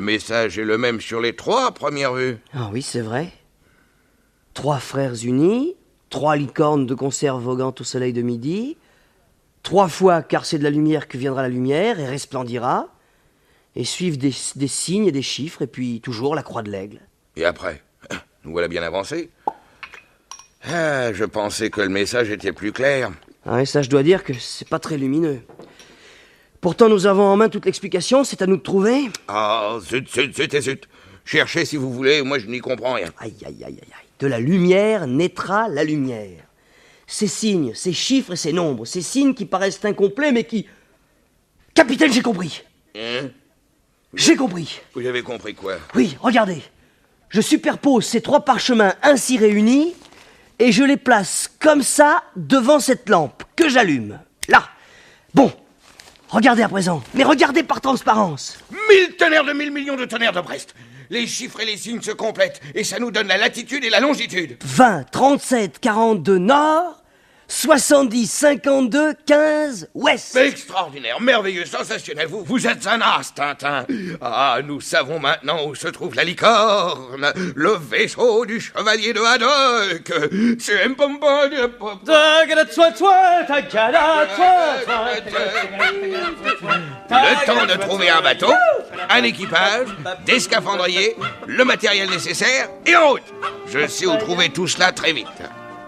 message est le même sur les 3 à première vue. Ah oui, c'est vrai. 3 frères unis, 3 licornes de conserve voguant au soleil de midi, 3 fois car c'est de la lumière que viendra la lumière et resplendira, et suivent des signes et des chiffres, et puis toujours la croix de l'aigle. Et après? Nous voilà bien avancés. Ah, je pensais que le message était plus clair. Ah, et ça, je dois dire que c'est pas très lumineux. Pourtant, nous avons en main toute l'explication, c'est à nous de trouver. Ah, zut. Cherchez si vous voulez, moi je n'y comprends rien. Aïe. De la lumière naîtra la lumière. Ces signes, ces chiffres et ces nombres, ces signes qui paraissent incomplets, mais qui... Capitaine, j'ai compris. Hein? J'ai compris. Vous avez compris quoi? Oui, regardez. Je superpose ces 3 parchemins ainsi réunis et je les place comme ça devant cette lampe que j'allume. Là. Bon. Regardez à présent. Mais regardez par transparence. 1000 tonnerres de 1000 millions de tonnerres de Brest. Les chiffres et les signes se complètent et ça nous donne la latitude et la longitude. 20, 37, 42 nord, 70, 52, 15 ouest. Extraordinaire, merveilleux, sensationnel. Vous êtes un as, Tintin. Ah, nous savons maintenant où se trouve la licorne, le vaisseau du chevalier de Haddock. C'est un bonbon de... Le temps de trouver un bateau, un équipage, des scaphandriers, le matériel nécessaire et en route. Je sais où trouver tout cela très vite.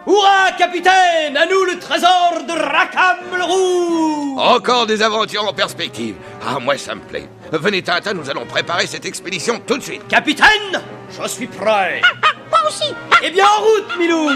Hurrah, capitaine! À nous le trésor de Rackham le Roux! Encore des aventures en perspective. Ah, moi, ça me plaît. Venez, Tintin, nous allons préparer cette expédition tout de suite. Capitaine! Je suis prêt. Moi aussi. Eh bien, en route, Milou!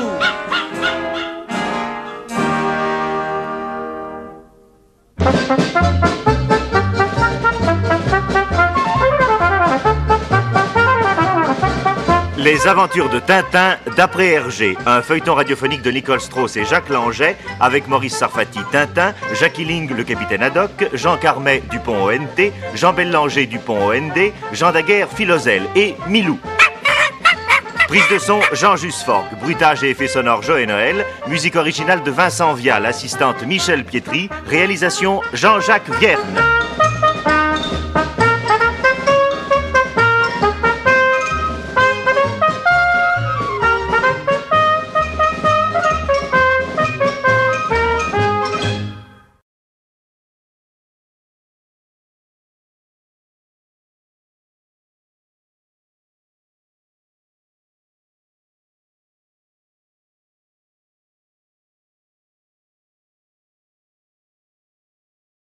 Les aventures de Tintin d'après Hergé, un feuilleton radiophonique de Nicole Strauss et Jacques Langeais avec Maurice Sarfati Tintin, Jackie Ling le capitaine Haddock, Jean Carmet Dupont ONT, Jean Bellanger Dupont OND, Jean Daguerre Philoselle et Milou. Prise de son Jean Jusforg, bruitage et effets sonores Joël Noël, musique originale de Vincent Vial, assistante Michel Pietri, réalisation Jean-Jacques Vierne.